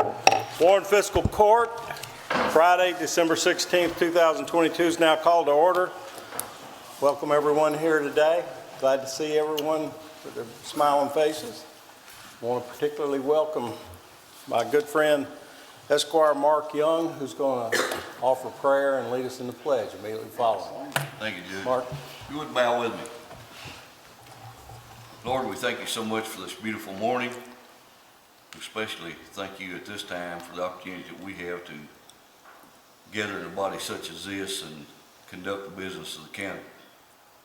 Warren Fiscal Court, Friday, December 16th, 2022 is now called to order. Welcome everyone here today. Glad to see everyone with their smiling faces. I want to particularly welcome my good friend, Esquire Mark Young, who's going to offer prayer and lead us in the pledge immediately following. Thank you, Judge. Mark. You would bow with me. Lord, we thank you so much for this beautiful morning. We especially thank you at this time for the opportunity that we have to gather in a body such as this and conduct the business of the county.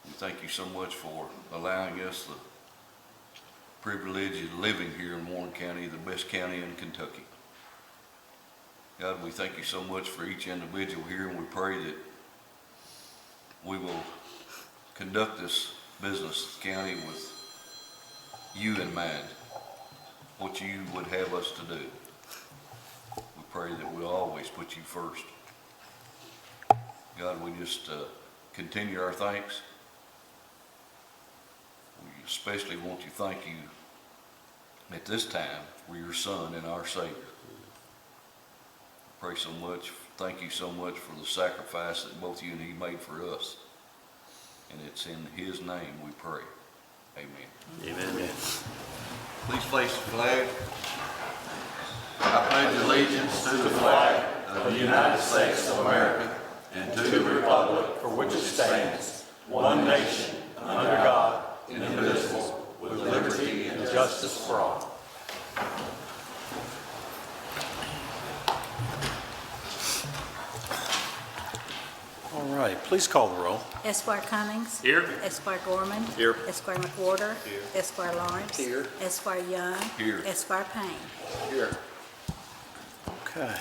We thank you so much for allowing us the privilege of living here in Warren County, the best county in Kentucky. God, we thank you so much for each individual here, and we pray that we will conduct this business county with you in mind, what you would have us to do. We pray that we'll always put you first. God, we just continue our thanks. We especially want to thank you at this time for your Son and our Savior. Pray so much, thank you so much for the sacrifice that both you and he made for us. And it's in his name we pray. Amen. Amen. Please place the flag. I pledge allegiance to the flag of the United States of America and to the republic for which it stands, one nation, under God, indivisible, with liberty and justice for all. All right, please call the roll. Esquire Cummings. Here. Esquire Gorman. Here. Esquire McWhorter. Here. Esquire Lawrence. Here. Esquire Young. Here. Esquire Payne. Here. Okay.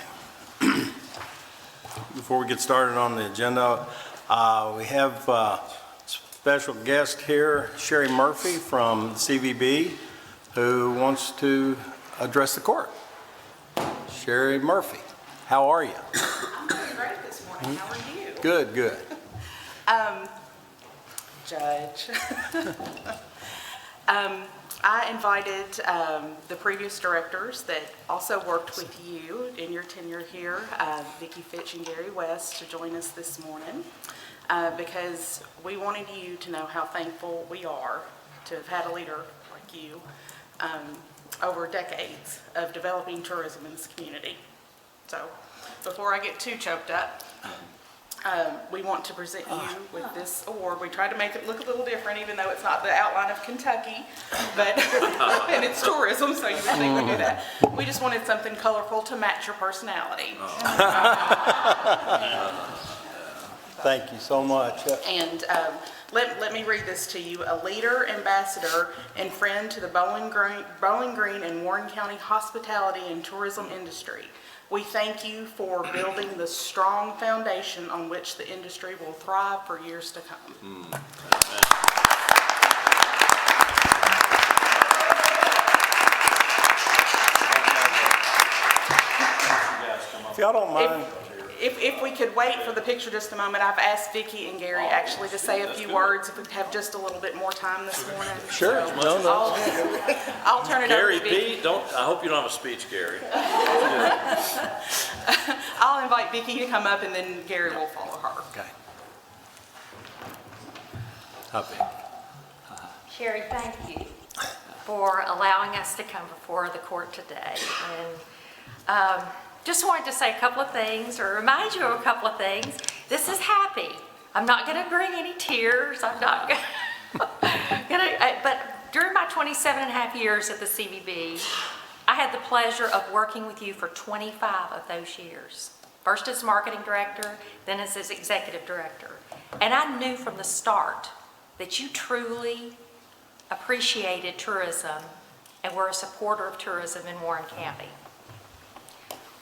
Before we get started on the agenda, we have a special guest here, Sherry Murphy from CVB, who wants to address the court. Sherry Murphy, how are you? I'm doing great this morning. How are you? Good, good. Judge. I invited the previous directors that also worked with you in your tenure here, Vicki Fitch and Gary West, to join us this morning because we wanted you to know how thankful we are to have had a leader like you over decades of developing tourism in this community. So before I get too choked up, we want to present you with this award. We try to make it look a little different, even though it's not the outline of Kentucky, but and it's tourism, so you would think we do that. We just wanted something colorful to match your personality. Thank you so much. And let me read this to you. A leader, ambassador, and friend to the Bowling Green and Warren County hospitality and tourism industry. We thank you for building the strong foundation on which the industry will thrive for years to come. If y'all don't mind. If we could wait for the picture just a moment, I've asked Vicki and Gary actually to say a few words if we have just a little bit more time this morning. Sure. So No. I'll turn it Gary over to Vicki. B, I hope you don't have a speech, Gary. I'll invite Vicki to come up and then Gary will follow her. Okay. Happy. Sherry, thank you for allowing us to come before the court today. And just wanted to say a couple of things or remind you of a couple of things. This is happy. I'm not going to bring any tears. I'm not going to, but during my 27 and a half years at the CVB, I had the pleasure of working with you for 25 of those years. First as marketing director, then as executive director. And I knew from the start that you truly appreciated tourism and were a supporter of tourism in Warren County.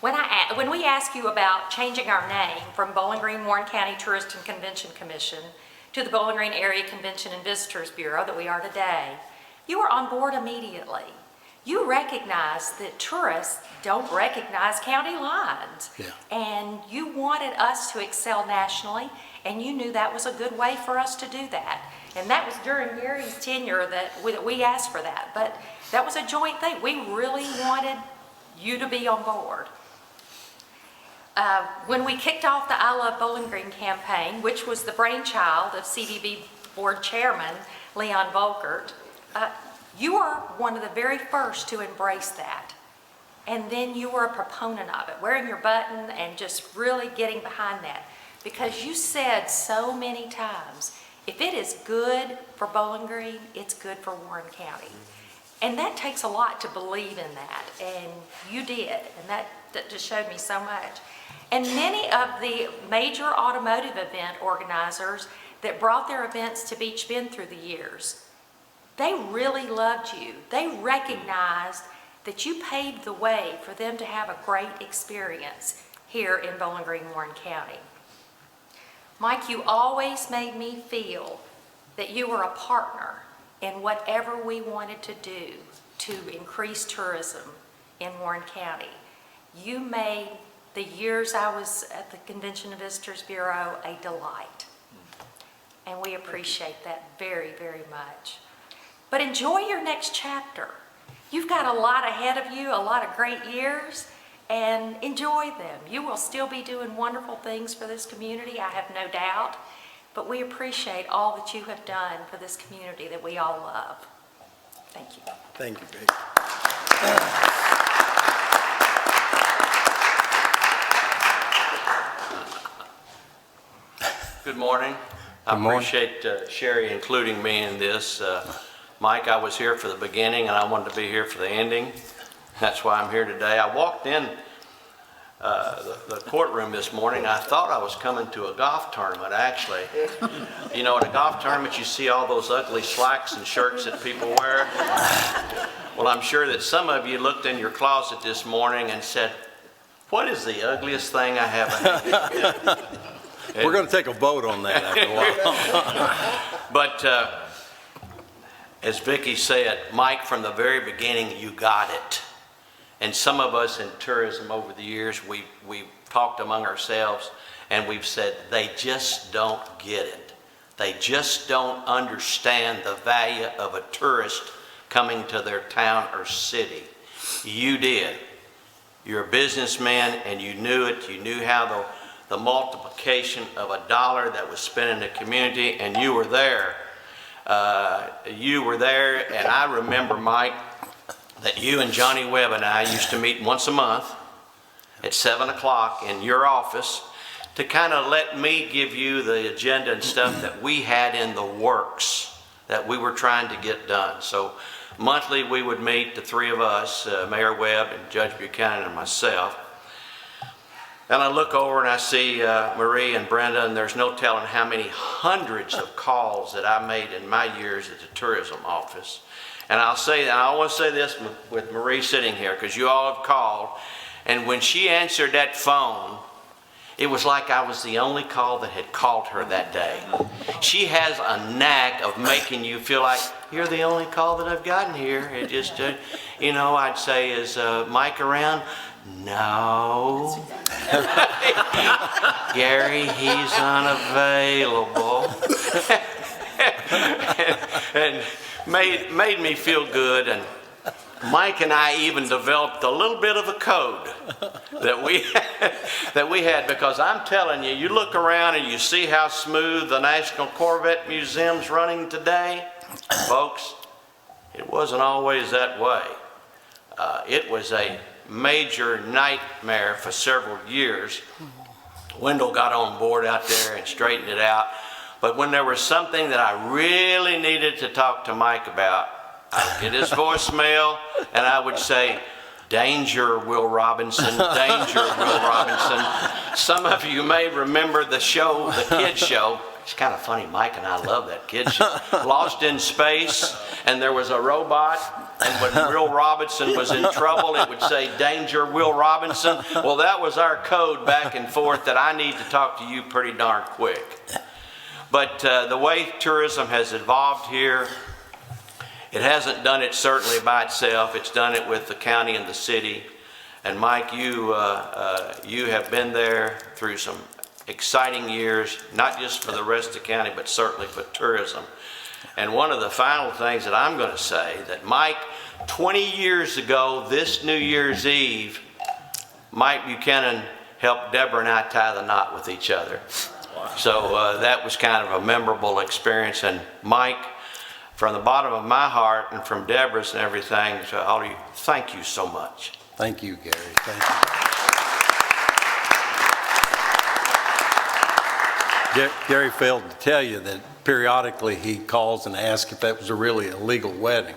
When we asked you about changing our name from Bowling Green Warren County Tourist and Convention Commission to the Bowling Green Area Convention and Visitors Bureau that we are today, you were on board immediately. You recognize that tourists don't recognize county lines. Yeah. And you wanted us to excel nationally, and you knew that was a good way for us to do that. And that was during Gary's tenure that we asked for that. But that was a joint thing. We really wanted you to be on board. When we kicked off the I Love Bowling Green campaign, which was the brainchild of CDB Board Chairman Leon Volkert, you were one of the very first to embrace that. And then you were a proponent of it, wearing your button and just really getting behind that. Because you said so many times, if it is good for Bowling Green, it's good for Warren County. And that takes a lot to believe in that, and you did, and that just showed me so much. And many of the major automotive event organizers that brought their events to Beach Bend through the years, they really loved you. They recognized that you paved the way for them to have a great experience here in Bowling Green, Warren County. Mike, you always made me feel that you were a partner in whatever we wanted to do to increase tourism in Warren County. You made the years I was at the Convention and Visitors Bureau a delight. And we appreciate that very, very much. But enjoy your next chapter. You've got a lot ahead of you, a lot of great years, and enjoy them. You will still be doing wonderful things for this community, I have no doubt, but we appreciate all that you have done for this community that we all love. Thank you. Thank you, Vic. Good morning. I appreciate Sherry including me in this. Mike, I was here for the beginning and I wanted to be here for the ending. That's why I'm here today. I walked in the courtroom this morning. I thought I was coming to a golf tournament, actually. You know, at a golf tournament, you see all those ugly slacks and shirts that people wear. Well, I'm sure that some of you looked in your closet this morning and said, what is the ugliest thing I have in here? We're going to take a vote on that after a while. But as Vicki said, Mike, from the very beginning, you got it. And some of us in tourism over the years, we've talked among ourselves and we've said, they just don't get it. They just don't understand the value of a tourist coming to their town or city. You did. You're a businessman and you knew it. You knew how the multiplication of a dollar that was spent in the community, and you were there. You were there, and I remember, Mike, that you and Johnny Webb and I used to meet once a month at 7 o'clock in your office to kind of let me give you the agenda and stuff that we had in the works that we were trying to get done. So monthly we would meet, the three of us, Mayor Webb and Judge Buchanan and myself. And I look over and I see Marie and Brenda, and there's no telling how many hundreds of calls that I made in my years at the tourism office. And I want to say this with Marie sitting here, because you all have called, and when she answered that phone, it was like I was the only call that had called her that day. She has a knack of making you feel like you're the only call that I've gotten here. It just, you know, I'd say, is Mike around? No. Gary, he's unavailable. and made me feel good. And Mike and I even developed a little bit of a code that we had, because I'm telling you, you look around and you see how smooth the National Corvette Museum's running today. Folks, it wasn't always that way. It was a major nightmare for several years. Wendell got on board out there and straightened it out. But when there was something that I really needed to talk to Mike about, I would get his voicemail and I would say, danger, Will Robinson, danger, Will Robinson. Some of you may remember the show, the kids show. It's kind of funny, Mike and I love that kids show. Lost in Space, and there was a robot, and when Will Robinson was in trouble, it would say, danger, Will Robinson. Well, that was our code back and forth that I need to talk to you pretty darn quick. But the way tourism has evolved here, it hasn't done it certainly by itself. It's done it with the county and the city. And Mike, you have been there through some exciting years, not just for the rest of the county, but certainly for tourism. And one of the final things that I'm going to say, that Mike 20 years ago, this New Year's Eve, Mike Buchanan helped Deborah and I tie the knot with each other. So that was kind of a memorable experience. And Mike, from the bottom of my heart and from Deborah's and everything, to all of you, thank you so much. Thank you, Gary. Thank you. Gary failed to tell you that periodically he calls and asks if that was a really a legal wedding.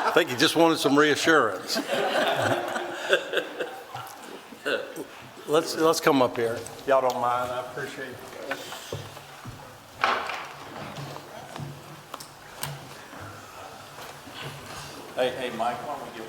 I think he just wanted some reassurance. Let's come up here. Y'all don't mind, I appreciate it. Hey, Mike, why don't we give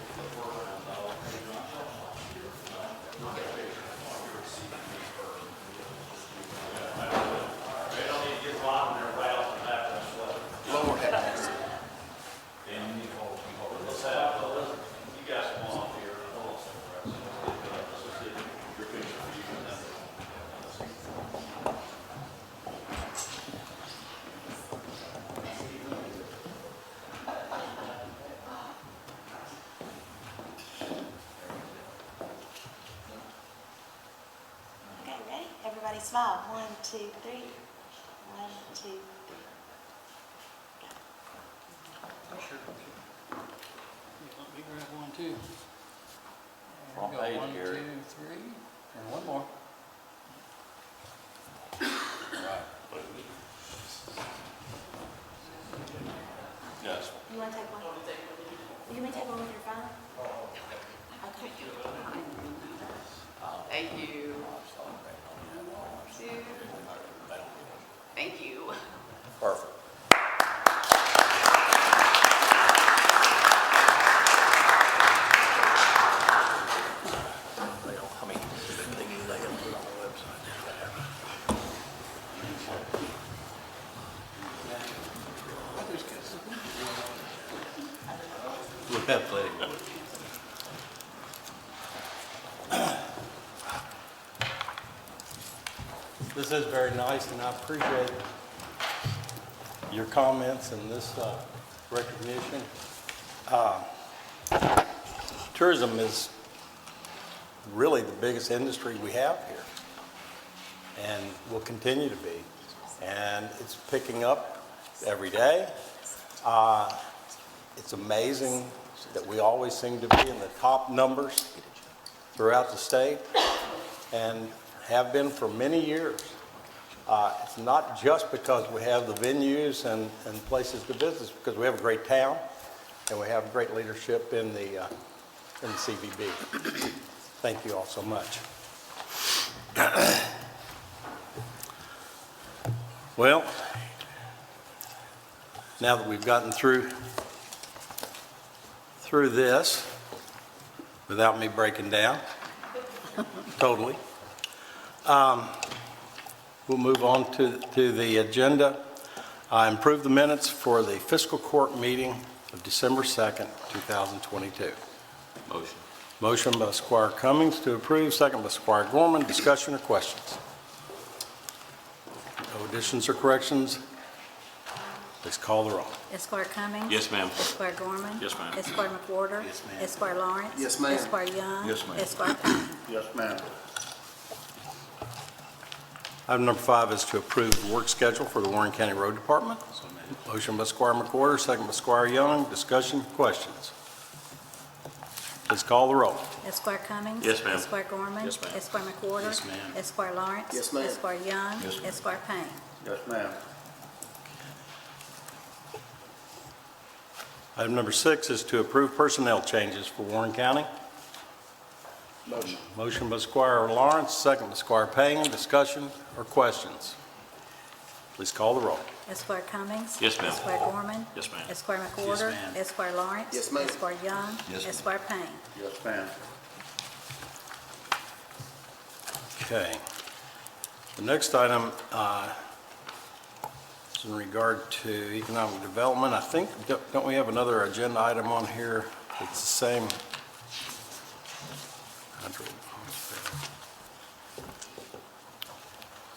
Okay, ready? Everybody smile. 1, 2, 3. 1, 2, 3. One, two. Wrong page, Gary. 1, 2, 3, and one more. Yes. You want to take one? You may take one with your phone. Okay. Thank you. Thank you. Perfect. We'll have plenty. This is very nice, and I appreciate your comments and this recognition. Tourism is really the biggest industry we have here, and will continue to be. And it's picking up every day. It's amazing that we always seem to be in the top numbers throughout the state, and have been for many years. It's not just because we have the venues and places to visit, because we have a great town and we have great leadership in the CVB. Thank you all so much. Well, now that we've gotten through this without me breaking down totally, we'll move on to the agenda. Improve the minutes for the fiscal court meeting of December 2nd, 2022. Motion. Motion by Squire Cummings to approve, second by Squire Gorman. Discussion or questions? No additions or corrections? Please call the roll. Esquire Cummings. Yes, ma'am. Esquire Gorman. Yes, ma'am. Esquire McWhorter. Yes, ma'am. Esquire Lawrence. Yes, ma'am. Esquire Young. Yes, ma'am. Esquire Payne. Yes, ma'am. Item number 5 is to approve the work schedule for the Warren County Road Department. Motion by Squire McWhorter, second by Squire Young. Discussion, questions? Please call the roll. Esquire Cummings. Yes, ma'am. Esquire Gorman. Yes, ma'am. Esquire McWhorter. Yes, ma'am. Esquire Lawrence. Yes, ma'am. Esquire Young. Yes, ma'am. Esquire Payne. Yes, ma'am. Item number 6 is to approve personnel changes for Warren County. Motion. Motion by Squire Lawrence, second by Squire Payne. Discussion or questions? Please call the roll. Esquire Cummings. Yes, ma'am. Esquire Gorman. Yes, ma'am. Esquire McWhorter. ma'am. Esquire Lawrence. Yes, ma'am. Esquire Young. Yes, ma'am. Esquire Payne. Yes, ma'am. Okay. The next item is in regard to economic development. I think, don't we have another agenda item on here? It's the same. 100.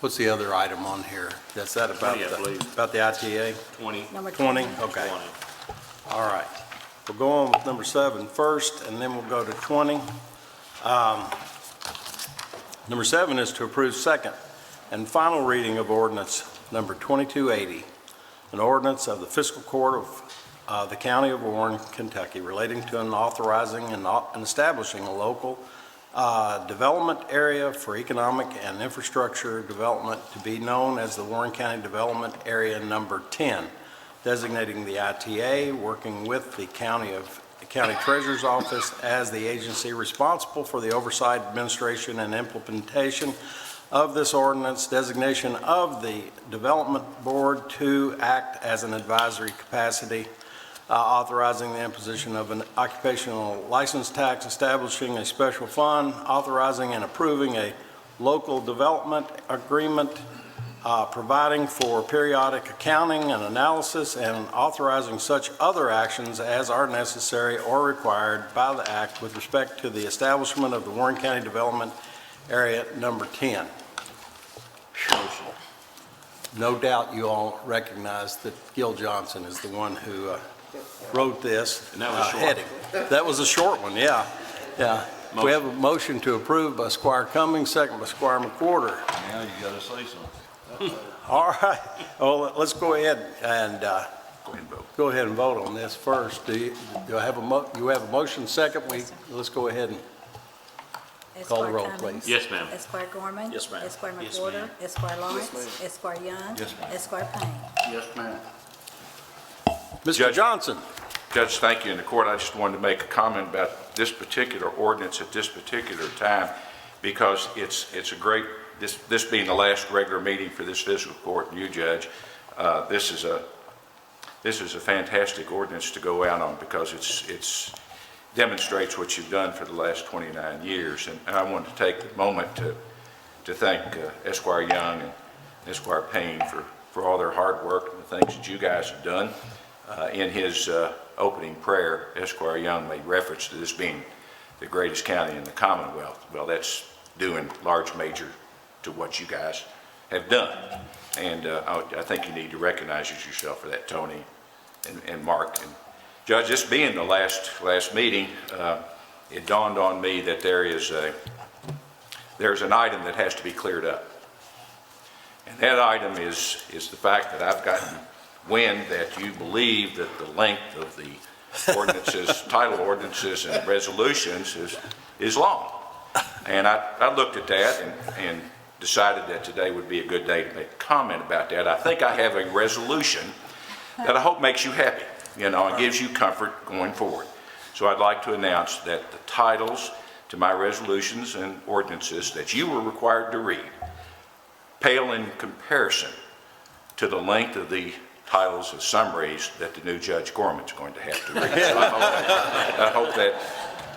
What's the other item on here? Is that about 20, I believe. about the ITA? 20. Number 20? 20. Okay. All right. We'll go on with number 7 first, and then we'll go to 20. Number 7 is to approve second and final reading of ordinance number 2280, an ordinance of the Fiscal Court of the County of Warren, Kentucky, relating to an authorizing and establishing a local development area for economic and infrastructure development to be known as the Warren County Development Area Number 10, designating the ITA, working with the County Treasurer's Office as the agency responsible for the oversight, administration, and implementation of this ordinance, designation of the Development Board to act as an advisory capacity, authorizing the imposition of an occupational license tax, establishing a special fund, authorizing and approving a local development agreement, providing for periodic accounting and analysis, and authorizing such other actions as are necessary or required by the Act with respect to the establishment of the Warren County Development Area Number 10. No doubt you all recognize that Gil Johnson is the one who wrote this And that was short. heading. That was a short one, yeah. We have a motion to approve by Squire Cummings, second by Squire McWhorter. Now you gotta say something. All right, well, let's go ahead and Go ahead and vote. go ahead and vote on this first. Do you have a motion second? Let's go ahead and call the Esquire roll, Cummings. please. Yes, ma'am. Esquire Gorman. Yes, ma'am. Esquire Yes, McWhorter. ma'am. Esquire Lawrence. Esquire Young. Yes, ma'am. Esquire Payne. Yes, ma'am. Mr. Judge- Johnson. Judge, thank you. In the court, I just wanted to make a comment about this particular ordinance at this particular time, because it's a great, this being the last regular meeting for this fiscal court and you, Judge, this is a fantastic ordinance to go out on, because it's demonstrates what you've done for the last 29 years. And I wanted to take the moment to thank Esquire Young and Esquire Payne for all their hard work and the things that you guys have done. In his opening prayer, Esquire Young made reference to this being the greatest county in the Commonwealth. Well, that's due in large measure to what you guys have done. And I think you need to recognize yourself for that, Tony and Mark. And Judge, this being the last meeting, it dawned on me that there's an item that has to be cleared up. And that item is the fact that I've gotten wind that you believe that the length of the ordinances, title ordinances and resolutions is long. And I looked at that and decided that today would be a good day to make a comment about that. I think I have a resolution that I hope makes you happy, and gives you comfort going forward. So I'd like to announce that the titles to my resolutions and ordinances that you were required to read pale in comparison to the length of the titles of summaries that the new Judge Gorman's going to have to read. So I hope that,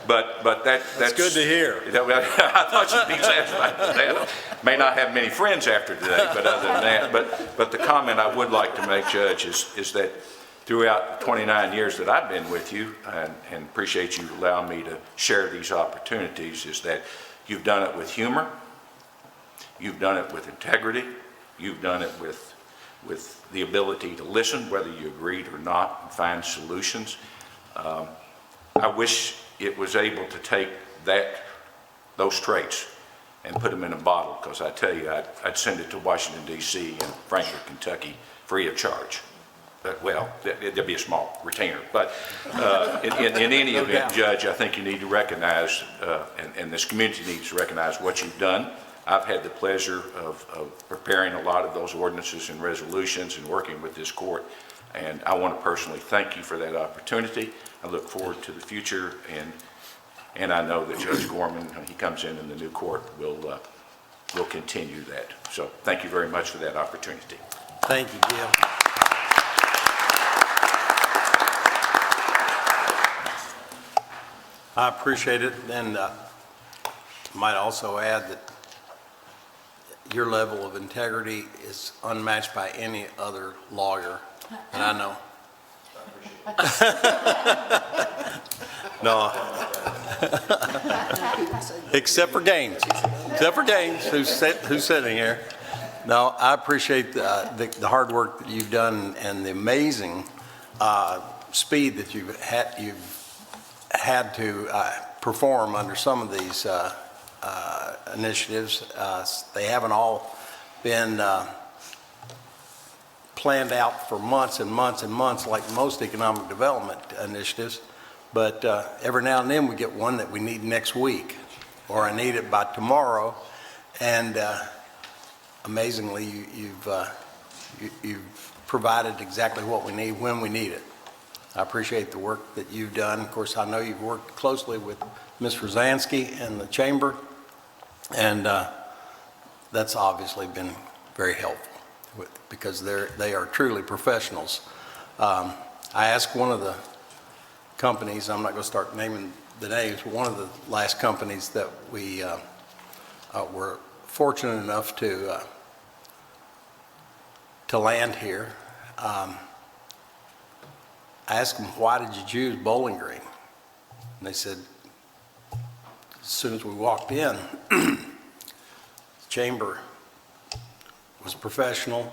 but that's good to hear. I thought you'd be satisfied with that. May not have many friends after today, but other than that, but the comment I would like to make, Judge, is that throughout the 29 years that I've been with you, and appreciate you allowing me to share these opportunities, is that you've done it with humor, you've done it with integrity, you've done it with the ability to listen, whether you agreed or not, and find solutions. I wish it was able to take those traits and put them in a bottle, because I tell you, I'd send it to Washington, D.C. and Frankfort, Kentucky, free of charge. Well, there'd be a small retainer. But in any event, Judge, I think you need to recognize, and this community needs to recognize what you've done. I've had the pleasure of preparing a lot of those ordinances and resolutions and working with this court, and I want to personally thank you for that opportunity. I look forward to the future, and I know that Judge Gorman, when he comes in the new court, will continue that. So thank you very much for that opportunity. Thank you, Gil. I appreciate it, and might also add that your level of integrity is unmatched by any other lawyer that I know. No. Except for Gaines. Except for Gaines, who's sitting here. No, I appreciate the hard work that you've done and the amazing speed that you've had to perform under some of these initiatives. They haven't all been planned out for months and months and months like most economic development initiatives, but every now and then we get one that we need next week, or I need it by tomorrow, and amazingly, you've provided exactly what we need when we need it. I appreciate the work that you've done. Of course, I know you've worked closely with Ms. Rosansky and the chamber, and that's obviously been very helpful because they are truly professionals. I asked one of the companies, I'm not going to start naming the names, but one of the last companies that we were fortunate enough to land here. I asked them, why did you choose Bowling Green? And they said, as soon as we walked in, the chamber was professional.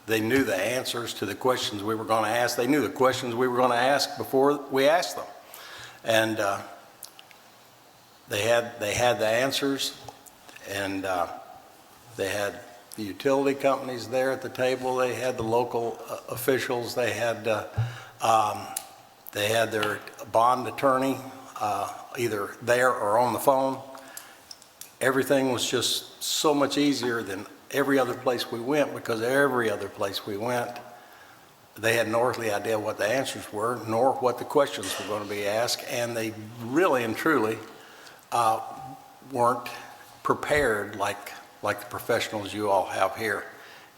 They knew the answers to the questions we were going to ask. They knew the questions we were going to ask before we asked them. And they had the answers, and they had the utility companies there at the table. They had the local officials. They had their bond attorney either there or on the phone. Everything was just so much easier than every other place we went, because every other place we went, they had no earthly idea what the answers were, nor what the questions were going to be asked, and they really and truly weren't prepared like the professionals you all have here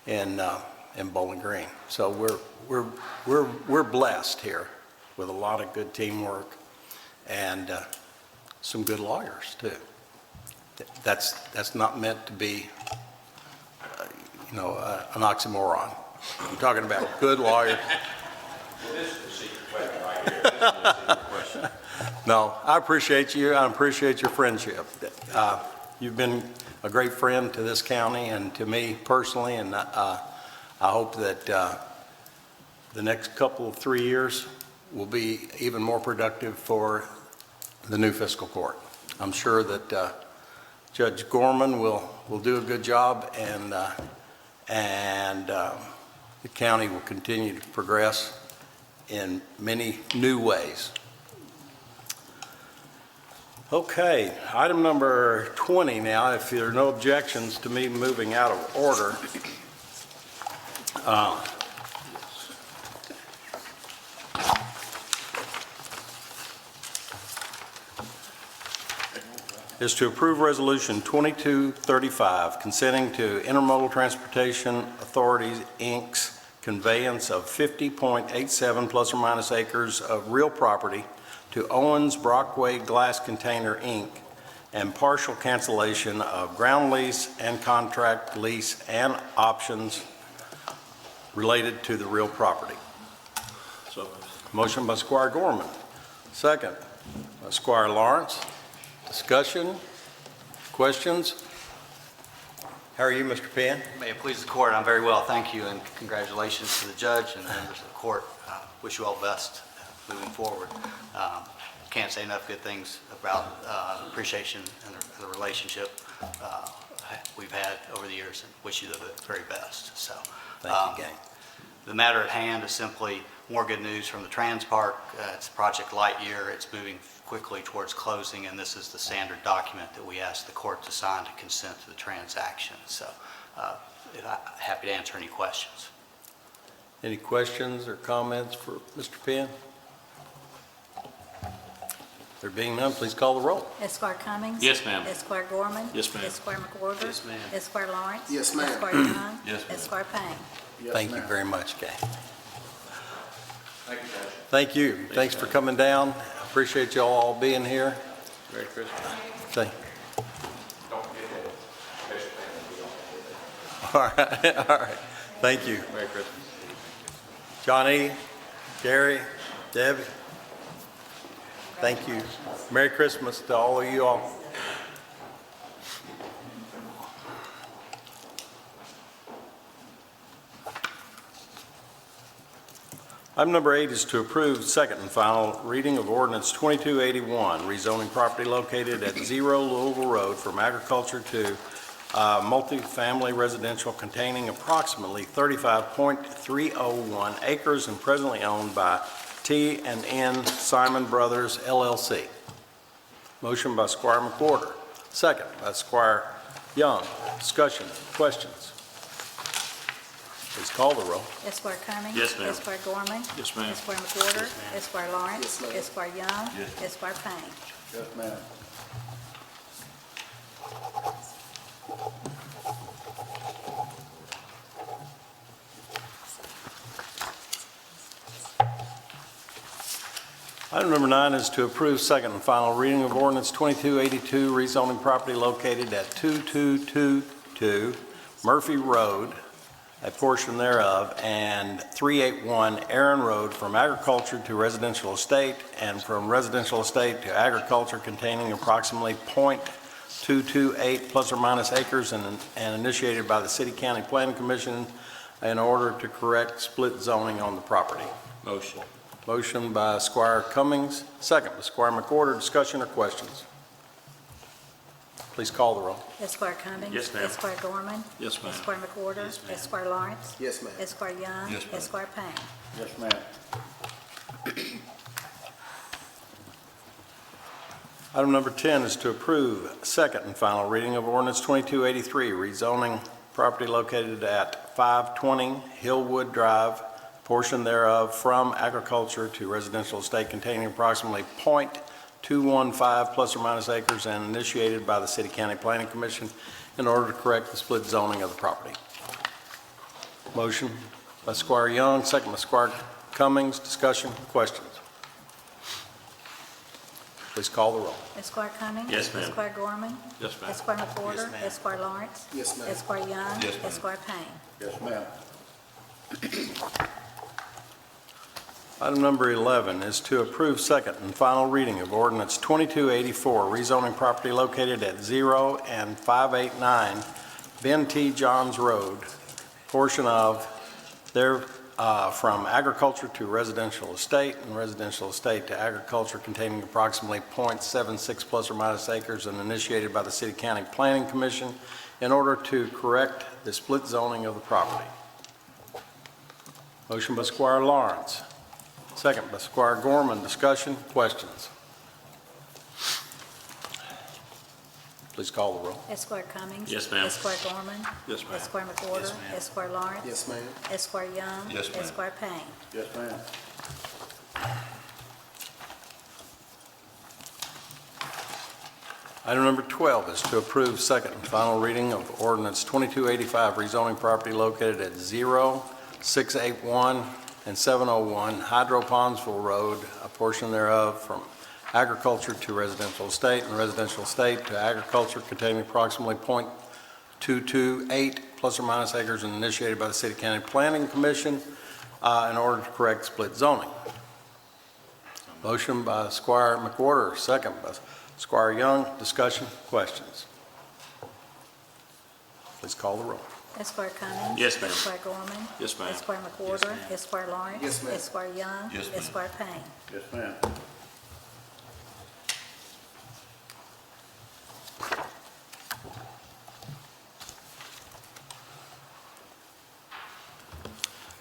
in Bowling Green. So we're blessed here with a lot of good teamwork and some good lawyers too. That's not meant to be an oxymoron. I'm talking about good lawyers. This is the secret weapon right here. This is the secret question. No, I appreciate you. I appreciate your friendship. You've been a great friend to this county and to me personally, and I hope that the next couple of 3 years will be even more productive for the new fiscal court. I'm sure that Judge Gorman will do a good job, and the county will continue to progress in many new ways. Okay, item number 20 now, if there are no objections to me moving out of order. Is to approve Resolution 2235, consenting to Intermodal Transportation Authority, Inc.'s conveyance of 50.87 plus or minus acres of real property to Owens Brockway Glass Container, Inc., and partial cancellation of ground lease and contract lease and options related to the real property. Motion by Squire Gorman. Second by Squire Lawrence. Discussion? Questions? How are you, Mr. Penn? May it please the court, I'm very well, thank you, and congratulations to the judge and members of the court. Wish you all the best moving forward. Can't say enough good things about appreciation and the relationship we've had over the years, and wish you the very best. So, Thank you, gang. the matter at hand is simply more good news from the Trans Park. It's Project Lightyear. It's moving quickly towards closing, and this is the standard document that we asked the court to sign to consent to the transaction. So happy to answer any questions. Any questions or comments for Mr. Penn? There being none, please call the roll. Esquire Cummings. Yes, ma'am. Esquire Gorman. Yes, ma'am. Esquire McWhorter. Yes, ma'am. Esquire Lawrence. Yes, ma'am. Esquire Young. Yes, ma'am. Esquire Payne. Thank you very much, gang. Thank you, Judge. Thank you. Thanks for coming down. Appreciate y'all all being here. Merry Christmas. Thank. Don't forget that special payment. All right. Thank you. Merry Christmas. Johnny, Gary, Debbie. Thank you. Merry Christmas to all of you all. Item number 8 is to approve second and final reading of ordinance 2281, rezoning property located at 0 Louisville Road from agriculture to multifamily residential containing approximately 35.301 acres and presently owned by T&N Simon Brothers LLC. Motion by Squire McWhorter, second by Squire Young. Discussion, questions? Please call the roll. Esquire Cummings. Yes, ma'am. Esquire Gorman. Yes, ma'am. Esquire McWhorter. Esquire Lawrence. Yes, ma'am. Esquire Young. Yes. Esquire Payne. Yes, ma'am. Item number 9 is to approve second and final reading of ordinance 2282, rezoning property located at 2222 Murphy Road, a portion thereof, and 381 Aaron Road from agriculture to residential estate, and from residential estate to agriculture containing approximately .228 plus or minus acres and initiated by the City County Planning Commission in order to correct split zoning on the property. Motion. Motion by Squire Cummings, second by Squire McWhorter. Discussion or questions? Please call the roll. Esquire Cummings. Yes, ma'am. Esquire Gorman. Yes, ma'am. Esquire McWhorter. Esquire Lawrence. Yes, ma'am. Esquire Young. Yes, ma'am. Esquire Payne. Yes, ma'am. Item number 10 is to approve second and final reading of ordinance 2283, rezoning property located at 520 Hillwood Drive, portion thereof from agriculture to residential estate containing approximately .215 plus or minus acres and initiated by the City County Planning Commission in order to correct the split zoning of the property. Motion by Squire Young, second by Squire Cummings. Discussion, questions? Please call the roll. Esquire Cummings. Yes, ma'am. Esquire Gorman. Yes, ma'am. Esquire McWhorter. Yes, ma'am. Esquire Lawrence. Yes, ma'am. Esquire Young. Yes, ma'am. Esquire Payne. Yes, ma'am. Item number 11 is to approve second and final reading of ordinance 2284, rezoning property located at 0 and 589 Ben T. Johns Road, portion of there from agriculture to residential estate and residential estate to agriculture containing approximately .76 plus or minus acres and initiated by the City County Planning Commission in order to correct the split zoning of the property. Motion by Squire Lawrence. Second by Squire Gorman. Discussion, questions? Please call the roll. Esquire Cummings. Yes, ma'am. Esquire Gorman. Yes, ma'am. Esquire McWhorter. Yes, ma'am. Esquire Lawrence. Yes, ma'am. Esquire Young. Yes, ma'am. Esquire Payne. Yes, ma'am. Item number 12 is to approve second and final reading of ordinance 2285, rezoning property located at 0, 681, and 701 Hydro Pondsville Road, a portion thereof from agriculture to residential estate and residential estate to agriculture containing approximately .228 plus or minus acres and initiated by the City County Planning Commission in order to correct split zoning. Motion by Squire McWhorter, second by Squire Young. Discussion, questions? Please call the roll. Esquire Cummings. Yes, ma'am. Esquire Gorman. Yes, ma'am. Esquire McWhorter. Esquire Lawrence. Yes, ma'am. Esquire Young. Yes, ma'am. Esquire Payne. Yes, ma'am.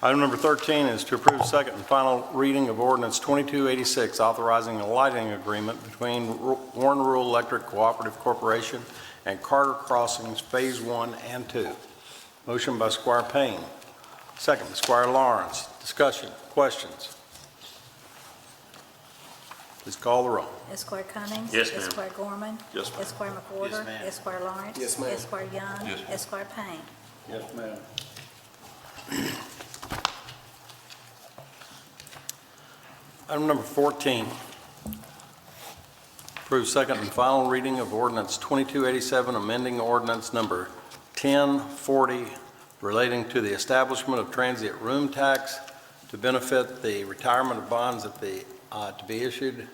Item number 13 is to approve second and final reading of ordinance 2286, authorizing a lighting agreement between Warren Rural Electric Cooperative Corporation and Carter Crossings Phase 1 and 2. Motion by Squire Payne, second by Squire Lawrence. Discussion, questions? Please call the roll. Esquire Cummings. Yes, ma'am. Esquire Gorman. Yes, ma'am. Esquire McWhorter. Yes, ma'am. Esquire Lawrence. Yes, ma'am. Esquire Young. Yes, ma'am. Esquire Payne. Yes, ma'am. Item number 14, approve second and final reading of ordinance 2287, amending ordinance number 1040 relating to the establishment of transient room tax to benefit the retirement of bonds at the, to be issued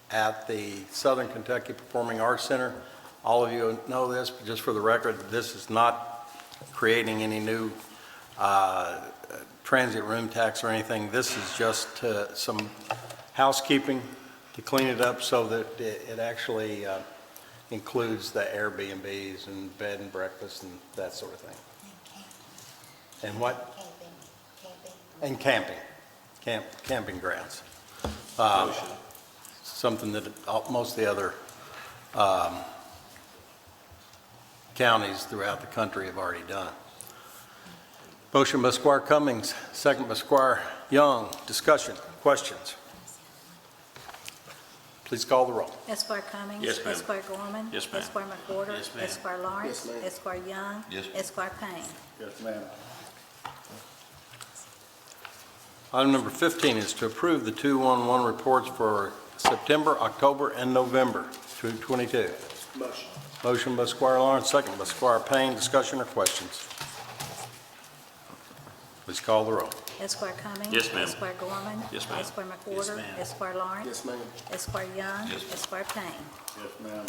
at the Southern Kentucky Performing Arts Center. All of you know this, but just for the record, this is not creating any new transient room tax or anything. This is just some housekeeping to clean it up so that it actually includes the Airbnbs and bed and breakfast and that sort of thing. And what? And camping grounds. Something that most of the other counties throughout the country have already done. Motion by Squire Cummings, second by Squire Young. Discussion, questions? Please call the roll. Esquire Cummings. Yes, ma'am. Esquire Gorman. Yes, ma'am. Esquire McWhorter. Yes, ma'am. Esquire Lawrence. Esquire Young. Yes, ma'am. Esquire Payne. Yes, ma'am. Item number 15 is to approve the 211 reports for September, October, and November 2022. Motion. Motion by Squire Lawrence, second by Squire Payne. Discussion or questions? Please call the roll. Esquire Cummings. Yes, ma'am. Esquire Gorman. Yes, ma'am. Esquire McWhorter. Yes, ma'am. Esquire Lawrence. Yes, ma'am. Esquire Young. Yes, ma'am. Esquire Payne. Yes, ma'am.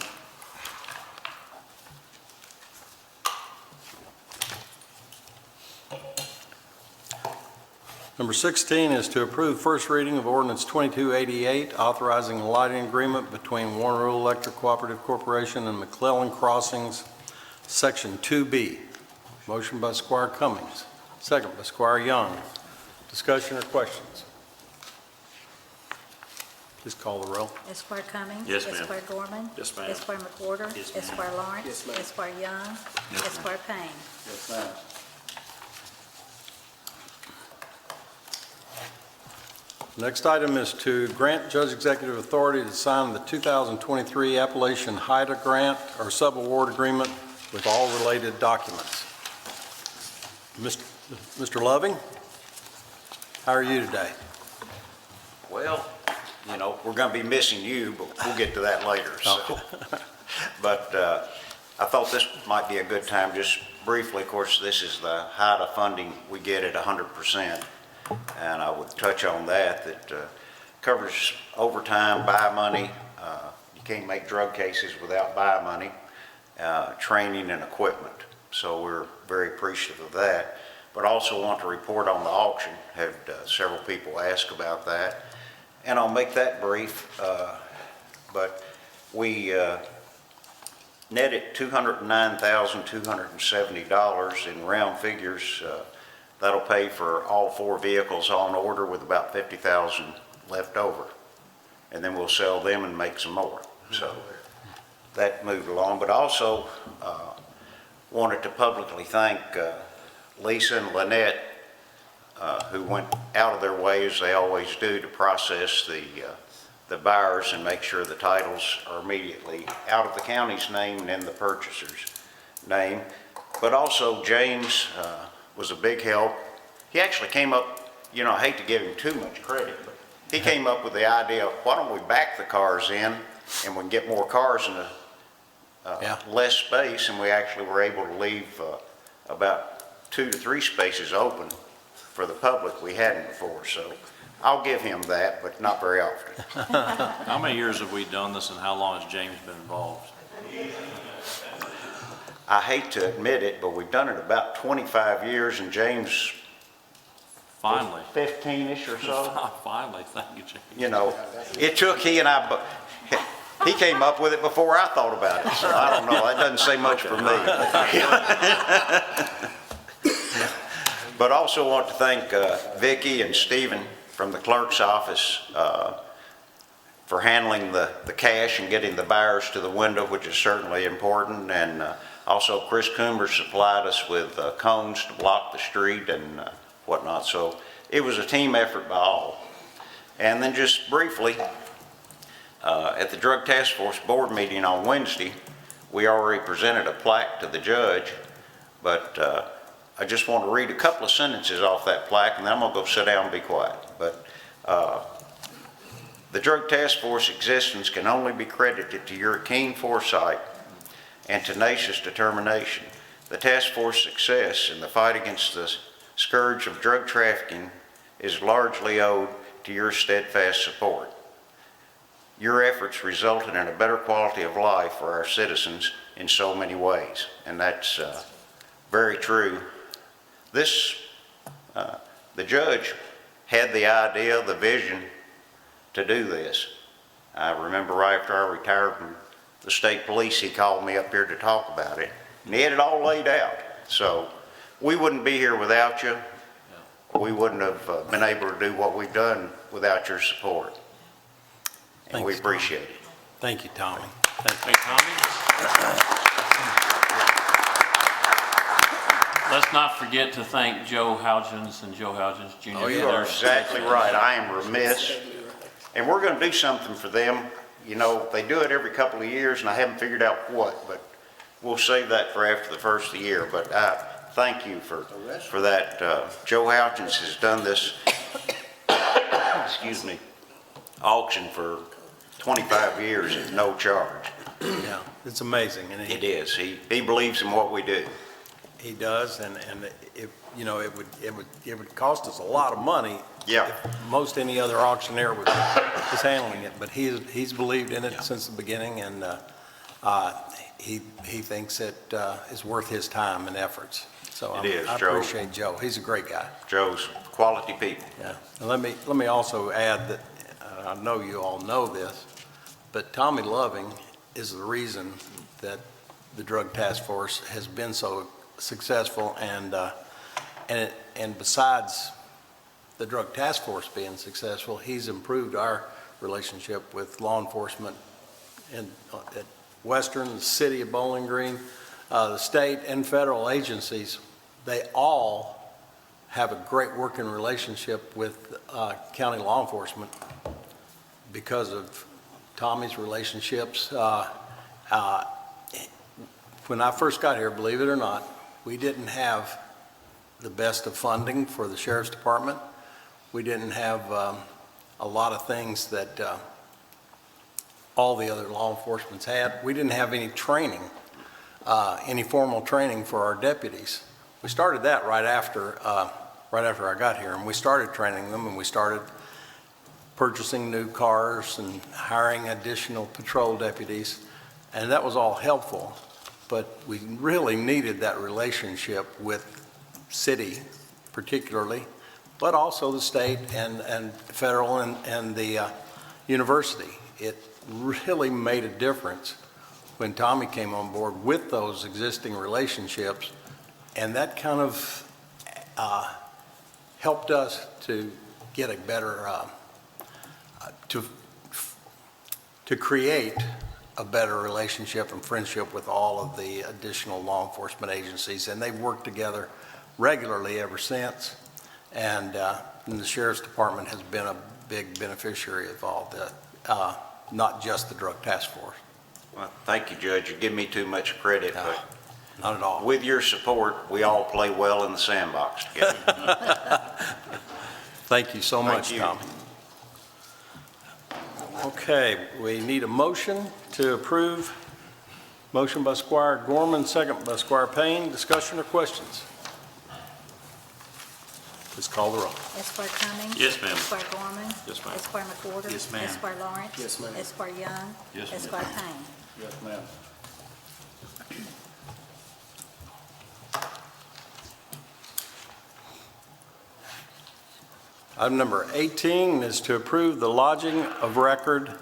Number 16 is to approve first reading of ordinance 2288, authorizing a lighting agreement between Warren Rural Electric Cooperative Corporation and McClellan Crossings, Section 2B. Motion by Squire Cummings, second by Squire Young. Discussion or questions? Please call the roll. Esquire Cummings. Yes, ma'am. Esquire Gorman. Yes, ma'am. Esquire McWhorter. Yes, ma'am. Esquire Lawrence. Yes, ma'am. Esquire Young. Esquire Payne. Yes, ma'am. Next item is to grant judge executive authority to sign the 2023 Appalachian HIDA grant or subaward agreement with all related documents. Mr. Loving, how are you today? Well, you know, we're going to be missing you, but we'll get to that later. So, but I thought this might be a good time, just briefly. Of course, this is the HIDA funding we get at 100%, and I would touch on that. That covers overtime, buy money. You can't make drug cases without buy money, training and equipment. So we're very appreciative of that. But also want to report on the auction. Had several people ask about that. And I'll make that brief, but we netted $209,270 in round figures. That'll pay for all 4 vehicles on order with about $50,000 left over. And then we'll sell them and make some more. So that moved along, but also wanted to publicly thank Lisa and Lynette, who went out of their way, as they always do, to process the buyers and make sure the titles are immediately out of the county's name and in the purchaser's name. But also James was a big help. He actually came up, you know, I hate to give him too much credit, but he came up with the idea, why don't we back the cars in and we can get more cars in less space, and we actually were able to leave about 2 to 3 spaces open for the public we hadn't before. So I'll give him that, but not very often. How many years have we done this, and how long has James been involved? I hate to admit it, but we've done it about 25 years, and James, Finally. 15-ish or so. Finally, thank you, James. You know, it took he and I, he came up with it before I thought about it, so I don't know, that doesn't say much for me. But also want to thank Vicki and Stephen from the clerk's office for handling the cash and getting the buyers to the window, which is certainly important. And also Chris Coombs supplied us with cones to block the street and whatnot. So it was a team effort by all. And then just briefly, at the Drug Task Force board meeting on Wednesday, we already presented a plaque to the judge, but I just want to read a couple of sentences off that plaque, and then I'm going to go sit down and be quiet. But the Drug Task Force existence can only be credited to your keen foresight and tenacious determination. The task force success in the fight against the scourge of drug trafficking is largely owed to your steadfast support. Your efforts resulted in a better quality of life for our citizens in so many ways, and that's very true. This The judge had the idea, the vision to do this. I remember right after I retired from the state police, he called me up here to talk about it, and he had it all laid out. So we wouldn't be here without you. We wouldn't have been able to do what we've done without your support. And we Thanks, appreciate it. Thank you, Tommy. Thank you. Hey, Tommy. Let's not forget to thank Joe Hougens and Joe Hougens Jr. Oh, you for are their exactly right. I am remiss. And we're going to do something for them. You know, they do it every couple of years, and I haven't figured out what, but we'll save that for after the first of the year. But thank you for that. Joe Hougens has done this, excuse me, auction for 25 years at no charge. Yeah, it's amazing. And It is. He believes in what we do. he does, and it, you know, it would cost us a lot of money. Yeah. If most any other auctioneer was handling it, but he's believed in it since the beginning, and he thinks it is worth his time and efforts. So It is, I Joe. appreciate Joe. He's a great guy. Joe's quality people. Yeah. And let me also add that I know you all know this, but Tommy Loving is the reason that the Drug Task Force has been so successful, and besides the Drug Task Force being successful, he's improved our relationship with law enforcement at Western, the city of Bowling Green, the state and federal agencies. They all have a great working relationship with county law enforcement because of Tommy's relationships. When I first got here, believe it or not, we didn't have the best of funding for the sheriff's department. We didn't have a lot of things that all the other law enforcements had. We didn't have any training, any formal training for our deputies. We started that right after I got here, and we started training them, and we started purchasing new cars and hiring additional patrol deputies, and that was all helpful. But we really needed that relationship with city particularly, but also the state and federal and the university. It really made a difference when Tommy came on board with those existing relationships, and that kind of helped us to get a better, to create a better relationship and friendship with all of the additional law enforcement agencies, and they've worked together regularly ever since. And the sheriff's department has been a big beneficiary of all that, not just the Drug Task Force. Well, thank you, Judge. You give me too much credit, but Not at all. with your support, we all play well in the sandbox together. Thank you so Thank much, you. Tommy. Okay, we need a motion to approve. Motion by Squire Gorman, second by Squire Payne. Discussion or questions? Please call the roll. Esquire Cummings. Yes, ma'am. Esquire Gorman. Yes, ma'am. Esquire McWhorter. Yes, ma'am. Esquire Lawrence. Yes, ma'am. Esquire Young. Yes, ma'am. Esquire Payne. Yes, ma'am. Item number 18 is to approve the lodging of record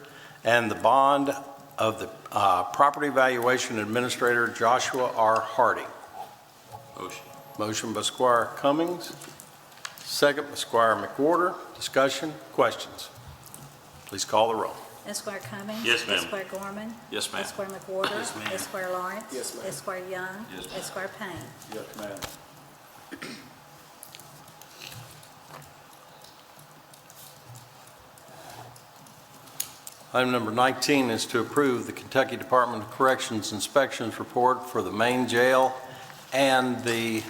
and the bond of the Property Valuation Administrator Joshua R. Harding. Motion. Motion by Squire Cummings, second by Squire McWhorter. Discussion, questions? Please call the roll. Esquire Cummings. Yes, ma'am. Esquire Gorman. Yes, ma'am. Esquire McWhorter. Yes, ma'am. Esquire Lawrence. Yes, ma'am. Esquire Young. Yes, ma'am. Esquire Payne. Yes, ma'am. Item number 19 is to approve the Kentucky Department of Corrections inspections report for the main jail and the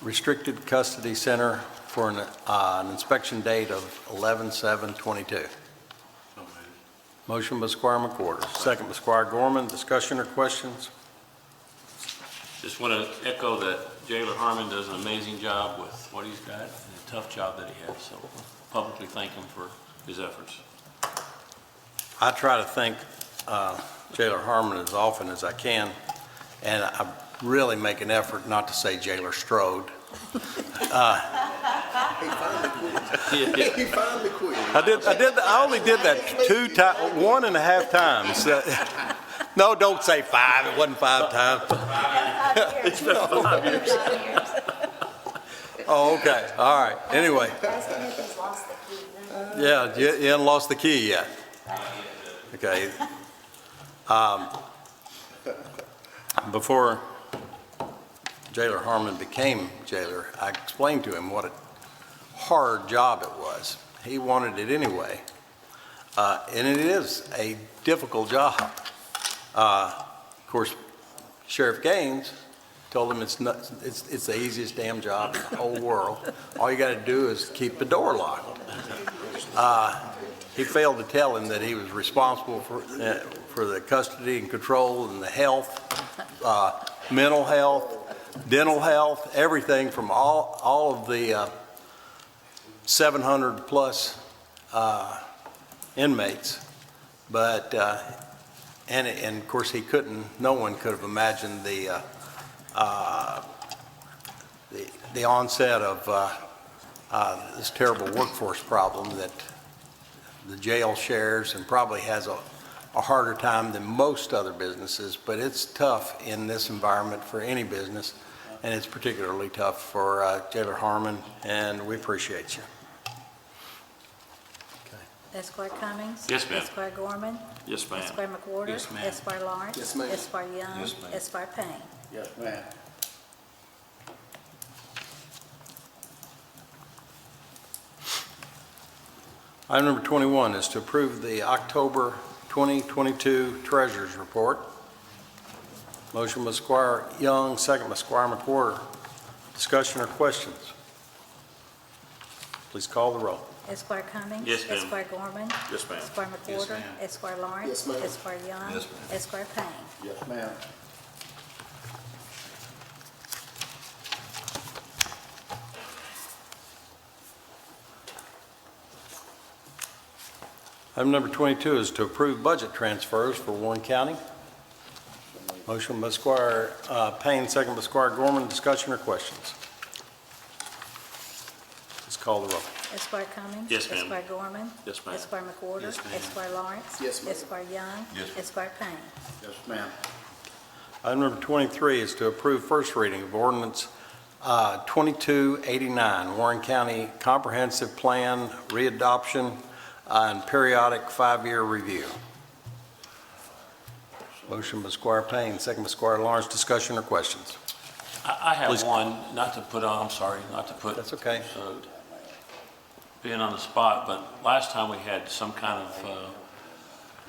restricted custody center for an inspection date of 11/7/22. Motion by Squire McWhorter, second by Squire Gorman. Discussion or questions? Just want to echo that Jailer Harmon does an amazing job with what he's got, and a tough job that he has, so publicly thank him for his efforts. I try to thank Jailer Harmon as often as I can, and I really make an effort not to say Jailer Strode. He finally quit. I only did that 1.5 times. No, don't say 5, it wasn't 5 times. Oh, okay, all right, anyway. Yeah, you haven't lost the key yet. Okay. Before Jailer Harmon became jailer, I explained to him what a hard job it was. He wanted it anyway. And it is a difficult job. Of course, Sheriff Gaines told him it's the easiest damn job in the whole world. All you got to do is keep the door locked. He failed to tell him that he was responsible for the custody and control and the health, mental health, dental health, everything from all of the 700 plus inmates. But and of course no one could have imagined the onset of this terrible workforce problem that the jail shares, and probably has a harder time than most other businesses. But it's tough in this environment for any business, and it's particularly tough for Jailer Harmon, and we appreciate you. Esquire Cummings. Yes, ma'am. Esquire Gorman. Yes, ma'am. Esquire McWhorter. Yes, ma'am. Esquire Lawrence. Yes, ma'am. Esquire Young. Yes, ma'am. Esquire Payne. Yes, ma'am. Item number 21 is to approve the October 2022 Treasurers Report. Motion by Squire Young, second by Squire McWhorter. Discussion or questions? Please call the roll. Esquire Cummings. Yes, ma'am. Esquire Gorman. Yes, ma'am. Esquire Yes, McWhorter. ma'am. Esquire Lawrence. Yes, ma'am. Esquire Young. Yes, ma'am. Esquire Payne. Yes, ma'am. Item number 22 is to approve budget transfers for Warren County. Motion by Squire Payne, second by Squire Gorman. Discussion or questions? Please call the roll. Esquire Cummings. Yes, ma'am. Esquire Gorman. Yes, ma'am. Esquire McWhorter. Yes, ma'am. Esquire Lawrence. Yes, ma'am. Esquire Young. Yes, ma'am. Esquire Payne. Yes, ma'am. Item number 23 is to approve first reading of ordinance 2289, Warren County Comprehensive Plan Readoption and Periodic 5-Year Review. Motion by Squire Payne, second by Squire Lawrence. Discussion or questions? I have Please. one, not to put on, I'm sorry, not to put. That's okay. Being on the spot, but last time we had some kind of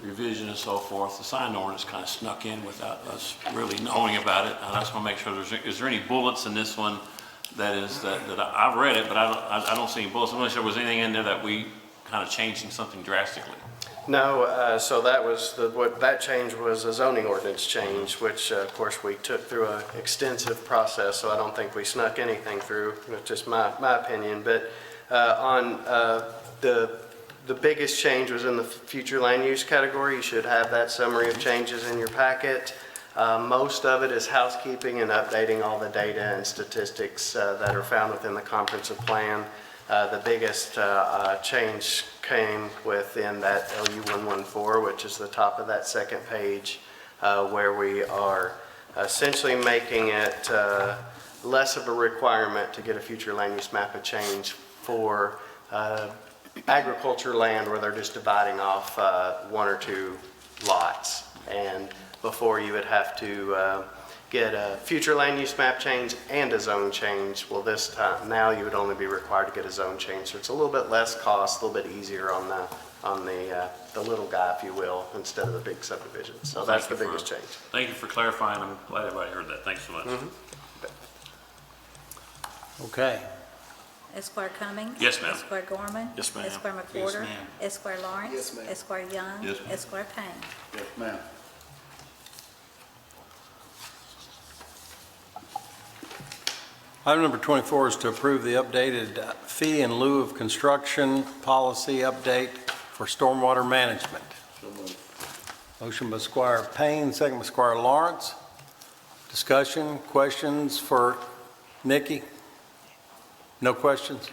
revision and so forth, the sign ordinance kind of snuck in without us really knowing about it. I just want to make sure, is there any bullets in this one that I've read it, but I don't see any bullets. I'm not sure there was anything in there that we kind of changing something drastically. No, so that was, what that change was a zoning ordinance change, which of course we took through an extensive process, so I don't think we snuck anything through, it's just my opinion. But on the biggest change was in the future land use category. You should have that summary of changes in your packet. Most of it is housekeeping and updating all the data and statistics that are found within the comprehensive plan. The biggest change came within that LU 114, which is the top of that second page, where we are essentially making it less of a requirement to get a future land use map of change for agriculture land where they're just dividing off 1 or 2 lots. And before you would have to get a future land use map change and a zone change. Well, this time, now you would only be required to get a zone change. So it's a little bit less cost, a little bit easier on the little guy, if you will, instead of the big subdivision. So Well, that's the thank you biggest for- change. Thank you for clarifying. I'm glad everybody heard that. Thanks so much. Okay. Esquire Cummings. Yes, ma'am. Esquire Gorman. Yes, ma'am. Esquire Yes, McWhorter. ma'am. Esquire Lawrence. Yes, ma'am. Esquire Young. Yes, ma'am. Esquire Payne. Yes, ma'am. Item number 24 is to approve the updated fee in lieu of construction policy update for stormwater management. Motion by Squire Payne, second by Squire Lawrence. Discussion, questions for Nikki? No questions?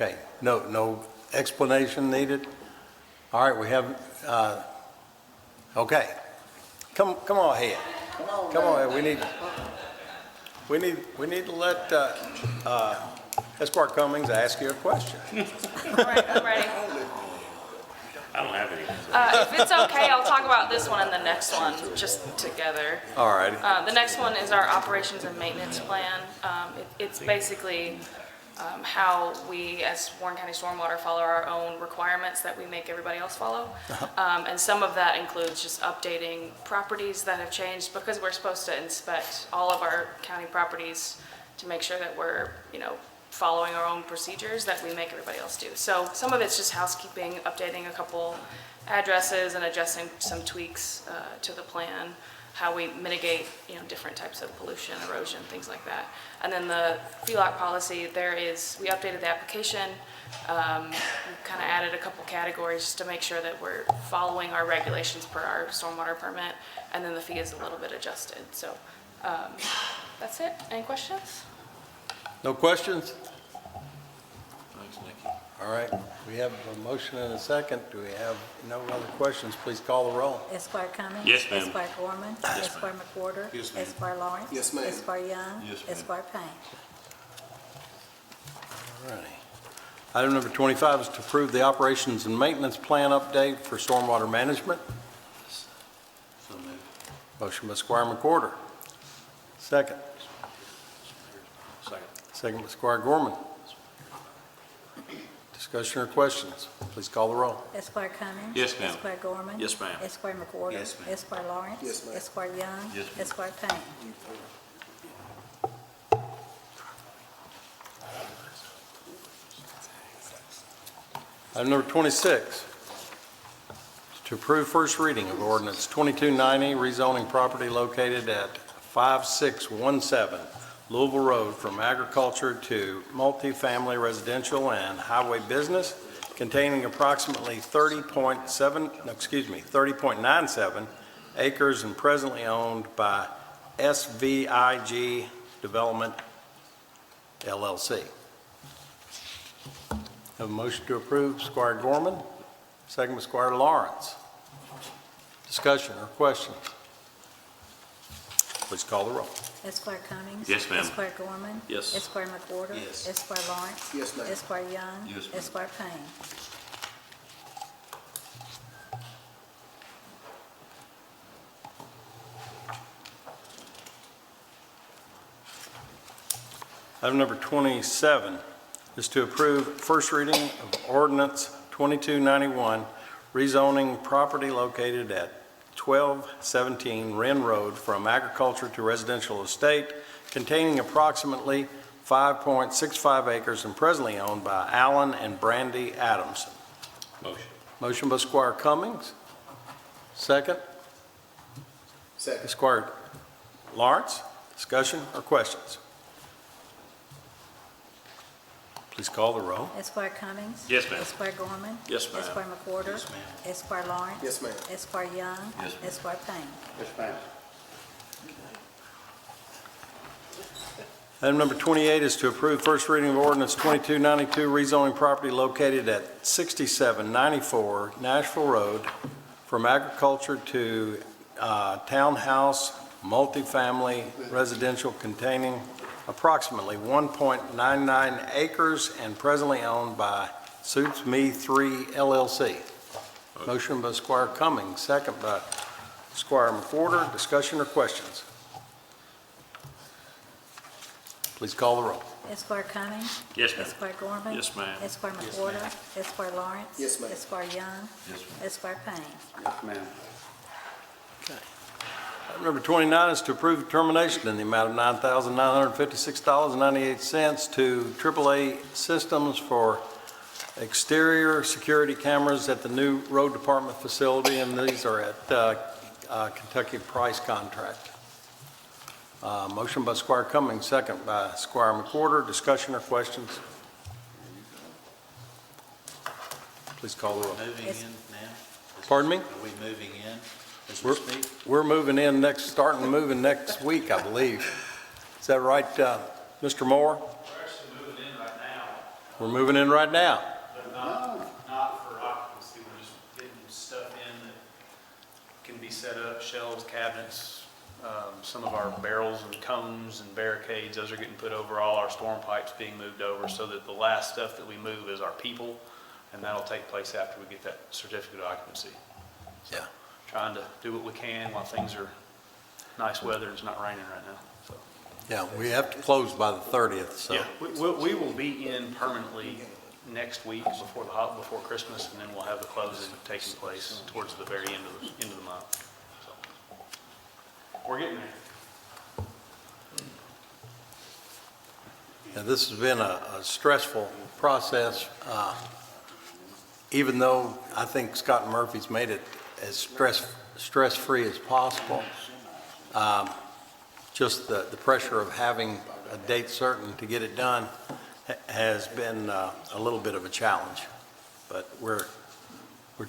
Okay, no explanation needed? All right, we have, okay. Come on ahead. Come on ahead, we need to let Esquire Cummings ask you a question. All right, I'm ready. I don't have any. If it's okay, I'll talk about this one and the next one just together. All righty. The next one is our operations and maintenance plan. It's basically how we, as Warren County Stormwater, follow our own requirements that we make everybody else follow. And some of that includes just updating properties that have changed, because we're supposed to inspect all of our county properties to make sure that we're, following our own procedures that we make everybody else do. So some of it's just housekeeping, updating a couple addresses and adjusting some tweaks to the plan, how we mitigate, different types of pollution, erosion, things like that. And then the FELOC policy, we updated the application. We kind of added a couple categories just to make sure that we're following our regulations per our stormwater permit. And then the fee is a little bit adjusted. So that's it. Any questions? No questions? Thanks, Nikki. All right, we have a motion and a second. Do we have no other questions? Please call the roll. Esquire Cummings. Yes, ma'am. Esquire Gorman. Esquire McWhorter. Yes, ma'am. Esquire Lawrence. Yes, ma'am. Esquire Young. Yes, ma'am. Esquire Payne. All righty. Item number 25 is to approve the operations and maintenance plan update for stormwater management. So moved. Motion by Squire McWhorter. Second. Second. Second by Squire Gorman. Discussion or questions? Please call the roll. Esquire Cummings. Yes, ma'am. Esquire Gorman. Yes, ma'am. Esquire McWhorter. Yes, ma'am. Esquire Lawrence. Yes, ma'am. Esquire Young. Yes, ma'am. Esquire Payne. Item number 26 is to approve first reading of ordinance 2290, rezoning property located at 5617 Louisville Road from agriculture to multifamily residential and highway business, containing approximately 30.97 acres and presently owned by SVIG Development LLC. Have a motion to approve, Squire Gorman, second by Squire Lawrence. Discussion or questions? Please call the roll. Esquire Cummings. Yes, ma'am. Esquire Gorman. Yes. Esquire McWhorter. Yes. Esquire Lawrence. Yes, ma'am. Esquire Young. Yes, ma'am. Esquire Payne. Item number 27 is to approve first reading of ordinance 2291, rezoning property located at 1217 Wren Road from agriculture to residential estate, containing approximately 5.65 acres and presently owned by Alan and Brandy Adamson. Motion. Motion by Squire Cummings. Second, Second. Squire Lawrence. Discussion or questions? Please call the roll. Esquire Cummings. Yes, ma'am. Esquire Gorman. Yes, ma'am. Esquire McWhorter. Yes, ma'am. Esquire Lawrence. Yes, ma'am. Esquire Young. Yes, ma'am. Esquire Payne. Yes, ma'am. Item number 28 is to approve first reading of ordinance 2292, rezoning property located at 6794 Nashville Road from agriculture to townhouse, multifamily residential containing approximately 1.99 acres and presently owned by Suits Me 3 LLC. Motion by Squire Cummings, second by Squire McWhorter. Discussion or questions? Please call the roll. Esquire Cummings. Yes, ma'am. Esquire Gorman. Yes, ma'am. Esquire McWhorter. Esquire Lawrence. Yes, ma'am. Esquire Young. Yes, ma'am. Esquire Payne. Yes, ma'am. Item number 29 is to approve termination in the amount of $9,956.98 to AAA Systems for exterior security cameras at the new road department facility, and these are at Kentucky Price contract. Motion by Squire Cummings, second by Squire McWhorter. Discussion or questions? Please call the roll. Moving Yes. in now? Pardon me? Are we moving in as we speak? We're moving in starting moving next week, I believe. Is that right, Mr. Moore? We're actually moving in right now. We're moving in right now. Not for occupancy, we're just getting stuff in that can be set up, shelves, cabinets, some of our barrels and cones and barricades, those are getting put over, all our storm pipes being moved over, so that the last stuff that we move is our people, and that'll take place after we get that certificate of occupancy. Yeah. Trying to do what we can while things are nice weather and it's not raining right now, so. Yeah, we have to close by the 30th, so. Yeah, we will be in permanently next week before Christmas, and then we'll have the closing taking place towards the very end of the month. So, we're getting there. Yeah, this has been a stressful process, even though I think Scott Murphy's made it as stress-free as possible. Just the pressure of having a date certain to get it done has been a little bit of a challenge, but we're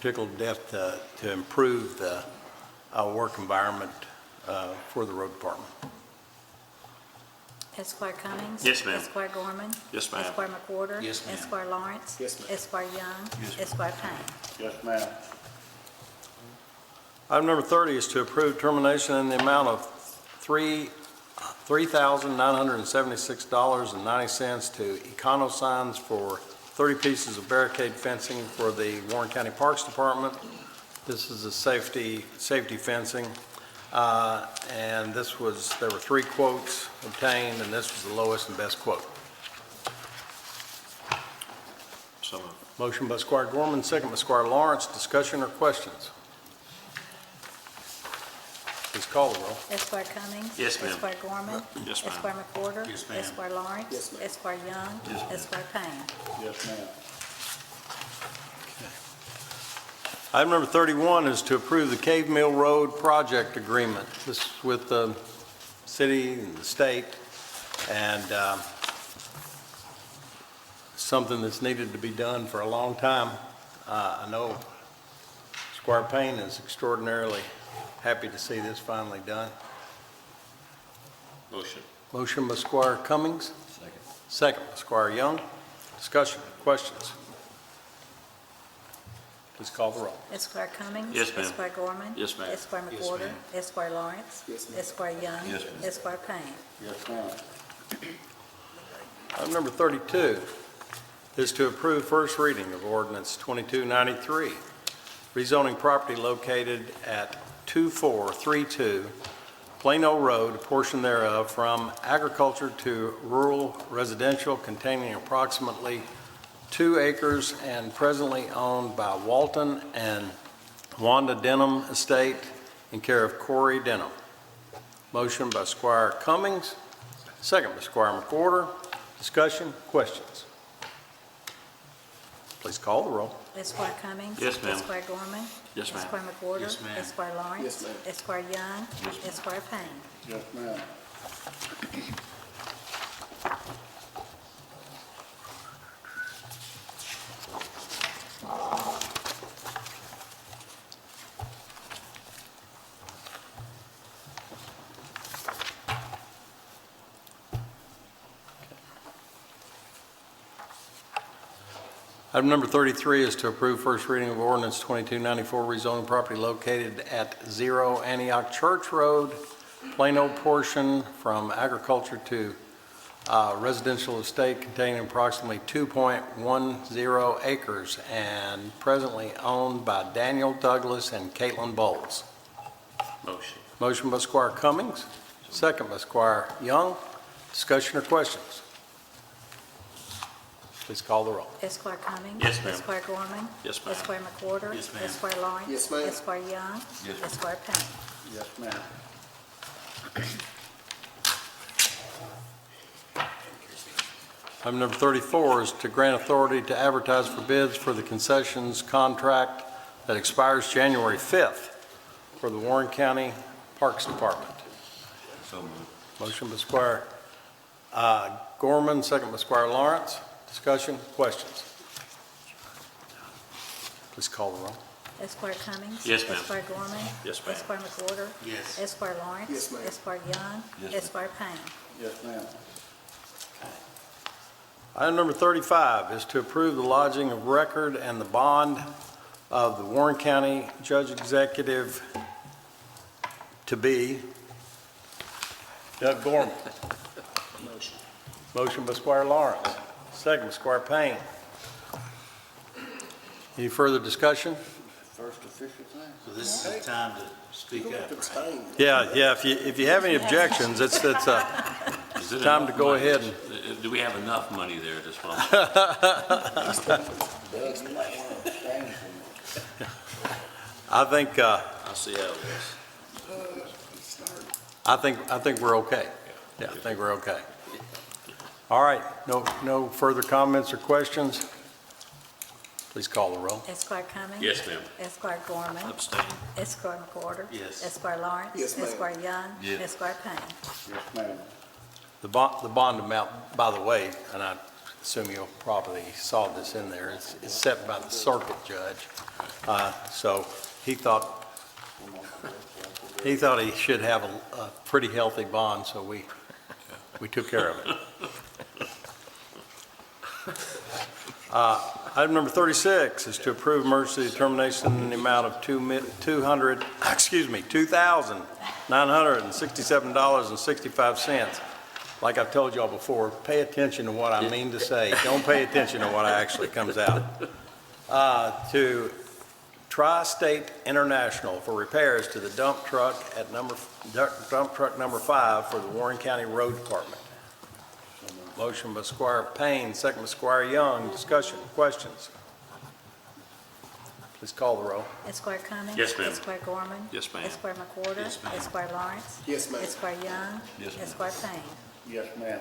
tickled to death to improve the work environment for the road department. Esquire Cummings. Yes, ma'am. Esquire Gorman. Yes, ma'am. Esquire McWhorter. Yes, ma'am. Esquire Lawrence. Yes, ma'am. Esquire Young. Yes, ma'am. Esquire Payne. Yes, ma'am. Item number 30 is to approve termination in the amount of $3,976.90 to Econo-Signs for 30 pieces of barricade fencing for the Warren County Parks Department. This is a safety fencing, and there were 3 quotes obtained, and this was the lowest and best quote. So moved. Motion by Squire Gorman, second by Squire Lawrence. Discussion or questions? Please call the roll. Esquire Cummings. Yes, ma'am. Esquire Gorman. Yes, ma'am. Esquire McWhorter. Yes, ma'am. Esquire Lawrence. Yes, ma'am. Esquire Young. Yes, ma'am. Esquire Payne. Yes, ma'am. Item number 31 is to approve the Cave Mill Road project agreement. This is with the city and the state, and something that's needed to be done for a long time. I know Squire Payne is extraordinarily happy to see this finally done. Motion. Motion by Squire Cummings. Second. Second by Squire Young. Discussion, questions? Please call the roll. Esquire Cummings. Yes, ma'am. Esquire Gorman. Yes, ma'am. Esquire Yes, McWhorter. ma'am. Esquire Lawrence. Yes, ma'am. Esquire Young. Yes, ma'am. Esquire Payne. Yes, ma'am. Item number 32 is to approve first reading of ordinance 2293, rezoning property located at 2432 Plano Road, a portion thereof, from agriculture to rural residential, containing approximately 2 acres and presently owned by Walton and Wanda Denham Estate in care of Corey Denham. Motion by Squire Cummings, second by Squire McWhorter. Discussion, questions? Please call the roll. Esquire Cummings. Yes, ma'am. Esquire Gorman. Yes, ma'am. Esquire McWhorter. Yes, ma'am. Esquire Lawrence. Yes, ma'am. Esquire Young. Yes, ma'am. Esquire Payne. Yes, ma'am. Item number 33 is to approve first reading of ordinance 2294, rezoning property located at 0 Antioch Church Road, Plano portion, from agriculture to residential estate containing approximately 2.10 acres and presently owned by Daniel Douglas and Caitlin Bowles. Motion. Motion by Squire Cummings, second by Squire Young. Discussion or questions? Please call the roll. Esquire Cummings. Yes, ma'am. Esquire Gorman. Yes, ma'am. Esquire McWhorter. Yes, ma'am. Esquire Lawrence. Yes, ma'am. Esquire Young. Yes, ma'am. Esquire Payne. Yes, ma'am. Item number 34 is to grant authority to advertise for bids for the concessions contract that expires January 5th for the Warren County Parks Department. So moved. Motion by Squire Gorman, second by Squire Lawrence. Discussion, questions? Please call the roll. Esquire Cummings. Yes, ma'am. Esquire Gorman. Yes, ma'am. Esquire McWhorter. Yes. Esquire Lawrence. Yes, ma'am. Esquire Young. Yes, ma'am. Esquire Payne. Yes, ma'am. Item number 35 is to approve the lodging of record and the bond of the Warren County Judge Executive to be Doug Gorman. Motion by Squire Lawrence, second by Squire Payne. Any further discussion? First official thing. So this is the time to speak up, right? Yeah, if you have any objections, it's Is it time enough to go money? ahead and. Do we have enough money there at this moment? I think, I'll see how it goes. I think we're okay. Yeah, I think we're okay. All right, no further comments or questions? Please call the roll. Esquire Cummings. Yes, ma'am. Esquire Gorman. Abstain. Esquire McWhorter. Yes. Esquire Lawrence. Yes, ma'am. Esquire Young. Yes. Esquire Payne. Yes, ma'am. The bond amount, by the way, and I assume you'll probably saw this in there, is set by the circuit judge. So he thought he should have a pretty healthy bond, so we took care of it. Item number 36 is to approve emergency determination in the amount of $2,967.65. Like I've told y'all before, pay attention to what I mean to say. Don't pay attention to what actually comes out. To Tri-State International for repairs to the dump truck number 5 for the Warren County Road Department. Motion by Squire Payne, second by Squire Young. Discussion, questions? Please call the roll. Esquire Cummings. Yes, ma'am. Esquire Gorman. Yes, ma'am. Esquire McWhorter. Yes, ma'am. Esquire Lawrence. Yes, ma'am. Esquire Young. Yes, ma'am. Esquire Payne. Yes, ma'am.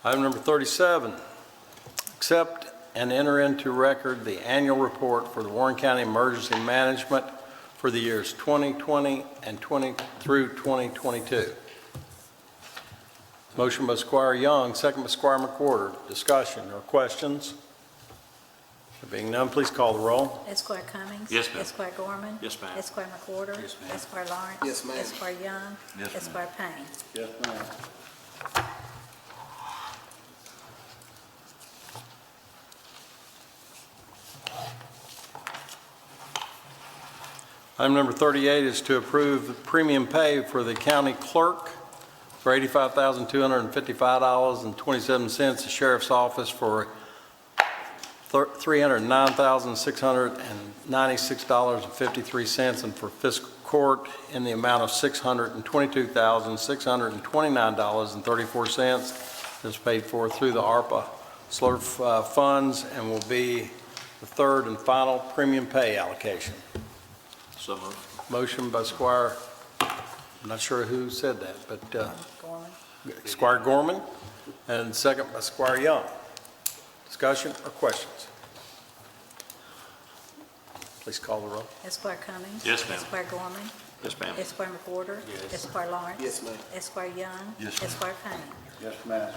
Item number 37, accept and enter into record the annual report for the Warren County Emergency Management for the years 2020 and through 2022. Motion by Squire Young, second by Squire McWhorter. Discussion or questions? There being none, please call the roll. Esquire Cummings. Yes, ma'am. Esquire Gorman. Yes, ma'am. Esquire McWhorter. Yes, ma'am. Esquire Lawrence. Yes, ma'am. Esquire Young. Yes, ma'am. Esquire Payne. Yes, ma'am. Item number 38 is to approve the premium pay for the county clerk for $85,255.27, the sheriff's office for $309,696.53, and for fiscal court in the amount of $622,629.34. This is paid for through the ARPA SLURF funds and will be the third and final premium pay allocation. So moved. Motion by Squire, I'm not sure who said that, but Gorman. Squire Gorman, and second by Squire Young. Discussion or questions? Please call the roll. Esquire Cummings. Yes, ma'am. Esquire Gorman. Yes, ma'am. Esquire McWhorter. Yes. Esquire Lawrence. Yes, ma'am. Esquire Young. Yes, ma'am. Esquire Payne. Yes, ma'am.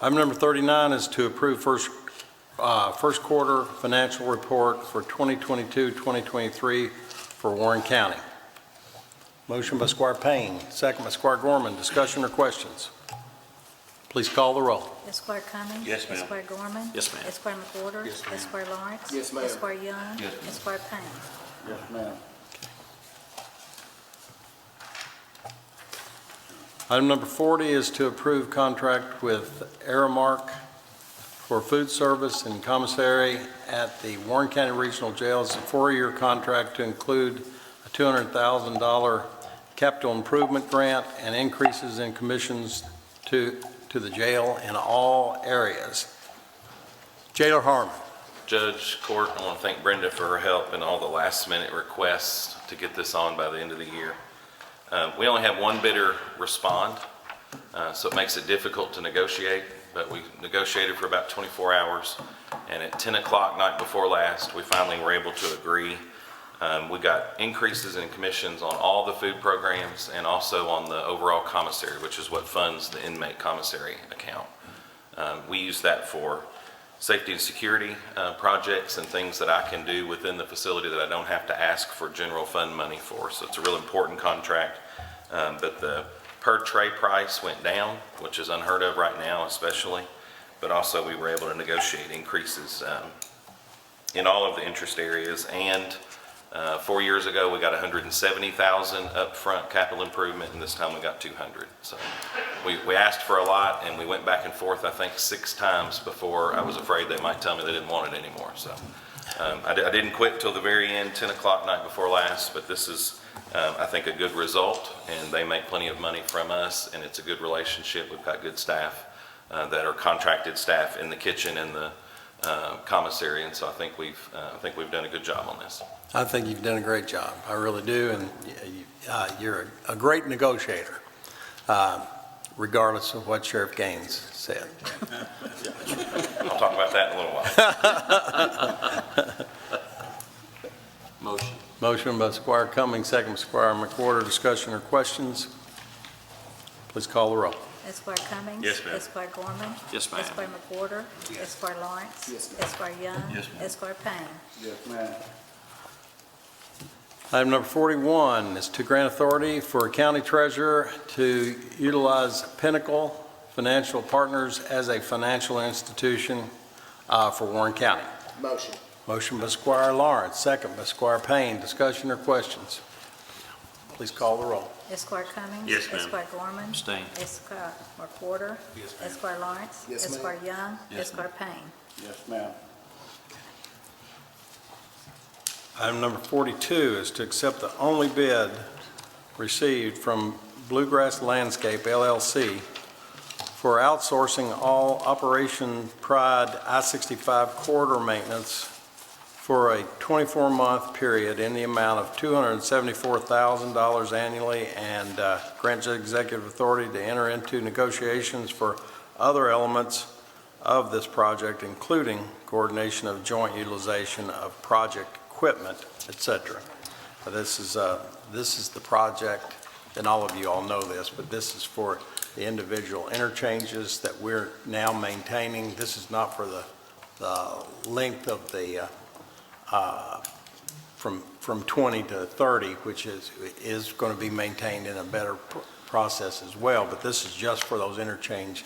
Item number 39 is to approve first quarter financial report for 2022-2023 for Warren County. Motion by Squire Payne, second by Squire Gorman. Discussion or questions? Please call the roll. Esquire Cummings. Yes, ma'am. Esquire Gorman. Yes, ma'am. Esquire McWhorter. Yes, ma'am. Esquire Lawrence. Yes, ma'am. Esquire Young. Yes, ma'am. Esquire Payne. Yes, ma'am. Item number 40 is to approve contract with Aramark for food service and commissary at the Warren County Regional Jail. It's a 4-year contract to include a $200,000 capital improvement grant and increases in commissions to the jail in all areas. Jailer Harmon. Judge, Court, I want to thank Brenda for her help and all the last-minute requests to get this on by the end of the year. We only have one bidder respond, so it makes it difficult to negotiate. but we negotiated for about 24 hours, and at 10 o'clock night before last, we finally were able to agree. We got increases in commissions on all the food programs and also on the overall commissary, which is what funds the inmate commissary account. We use that for safety and security projects and things that I can do within the facility that I don't have to ask for general fund money for. So it's a real important contract. But the per tray price went down, which is unheard of right now especially. But also we were able to negotiate increases in all of the interest areas. And 4 years ago we got 170,000 upfront capital improvement, and this time we got 200. So we asked for a lot, and we went back and forth I think 6 times before I was afraid they might tell me they didn't want it anymore. So I didn't quit till the very end, 10 o'clock night before last, but this is I think a good result, and they make plenty of money from us, and it's a good relationship. We've got good staff that are contracted staff in the kitchen and the commissary, and so I think we've done a good job on this. I think you've done a great job. I really do, and you're a great negotiator, regardless of what Sheriff Gaines said. I'll talk about that in a little while. Motion by Squire Cummings, second by Squire McWhorter. Discussion or questions? Please call the roll. Esquire Cummings. Yes, ma'am. Esquire Gorman. Yes, ma'am. Esquire McWhorter. Esquire Lawrence. Yes, ma'am. Esquire Young. Yes, ma'am. Esquire Payne. Yes, ma'am. Item number 41 is to grant authority for a county treasurer to utilize Pinnacle Financial Partners as a financial institution for Warren County. Motion. Motion by Squire Lawrence, second by Squire Payne. Discussion or questions? Please call the roll. Esquire Cummings. Yes, ma'am. Esquire Gorman. Abstain. Esquire McWhorter. Yes, ma'am. Esquire Lawrence. Yes, ma'am. Esquire Young. Yes, Esquire Payne. Yes, ma'am. Item number 42 is to accept the only bid received from Bluegrass Landscape LLC for outsourcing all Operation Pride I-65 corridor maintenance for a 24-month period in the amount of $274,000 annually, and grants executive authority to enter into negotiations for other elements of this project, including coordination of joint utilization of project equipment, etc. This is the project, and all of you all know this, but this is for the individual interchanges that we're now maintaining. This is not for the length of the from 20 to 30, which is going to be maintained in a better process as well. But this is just for those interchange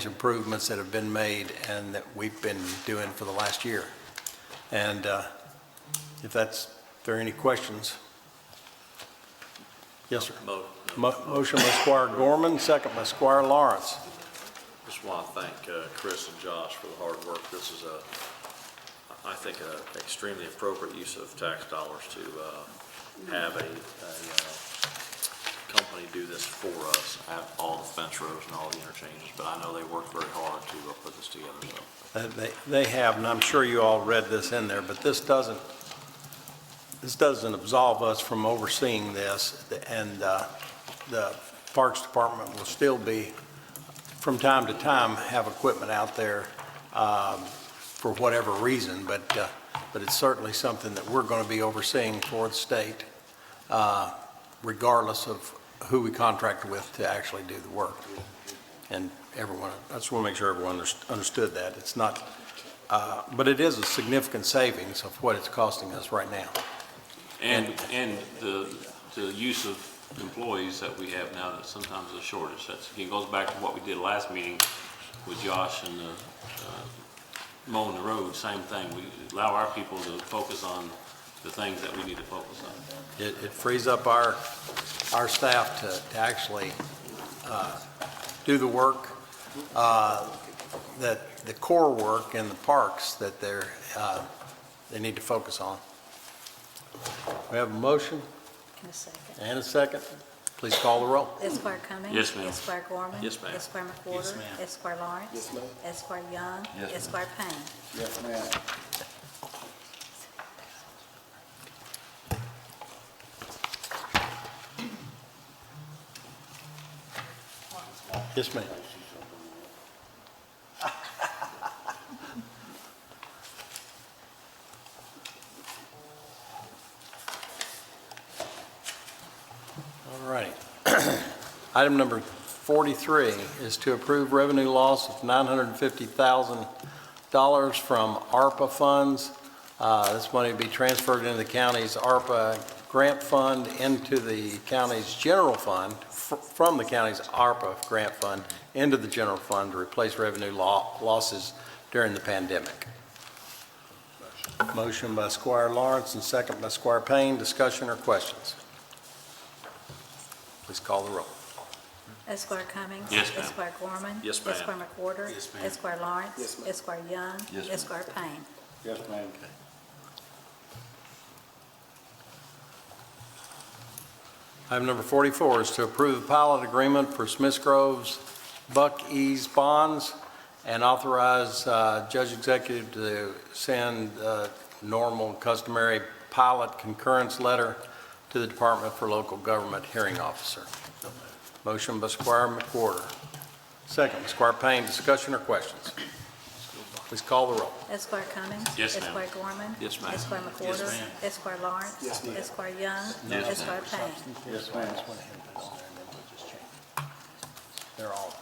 improvements that have been made and that we've been doing for the last year. And if there are any questions? Yes, sir. Motion by Squire Gorman, second by Squire Lawrence. Just want to thank Chris and Josh for the hard work. This is I think, an extremely appropriate use of tax dollars to have a company do this for us at all the fence rows and all the interchanges. But I know they worked very hard to put this together. So. They have, and I'm sure you all read this in there, but this doesn't absolve us from overseeing this, and the Parks Department will still be, from time to time, have equipment out there for whatever reason, but it's certainly something that we're going to be overseeing for the state, regardless of who we contract with to actually do the work. And everyone, I just want to make sure everyone understood that. It's not, but it is a significant savings of what it's costing us right now. And the use of employees that we have now, that sometimes is a shortage. It goes back to what we did last meeting with Josh and mowing the road, same thing. We allow our people to focus on the things that we need to focus on. It frees up our staff to actually do the work, that the core work in the parks that they need to focus on. We have a motion And a second. and a second. Please call the roll. Esquire Cummings. Yes, ma'am. Esquire Gorman. Yes, ma'am. Esquire McWhorter. Yes, ma'am. Esquire Lawrence. Yes, ma'am. Esquire Young. Yes, ma'am. Esquire Payne. Yes, ma'am. Yes, ma'am. All right. Item number 43 is to approve revenue loss of $950,000 from ARPA funds. This money will be transferred into the county's ARPA grant fund into the county's general fund, from the county's ARPA grant fund into the general fund to replace revenue losses during the pandemic. Motion by Squire Lawrence and second by Squire Payne. Discussion or questions? Please call the roll. Esquire Cummings. Yes, ma'am. Esquire Gorman. Yes, ma'am. Esquire McWhorter. Yes, ma'am. Esquire Lawrence. Yes, ma'am. Esquire Young. Yes, ma'am. Esquire Payne. Yes, ma'am. Item number 44 is to approve the pilot agreement for Smith Grove's Buck Ease bonds and authorize Judge Executive to send normal customary pilot concurrence letter to the Department for Local Government Hearing Officer. Motion by Squire McWhorter. Second by Squire Payne. Discussion or questions? Please call the roll. Esquire Cummings. Yes, ma'am. Esquire Gorman. Yes, ma'am. Esquire McWhorter. Esquire Lawrence. Yes, ma'am. Esquire Young. Yes, Esquire Payne. Yes, ma'am. They're all.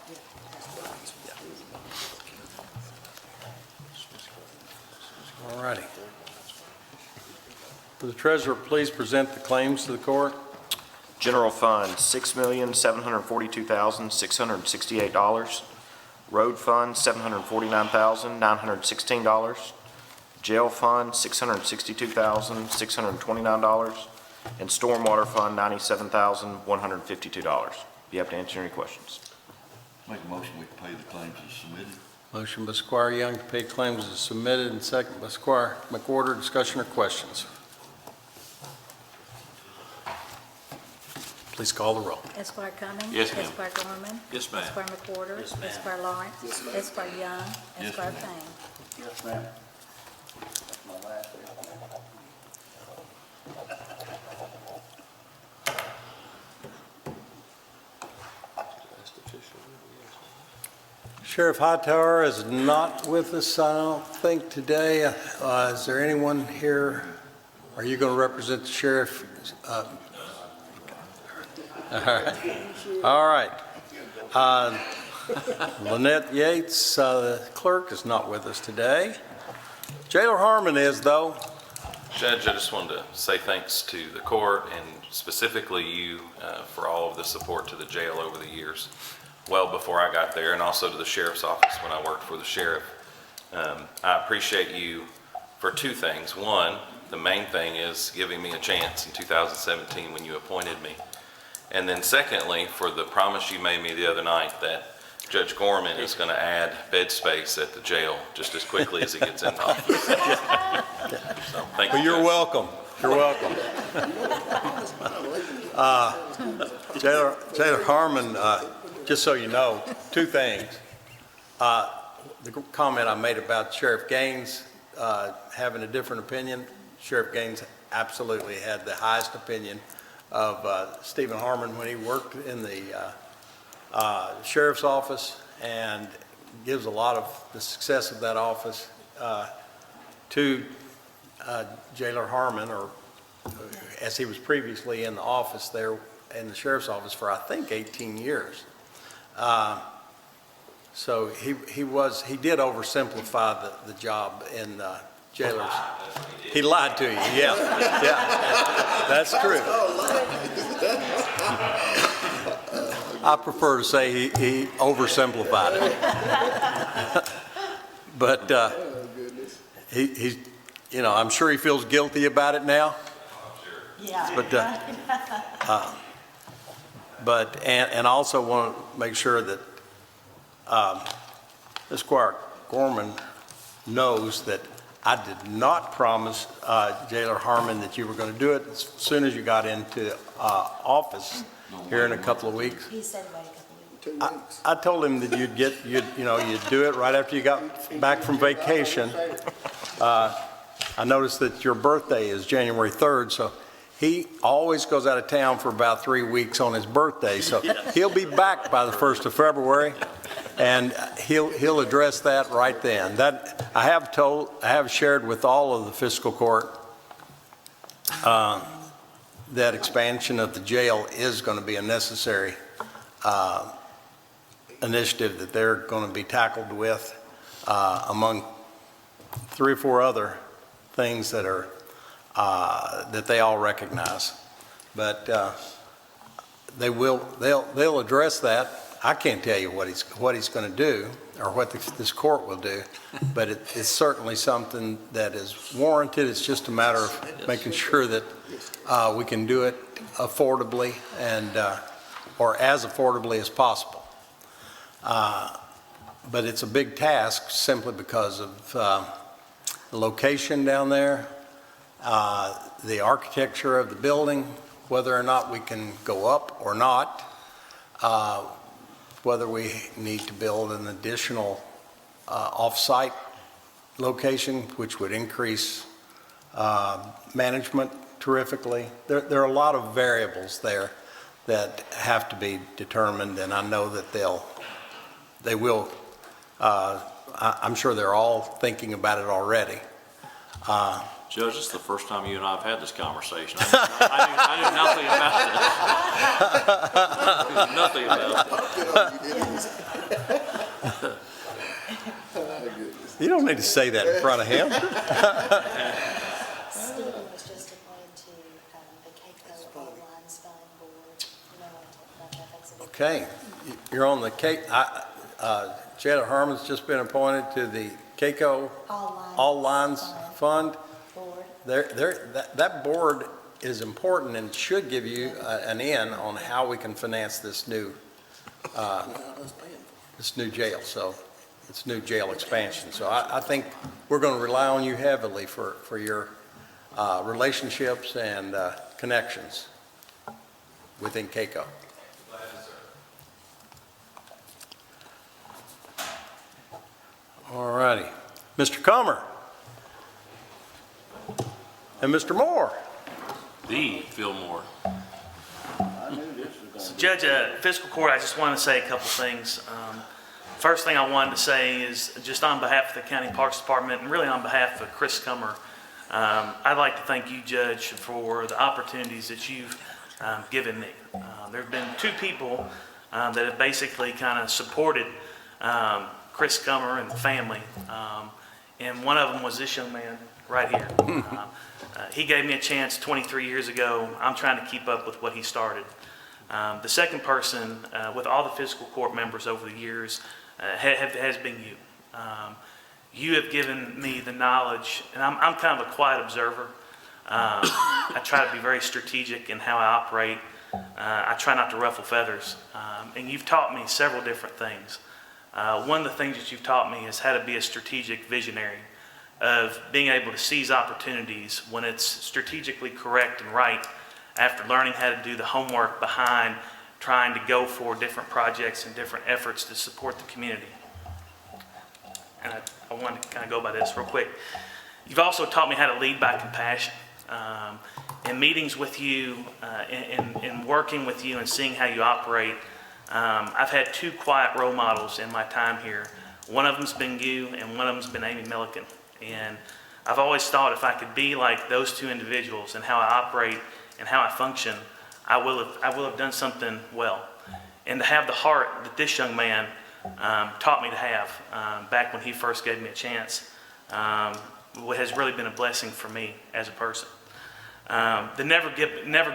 All righty. Will the treasurer please present the claims to the court? General Fund, $6,742,668. Road Fund, $749,916. Jail Fund, $662,629. And Stormwater Fund, $97,152. Be happy to answer any questions. Make a motion, we can pay the claims as submitted. Motion by Squire Young to pay claims as submitted, and second by Squire McWhorter. Discussion or questions? Please call the roll. Esquire Cummings. Yes, ma'am. Esquire Gorman. Yes, ma'am. Esquire McWhorter. Yes, ma'am. Esquire Lawrence. Yes, ma'am. Esquire Young. Yes, Esquire ma'am. Payne. Yes, ma'am. That's my last. Sheriff Hightower is not with us, I don't think, today. Is there anyone here? Are you going to represent the sheriff? All right. Lynette Yates, the clerk, is not with us today. Jailer Harmon is, though. Judge, I just wanted to say thanks to the court and specifically you for all of the support to the jail over the years, well before I got there, and also to the sheriff's office when I worked for the sheriff. I appreciate you for two things. One, the main thing is giving me a chance in 2017 when you appointed me. And then secondly, for the promise you made me the other night that Judge Gorman is going to add bed space at the jail just as quickly as he gets in office. So, thank you, Well, you're Judge. welcome. You're welcome. Jailer Harmon, just so you know, two things. The comment I made about Sheriff Gaines having a different opinion, Sheriff Gaines absolutely had the highest opinion of Stephen Harmon when he worked in the sheriff's office, and gives a lot of the success of that office to Jailer Harmon, or as he was previously in the office there in the sheriff's office for I think 18 years. So he did oversimplify the job in Jailer's. He lied to you, yeah, that's true. I prefer to say he oversimplified it. But he's, you know, I'm sure he feels guilty about it now. Yeah. But I also want to make sure that Esquire Gorman knows that I did not promise Jailer Harmon that you were going to do it as soon as you got into office here in a couple of weeks. He said wait a couple of weeks. I told him that you'd do it right after you got back from vacation. I noticed that your birthday is January 3rd, so He always goes out of town for about 3 weeks on his birthday, so he'll be back by the 1st of February, and he'll address that right then. That I have shared with all of the fiscal court that expansion of the jail is going to be a necessary initiative that they're going to be tackled with among 3 or 4 other things that are that they all recognize. But they'll address that. I can't tell you what he's going to do or what this court will do, but it's certainly something that is warranted. It's just a matter of making sure that we can do it affordably and or as affordably as possible. But it's a big task simply because of the location down there, the architecture of the building, whether or not we can go up or not, whether we need to build an additional off-site location, which would increase management terrifically. There are a lot of variables there that have to be determined, and I know that they will. I'm sure they're all thinking about it already. Judge, this is the first time you and I have had this conversation. I knew nothing about this. Nothing about it. You don't need to say that in front of him. Stephen was just appointed to the CAPO All Lines Fund Board. You know, I talked about that. That's a big Okay, you're on the Jada Harmon's just been appointed to the CACO All Lines Fund. board. That board is important and should give you an in on how we can finance this new jail. So it's new jail expansion. So I think we're going to rely on you heavily for your relationships and connections within CACO. All righty. Mr. Comer. And Mr. Moore. The Phil Moore. So Judge, Fiscal Court, I just want to say a couple things. First thing I wanted to say is just on behalf of the County Parks Department and really on behalf of Chris Comer, I'd like to thank you, Judge, for the opportunities that you've given me. There have been 2 people that have basically kind of supported Chris Comer and the family, and one of them was this young man right here. He gave me a chance 23 years ago. I'm trying to keep up with what he started. The second person, with all the fiscal court members over the years, has been you. You have given me the knowledge, and I'm kind of a quiet observer. I try to be very strategic in how I operate. I try not to ruffle feathers. And you've taught me several different things. One of the things that you've taught me is how to be a strategic visionary, of being able to seize opportunities when it's strategically correct and right, after learning how to do the homework behind trying to go for different projects and different efforts to support the community. And I want to kind of go by this real quick. You've also taught me how to lead by compassion. In meetings with you, in working with you and seeing how you operate, I've had 2 quiet role models in my time here. One of them's been you, and one of them's been Amy Milliken. And I've always thought if I could be like those 2 individuals and how I operate and how I function, I will have done something well. And to have the heart that this young man taught me to have back when he first gave me a chance has really been a blessing for me as a person. The never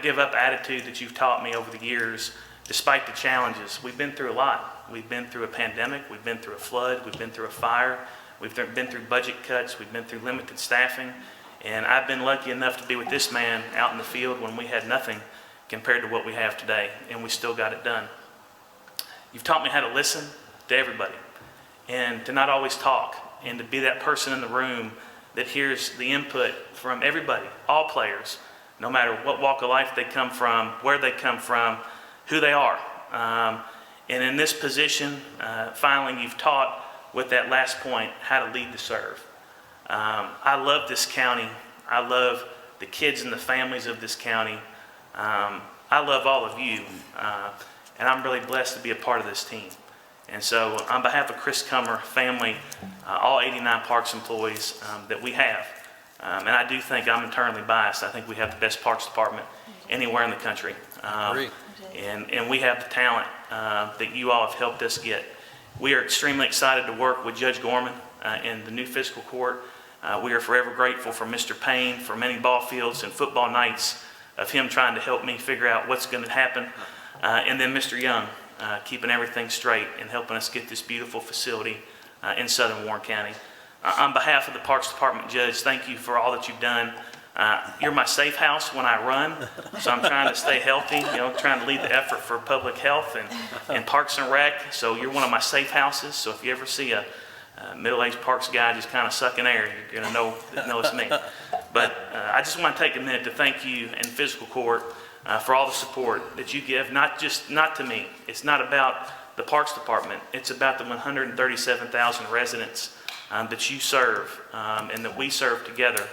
give up attitude that you've taught me over the years, despite the challenges. We've been through a lot. We've been through a pandemic, we've been through a flood, we've been through a fire, we've been through budget cuts, we've been through limited staffing, and I've been lucky enough to be with this man out in the field when we had nothing compared to what we have today, and we still got it done. You've taught me how to listen to everybody, and to not always talk, and to be that person in the room that hears the input from everybody, all players, no matter what walk of life they come from, where they come from, who they are. And in this position, finally, you've taught, with that last point, how to lead to serve. I love this county. I love the kids and the families of this county. I love all of you, and I'm really blessed to be a part of this team. And so on behalf of Chris Cummer family, all 89 Parks employees that we have, and I do think I'm internally biased, I think we have the best Parks Department anywhere in the country. And we have the talent that you all have helped us get. We are extremely excited to work with Judge Gorman in the new fiscal court. We are forever grateful for Mr. Payne, for many ball fields and football nights of him trying to help me figure out what's going to happen. And then Mr. Young, keeping everything straight and helping us get this beautiful facility in southern Warren County. On behalf of the Parks Department, Judge, thank you for all that you've done. You're my safe house when I run, so I'm trying to stay healthy, trying to lead the effort for public health and Parks and Rec. So you're one of my safe houses. So if you ever see a middle-aged Parks guy just kind of sucking air, you're going to know it's me. But I just want to take a minute to thank you and Fiscal Court for all the support that you give, not to me. It's not about the Parks Department. It's about the 137,000 residents that you serve and that we serve together,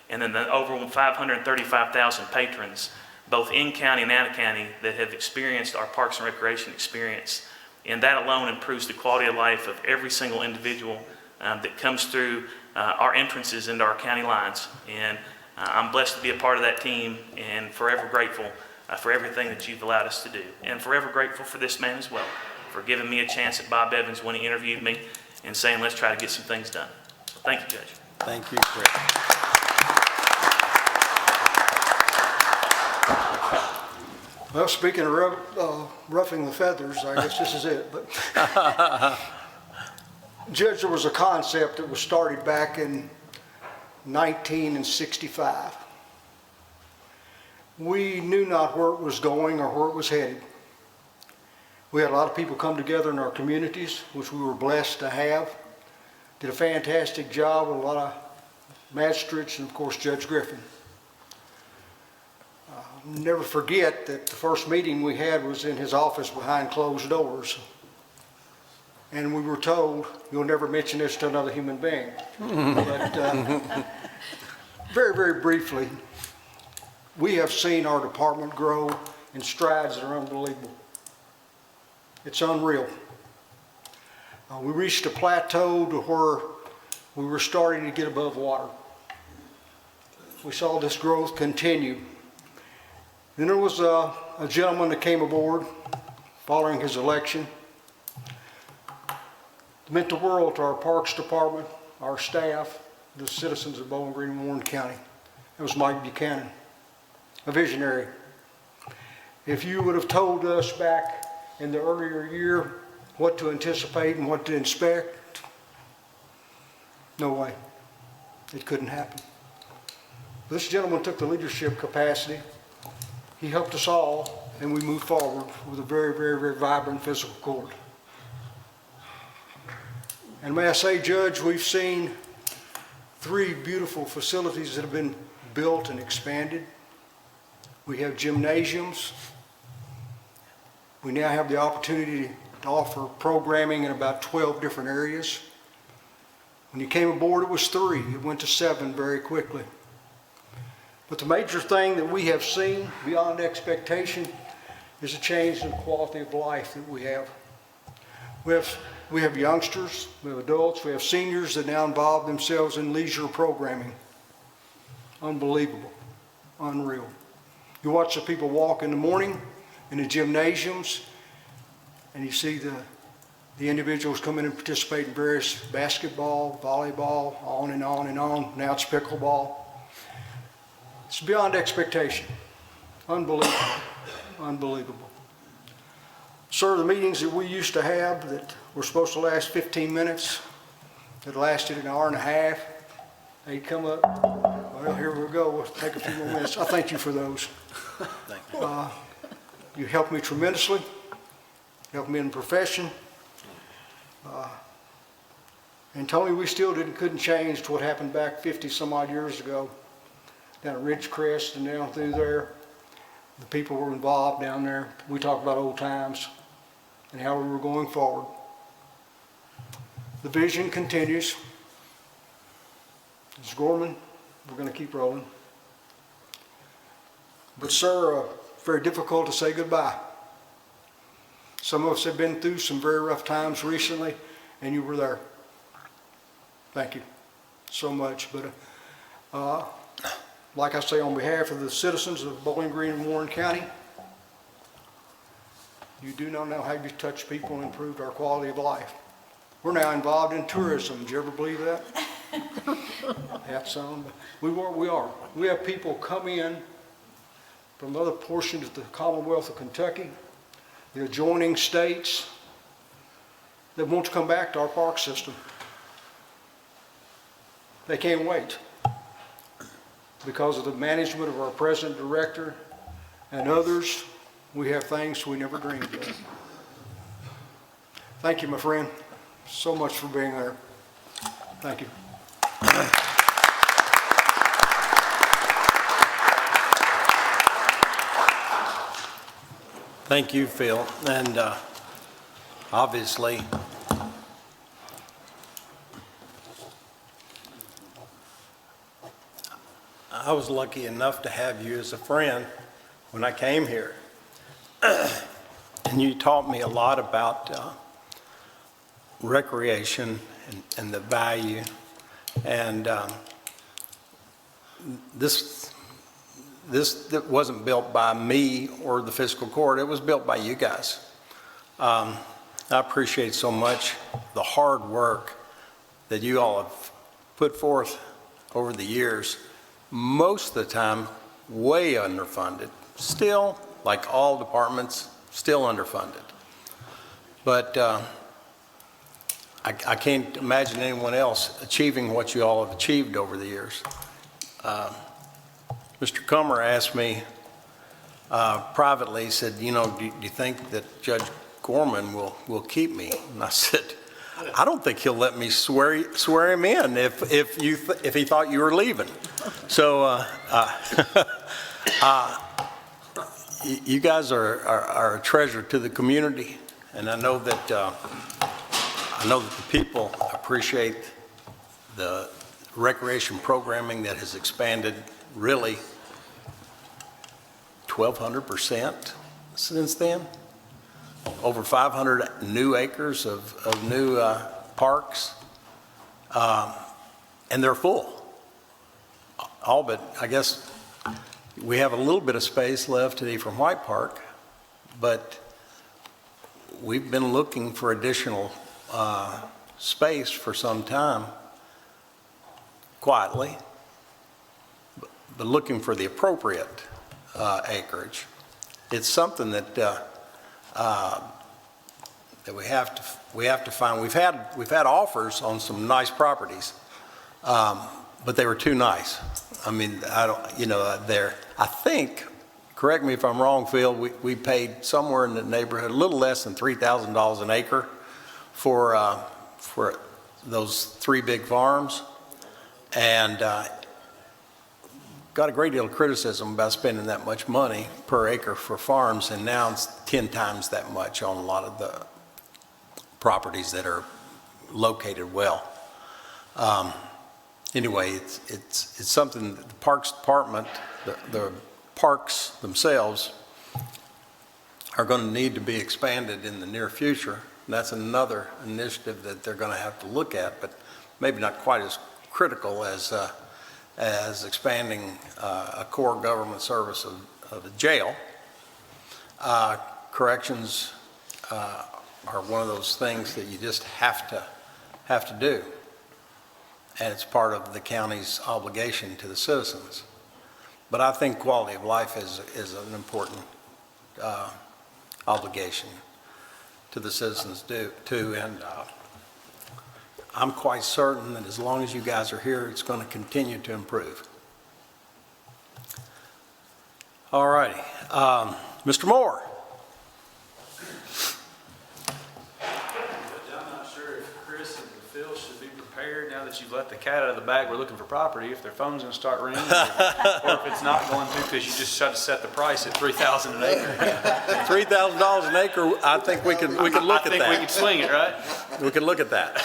and then the over 535,000 patrons, both in county and out of county, that have experienced our Parks and Recreation experience. And that alone improves the quality of life of every single individual that comes through our entrances into our county lines. And I'm blessed to be a part of that team and forever grateful for everything that you've allowed us to do. And forever grateful for this man as well, for giving me a chance at Bob Evans when he interviewed me and saying, let's try to get some things done. So thank you, Judge. Thank you, Chris. Well, speaking of roughing the feathers, I guess this is it. But Judge, there was a concept that was started back in 1965. We knew not where it was going or where it was headed. We had a lot of people come together in our communities, which we were blessed to have. Did a fantastic job with a lot of magistrates and, of course, Judge Griffin. Never forget that the first meeting we had was in his office behind closed doors. And we were told, you'll never mention this to another human being. But very, very briefly, we have seen our department grow in strides that are unbelievable. It's unreal. We reached a plateau to where we were starting to get above water. We saw this growth continue. Then there was a gentleman that came aboard following his election. It meant the world to our Parks Department, our staff, the citizens of Bowling Green and Warren County. It was Mike Buchanan, a visionary. If you would have told us back in the earlier year what to anticipate and what to expect, no way. It couldn't happen. This gentleman took the leadership capacity. He helped us all, and we moved forward with a very, very, very vibrant fiscal court. And may I say, Judge, we've seen 3 beautiful facilities that have been built and expanded. We have gymnasiums. We now have the opportunity to offer programming in about 12 different areas. When you came aboard, it was 3. It went to 7 very quickly. But the major thing that we have seen beyond expectation is a change in the quality of life that we have. We have youngsters, we have adults, we have seniors that now involve themselves in leisure programming. Unbelievable, unreal. You watch the people walk in the morning in the gymnasiums, and you see the individuals come in and participate in various basketball, volleyball, on and on and on. Now it's pickleball. It's beyond expectation. Unbelievable. Unbelievable. Sir, the meetings that we used to have that were supposed to last 15 minutes, that lasted an hour and a half, they'd come up, well, here we go, we'll take a few more minutes. I thank you for those. Thank you. You helped me tremendously, helped me in the profession. And Tony, we still couldn't change what happened back 50 some odd years ago. Down at Ridgecrest and down through there. The people were involved down there. We talked about old times and how we were going forward. The vision continues. Ms. Gorman, we're going to keep rolling. But sir, very difficult to say goodbye. Some of us have been through some very rough times recently, and you were there. Thank you so much. But like I say, on behalf of the citizens of Bowling Green and Warren County, you do not know how you touch people and improved our quality of life. We're now involved in tourism. Did you ever believe that? Half some. We are. We have people come in from other portions of the Commonwealth of Kentucky, the adjoining states, that want to come back to our park system. They can't wait because of the management of our president, director, and others. We have things we never dreamed of. Thank you, my friend, so much for being there. Thank you. Thank you, Phil. And obviously, I was lucky enough to have you as a friend when I came here. And you taught me a lot about recreation and the value. And this wasn't built by me or the fiscal court. It was built by you guys. I appreciate so much the hard work that you all have put forth over the years. Most of the time, way underfunded. Still, like all departments, still underfunded. But I can't imagine anyone else achieving what you all have achieved over the years. Mr. Comer asked me privately, he said, you know, do you think that Judge Gorman will keep me? And I said, I don't think he'll let me swear him in if he thought you were leaving. So you guys are a treasure to the community, and I know that the people appreciate the recreation programming that has expanded really 1,200% since then. Over 500 new acres of new parks, and they're full. All but, I guess, we have a little bit of space left at Ephraim White Park, but we've been looking for additional space for some time, quietly, but looking for the appropriate acreage. It's something that we have to find. We've had offers on some nice properties, but they were too nice. I mean, I think, correct me if I'm wrong, Phil, we paid somewhere in the neighborhood, a little less than $3,000 an acre for those 3 big farms, and got a great deal of criticism about spending that much money per acre for farms, and now it's 10 times that much on a lot of the properties that are located well. Anyway, it's something that the Parks Department, the parks themselves, are going to need to be expanded in the near future. And that's another initiative that they're going to have to look at, but maybe not quite as critical as expanding a core government service of a jail. Corrections are one of those things that you just have to do, and it's part of the county's obligation to the citizens. But I think quality of life is an important obligation to the citizens too, and I'm quite certain that as long as you guys are here, it's going to continue to improve. All righty. Mr. Moore. I'm not sure if Chris and Phil should be prepared now that you've let the cat out of the bag. We're looking for property. If their phone's going to start ringing, or if it's not going to because you just tried to set the price at $3,000 an acre. $3,000 an acre. I think we could look at that. I think we could swing it, right? We could look at that.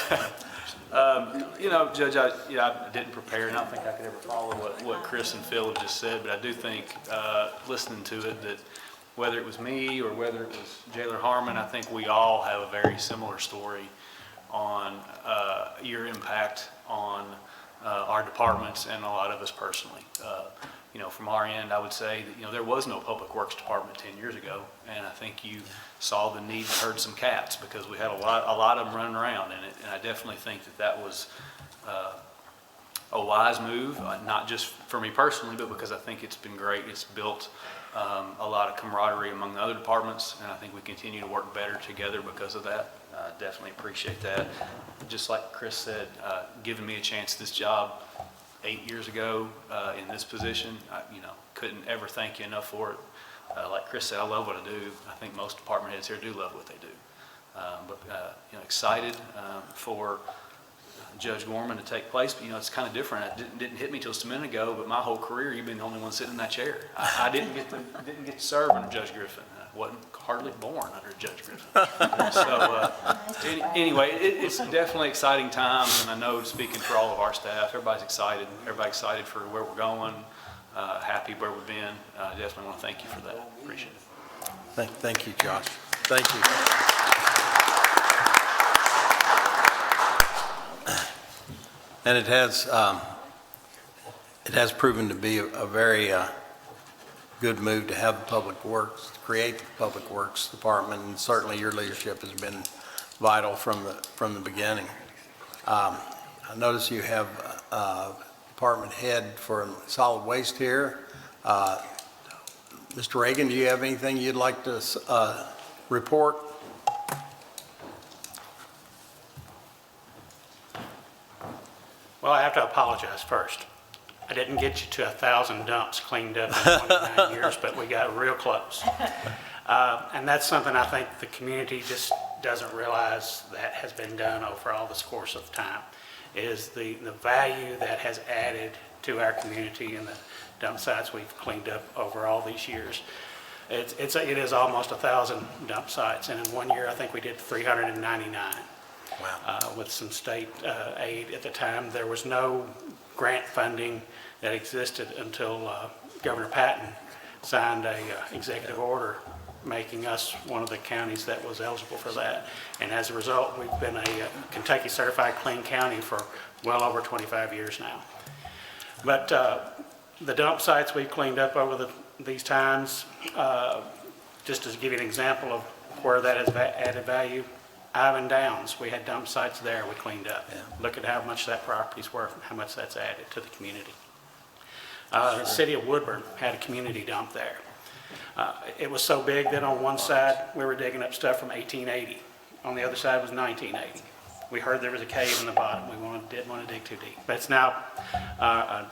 You know, Judge, I didn't prepare, and I don't think I could ever follow what Chris and Phil have just said, but I do think, listening to it, that whether it was me or whether it was Jailer Harmon, I think we all have a very similar story on your impact on our departments and a lot of us personally. You know, from our end, I would say that, you know, there was no Public Works Department 10 years ago, and I think you saw the need and heard some cats because we had a lot of them running around in it, and I definitely think that that was a wise move, not just for me personally, but because I think it's been great. It's built a lot of camaraderie among the other departments, and I think we continue to work better together because of that. Definitely appreciate that. Just like Chris said, giving me a chance at this job 8 years ago in this position, you know, couldn't ever thank you enough for it. Like Chris said, I love what I do. I think most department heads here do love what they do. You know, excited for Judge Gorman to take place, but you know, it's kind of different. It didn't hit me till just a minute ago, but my whole career, you've been the only one sitting in that chair. I didn't get to serve under Judge Griffin. I wasn't hardly born under Judge Griffin. So anyway, it's definitely exciting times, and I know speaking for all of our staff, everybody's excited. Everybody's excited for where we're going, happy where we've been. Definitely want to thank you for that. Appreciate it. Thank you, Josh. Thank you. And it has proven to be a very good move to have the Public Works, to create the Public Works Department, and certainly your leadership has been vital from the beginning. I notice you have department head for solid waste here. Mr. Reagan, do you have anything you'd like to report? Well, I have to apologize first. I didn't get you to 1,000 dumps cleaned up in 29 years, but we got real close. And that's something I think the community just doesn't realize that has been done over all this course of time, is the value that has added to our community and the dump sites we've cleaned up over all these years. It is almost 1,000 dump sites, and in 1 year I think we did 399. Wow. With some state aid at the time. There was no grant funding that existed until Governor Patton signed a executive order making us one of the counties that was eligible for that. And as a result, we've been a Kentucky Certified Clean County for well over 25 years now. But the dump sites we've cleaned up over these times, just to give you an example of where that has added value, Ivan Downs, we had dump sites there we cleaned up. Yeah. Look at how much that property's worth and how much that's added to the community. The city of Woodburn had a community dump there. It was so big that on one side we were digging up stuff from 1880. On the other side was 1980. We heard there was a cave in the bottom. We didn't want to dig too deep. But it's now a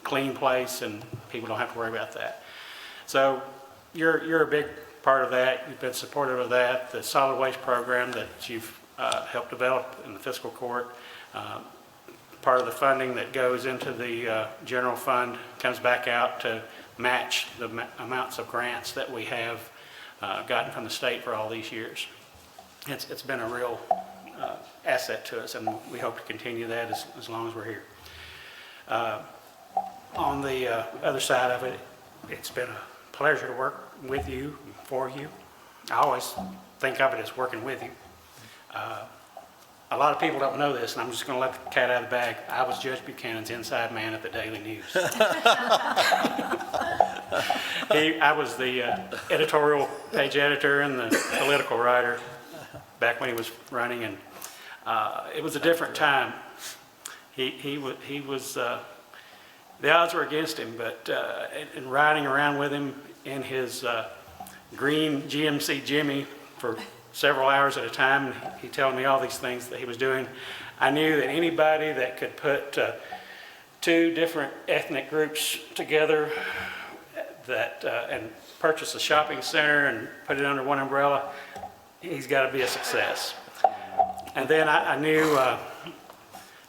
clean place and people don't have to worry about that. So you're a big part of that. You've been supportive of that. The solid waste program that you've helped develop in the fiscal court, part of the funding that goes into the general fund comes back out to match the amounts of grants that we have gotten from the state for all these years. It's been a real asset to us, and we hope to continue that as long as we're here. On the other side of it, it's been a pleasure to work with you, for you. I always think of it as working with you. A lot of people don't know this, and I'm just going to let the cat out of the bag. I was Judge Buchanan's inside man at the Daily News. I was the editorial page editor and the political writer back when he was running, and it was a different time. He was the odds were against him, but in riding around with him in his green GMC Jimmy for several hours at a time, and he telling me all these things that he was doing, I knew that anybody that could put two different ethnic groups together and purchase a shopping center and put it under one umbrella, he's got to be a success. And then I knew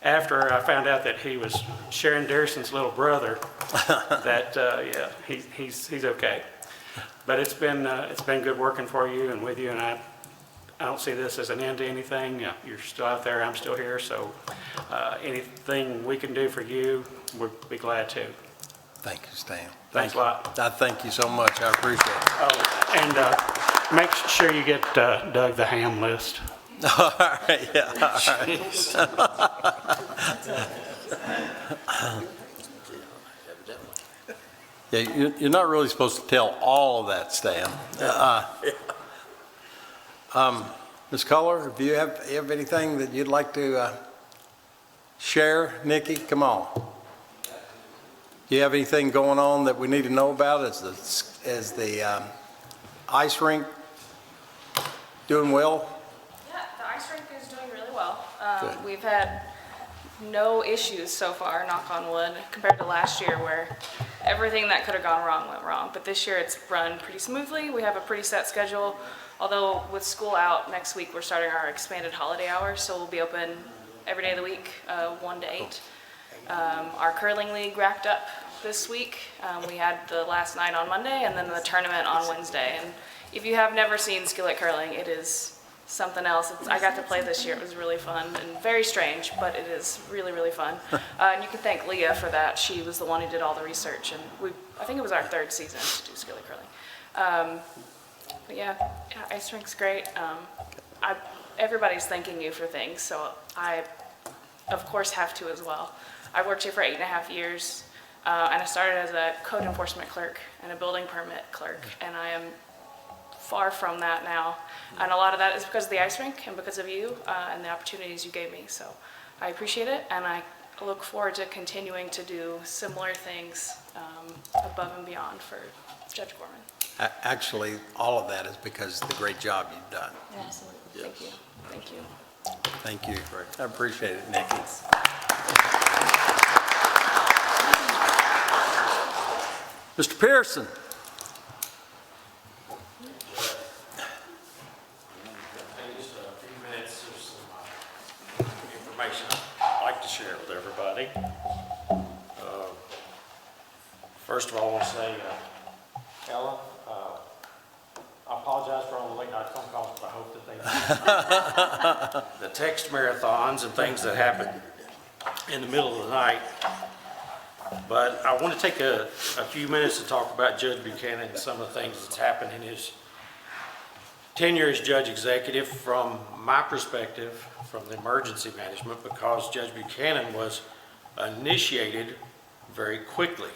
after I found out that he was Sharon Dearson's little brother, that yeah, he's okay. But it's been good working for you and with you, and I don't see this as an end to anything. You're still out there, I'm still here, so anything we can do for you, we'll be glad to. Thank you, Stan. Thanks a lot. I thank you so much. I appreciate it. Oh, and make sure you get Doug the ham list. All right, yeah, all right. Yeah, you're not really supposed to tell all of that, Stan. Ms. Culler, do you have anything that you'd like to share? Nikki, come on. Do you have anything going on that we need to know about? Is the ice rink doing well? Yeah, the ice rink is doing really well. Good. We've had no issues so far, knock on wood, compared to last year where everything that could have gone wrong went wrong. But this year it's run pretty smoothly. We have a pretty set schedule. Although with school out next week, we're starting our expanded holiday hours, so we'll be open every day of the week, 1 to 8. Our curling league wrapped up this week. We had the last night on Monday and then the tournament on Wednesday. And if you have never seen skillet curling, it is something else. I got to play this year. It was really fun and very strange, but it is really, really fun. And you can thank Leah for that. She was the one who did all the research, and I think it was our 3rd season to do skillet curling. But yeah, ice rink's great. Everybody's thanking you for things, so I, of course, have to as well. I worked here for 8.5 years, and I started as a code enforcement clerk and a building permit clerk, and I am far from that now. And a lot of that is because of the ice rink and because of you and the opportunities you gave me. So I appreciate it, and I look forward to continuing to do similar things above and beyond for Judge Gorman. Actually, all of that is because of the great job you've done. Absolutely. Thank you. Thank you. Thank you. I appreciate it, Nikki. Mr. Pearson. Just a few minutes of some information I'd like to share with everybody. First of all, I want to say, Ella, I apologize for all the late night phone calls, but I hope that they, the text marathons and things that happen in the middle of the night. But I want to take a few minutes to talk about Judge Buchanan and some of the things that's happened in his tenure as judge executive from my perspective, from the emergency management, because Judge Buchanan was initiated very quickly.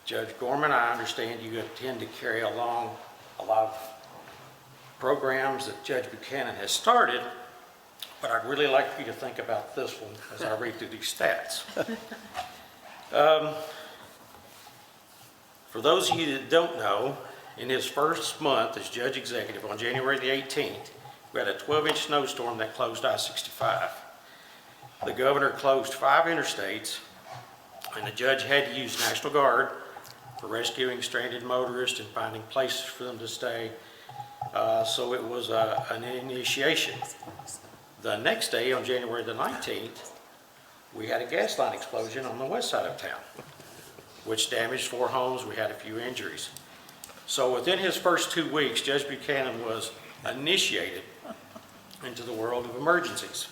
Judge Gorman, I understand you intend to carry along a lot of programs that Judge Buchanan has started, but I'd really like for you to think about this one as I read through these stats. For those of you that don't know, in his first month as judge executive on January the 18th, we had a 12-inch snowstorm that closed I-65. The governor closed 5 interstates, and the judge had to use National Guard for rescuing stranded motorists and finding places for them to stay. So it was an initiation. The next day, on January the 19th, we had a gas line explosion on the west side of town, which damaged 4 homes. We had a few injuries. So within his first 2 weeks, Judge Buchanan was initiated into the world of emergencies.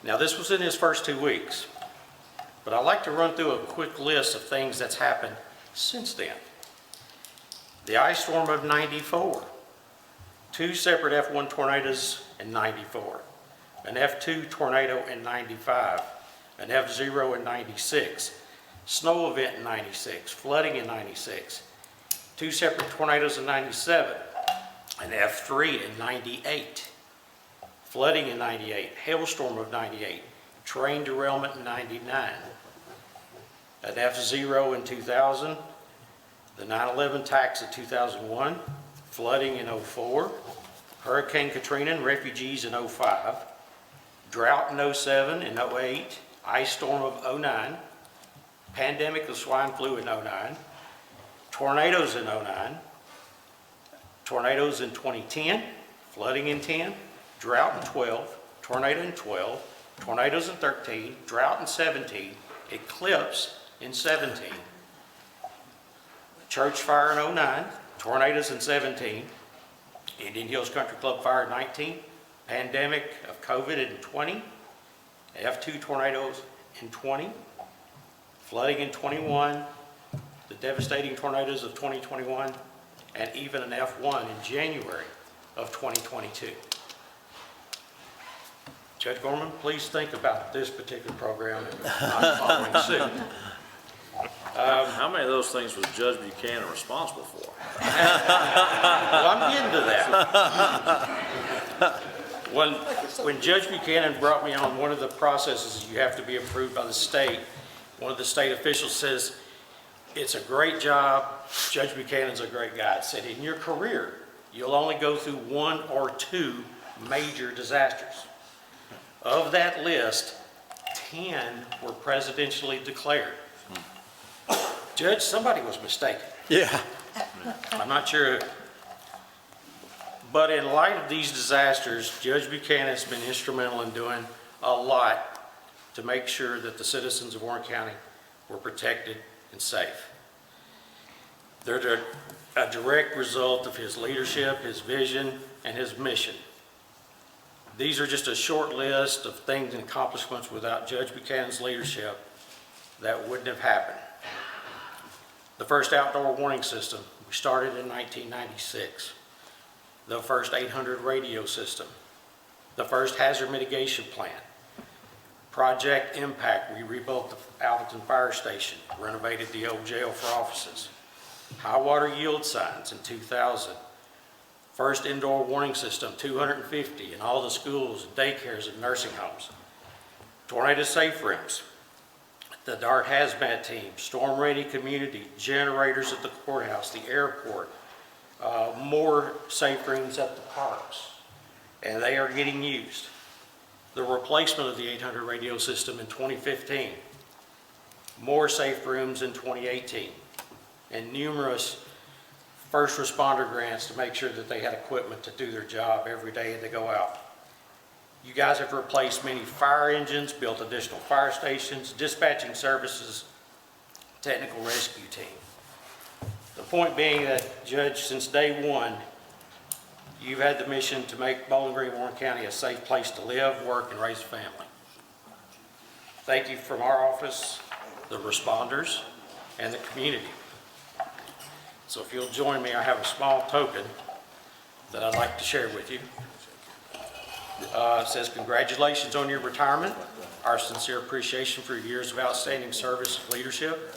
Now, this was in his first 2 weeks, but I'd like to run through a quick list of things that's happened since then. The ice storm of '94, 2 separate F1 tornadoes in '94, an F2 tornado in '95, an F0 in '96, snow event in '96, flooding in '96, 2 separate tornadoes in '97, an F3 in '98, flooding in '98, hailstorm of '98, train derailment in '99, an F0 in 2000, the 9/11 attacks of 2001, flooding in '04, Hurricane Katrina and refugees in '05, drought in '07 and '08, ice storm of '09, pandemic of swine flu in '09, tornadoes in '09, tornadoes in 2010, flooding in 10, drought in 12, tornado in 12, tornadoes in 13, drought in 17, eclipse in 17, church fire in '09, tornadoes in 17, Indian Hills Country Club fire in 19, pandemic of COVID in 20, F2 tornadoes in 20, flooding in 21, the devastating tornadoes of 2021, and even an F1 in January of 2022. Judge Gorman, please think about this particular program not following suit. How many of those things was Judge Buchanan responsible for? Well, I'm getting to that. When Judge Buchanan brought me on, one of the processes is you have to be approved by the state. One of the state officials says, it's a great job, Judge Buchanan's a great guy. I said, in your career, you'll only go through 1 or 2 major disasters. Of that list, 10 were presidentially declared. Judge, somebody was mistaken. Yeah. I'm not sure. But in light of these disasters, Judge Buchanan has been instrumental in doing a lot to make sure that the citizens of Warren County were protected and safe. They're a direct result of his leadership, his vision, and his mission. These are just a short list of things and accomplishments without Judge Buchanan's leadership that wouldn't have happened. The first outdoor warning system, we started in 1996. The first 800 radio system. The first hazard mitigation plan. Project Impact, we rebuilt the Alberton Fire Station, renovated the old jail for offices. High water yield signs in 2000. First indoor warning system, 250 in all the schools, daycares, and nursing homes. Tornado safe rooms. The DART hazmat team, storm ready community, generators at the courthouse, the airport, more safe rooms at the parks, and they are getting used. The replacement of the 800 radio system in 2015, more safe rooms in 2018, and numerous first responder grants to make sure that they had equipment to do their job every day they go out. You guys have replaced many fire engines, built additional fire stations, dispatching services, technical rescue team. The point being that, Judge, since day one, you've had the mission to make Bowling Green, Warren County a safe place to live, work, and raise a family. Thank you from our office, the responders, and the community. So if you'll join me, I have a small token that I'd like to share with you. It says, congratulations on your retirement. Our sincere appreciation for your years of outstanding service and leadership.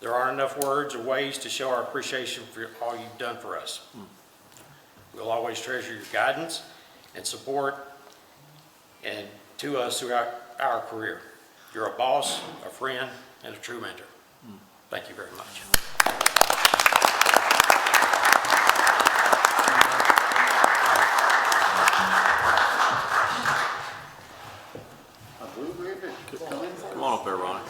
There aren't enough words or ways to show our appreciation for all you've done for us. We'll always treasure your guidance and support and to us throughout our career. You're a boss, a friend, and a true mentor. Thank you very much. Come on up there, Ronnie.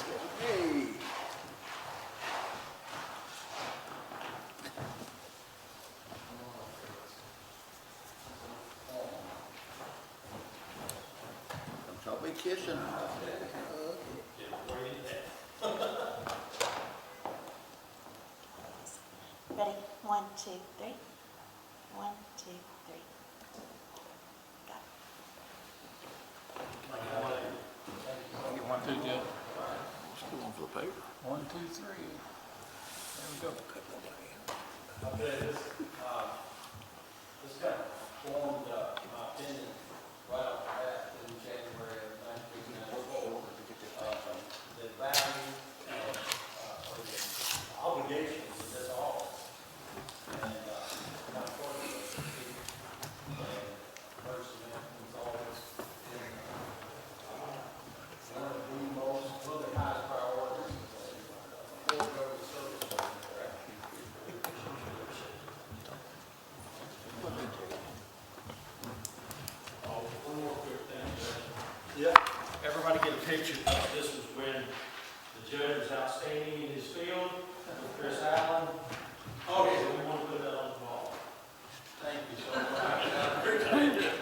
Don't be kissing. Ready? 1, 2, 3. 1, 2, 3. Got it. Get one, two, good. Let's go on for the paper. 1, 2, 3. There we go. This kind of formed my opinion right off the bat in January of 1994. The value or the obligations of this office. And my first was always been one of the most, one of the highest priorities for government service. One more quick thing, Judge. Yep. Everybody get a picture. This was when the judge was outstanding in his field with Chris Allen. Oh, yeah, we want to put that on the wall. Thank you so much. I appreciate it.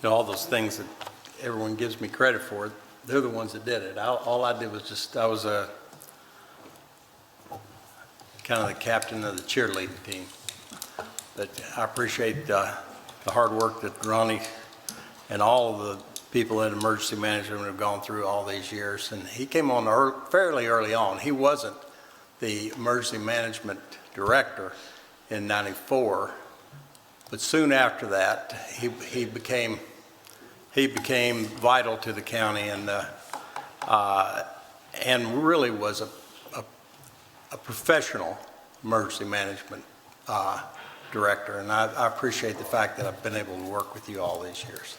You know, all those things that everyone gives me credit for, they're the ones that did it. All I did was just, I was a kind of the captain of the cheerleading team. But I appreciate the hard work that Ronnie and all of the people in emergency management have gone through all these years. And he came on fairly early on. He wasn't the emergency management director in '94, but soon after that, he became vital to the county and really was a professional emergency management director. And I appreciate the fact that I've been able to work with you all these years.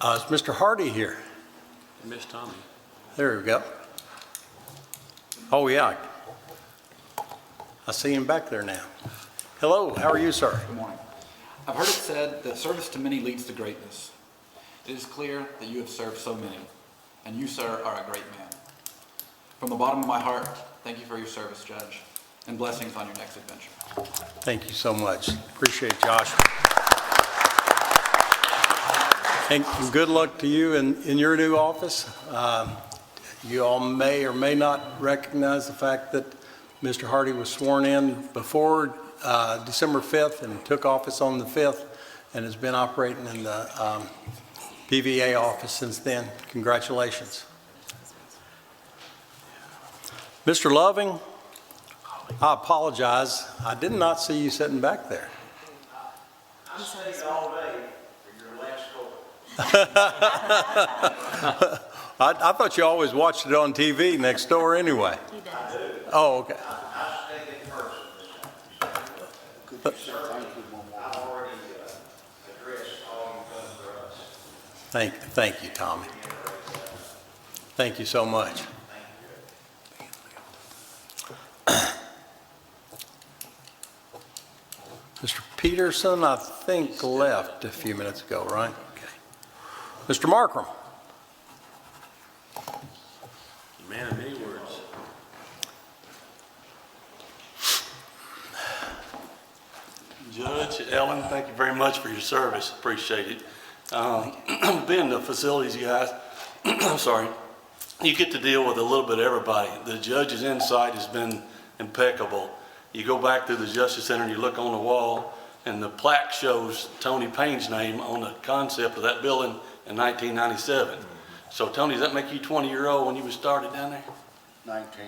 Is Mr. Hardy here? Miss Tommy. There we go. Oh, yeah. I see him back there now. Hello, how are you, sir? Good morning. I've heard it said that service to many leads to greatness. It is clear that you have served so many, and you, sir, are a great man. From the bottom of my heart, thank you for your service, Judge, and blessings on your next adventure. Thank you so much. Appreciate Josh. And good luck to you in your new office. You all may or may not recognize the fact that Mr. Hardy was sworn in before December 5th and took office on the 5th and has been operating in the PVA office since then. Congratulations. Mr. Loving, I apologize. I did not see you sitting back there. I stayed all day for your last court. I thought you always watched it on TV next door anyway. He does. Oh, okay. I stayed in person this time. Sir, I've already addressed all you've done for us. Thank you, Tommy. Thank you so much. Mr. Peterson, I think, left a few minutes ago, right? Okay. Mr. Markram. Man of many words. Judge, Ellen, thank you very much for your service. Appreciate it. Being the facilities guys, I'm sorry, you get to deal with a little bit of everybody. The judge's insight has been impeccable. You go back to the Justice Center and you look on the wall, and the plaque shows Tony Payne's name on the concept of that building in 1997. So Tony, does that make you 20-year-old when you was started down there? 19.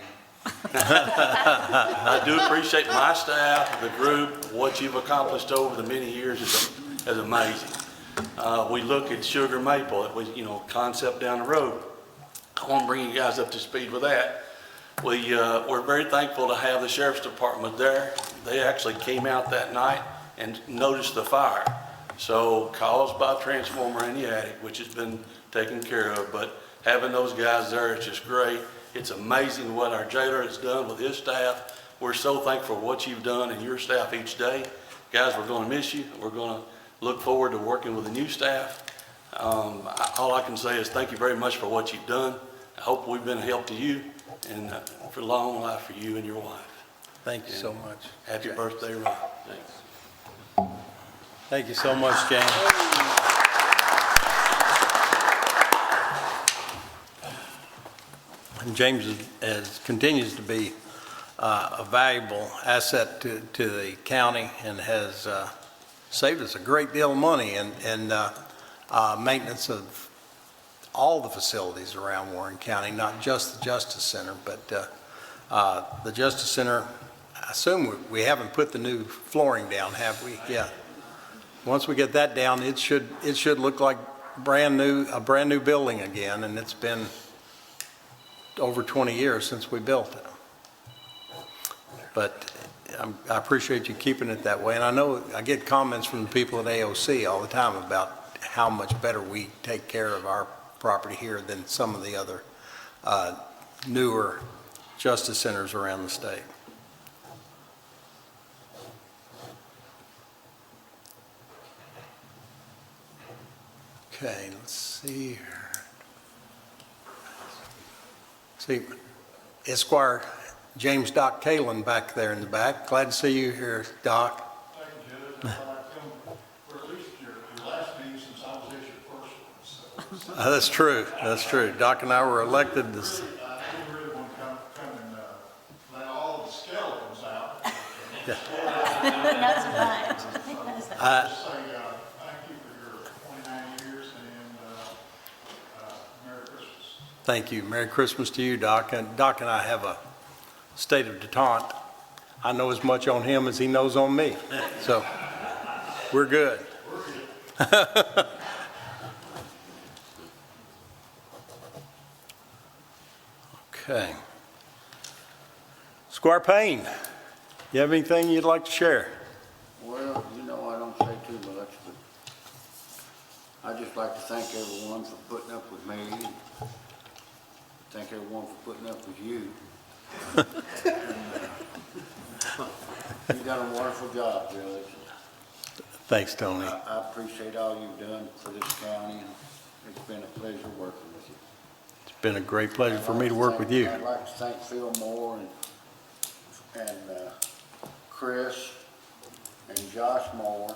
I do appreciate my staff, the group, what you've accomplished over the many years is amazing. We look at Sugar Maple, it was, concept down the road. I want to bring you guys up to speed with that. We're very thankful to have the Sheriff's Department there. They actually came out that night and noticed the fire. So caused by a transformer in the attic, which has been taken care of, but having those guys there is just great. It's amazing what our jailer has done with his staff. We're so thankful for what you've done and your staff each day. Guys, we're going to miss you. We're going to look forward to working with the new staff. All I can say is thank you very much for what you've done. I hope we've been a help to you and for long life for you and your wife. Thank you so much. Happy birthday, Ron. Thanks. Thank you so much, James. And James continues to be a valuable asset to the county and has saved us a great deal of money and maintenance of all the facilities around Warren County, not just the Justice Center, but the Justice Center, I assume we haven't put the new flooring down, have we? Yeah. Once we get that down, it should look like a brand new building again, and it's been over 20 years since we built it. But I appreciate you keeping it that way, and I know I get comments from the people at AOC all the time about how much better we take care of our property here than some of the other newer justice centers around the state. Okay, let's see here. See, Esquire James Doc Kalen back there in the back. Glad to see you here, Doc. Thank you, Judge. I like them for at least your last meeting since I was at your first one. So That's true. That's true. Doc and I were elected this. I really want to come and let all the skeletons out. Yeah. That's right. Just say thank you for your 29 years and Merry Christmas. Thank you. Merry Christmas to you, Doc. And Doc and I have a state of detente. I know as much on him as he knows on me. So we're good. Okay. Squire Payne, you have anything you'd like to share? Well, you know, I don't say too much, but I'd just like to thank everyone for putting up with me, and thank everyone for putting up with you. You've done a wonderful job, Judge. Thanks, Tony. I appreciate all you've done for this county, and it's been a pleasure working with you. It's been a great pleasure for me to work with you. I'd like to thank Phil Moore and Chris and Josh Moore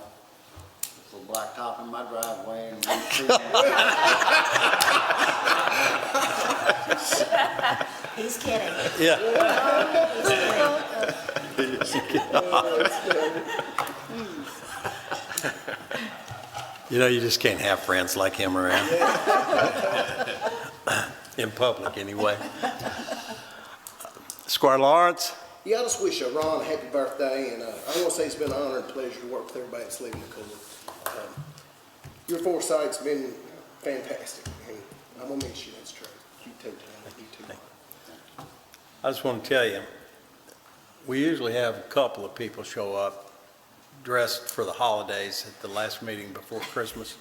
for blacktopping my driveway and He's kidding. Yeah. You know, you just can't have friends like him around. In public, anyway. Squire Lawrence? Yeah, I just wish Ron a happy birthday, and I want to say it's been an honor and pleasure to work with everybody that's leaving the court. Your foresight's been fantastic, and I'm going to miss you, that's true. You too, Tom. You too. I just want to tell you, we usually have a couple of people show up dressed for the holidays at the last meeting before Christmas.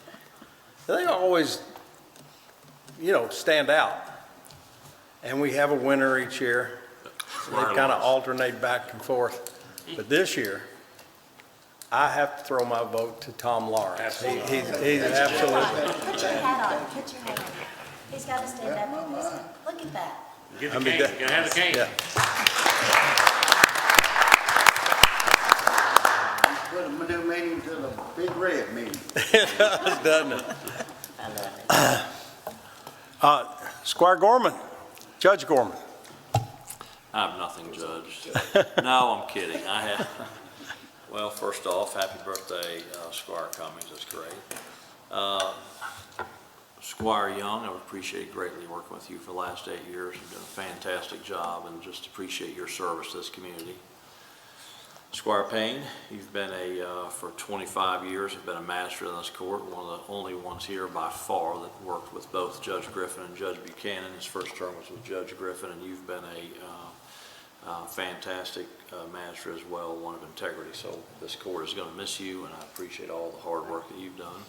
They always, stand out. And we have a winner each year. They kind of alternate back and forth. But this year, I have to throw my vote to Tom Lawrence. He's absolutely. Put your hat on, put your hat on. He's got to stand up and listen. Look at that. Get the cane, you gotta have the cane. Yeah. put a new meeting to the big red meeting. It does, doesn't it? I love it. Squire Gorman, Judge Gorman. I have nothing, Judge. No, I'm kidding. Well, first off, happy birthday, Squire Cummings. That's great. Squire Young, I would appreciate greatly working with you for the last 8 years. You've done a fantastic job, and just appreciate your service to this community. Squire Payne, you've been for 25 years, you've been a master in this court, one of the only ones here by far that worked with both Judge Griffin and Judge Buchanan. His first term was with Judge Griffin, and you've been a fantastic master as well, one of integrity. So this court is going to miss you, and I appreciate all the hard work that you've done.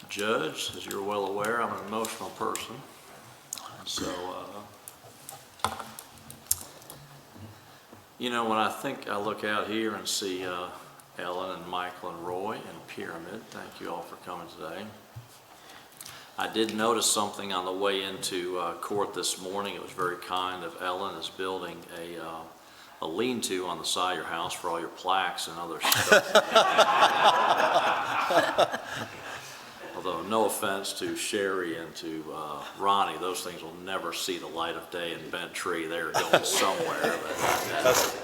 Judge, as you're well aware, I'm an emotional person. So, when I look out here and see Ellen and Michael and Roy and Pyramid, thank you all for coming today. I did notice something on the way into court this morning. It was very kind of Ellen, is building a lean-to on the side of your house for all your plaques and other stuff. Although, no offense to Sherry and to Ronnie, those things will never see the light of day in Bent Tree. They're going somewhere.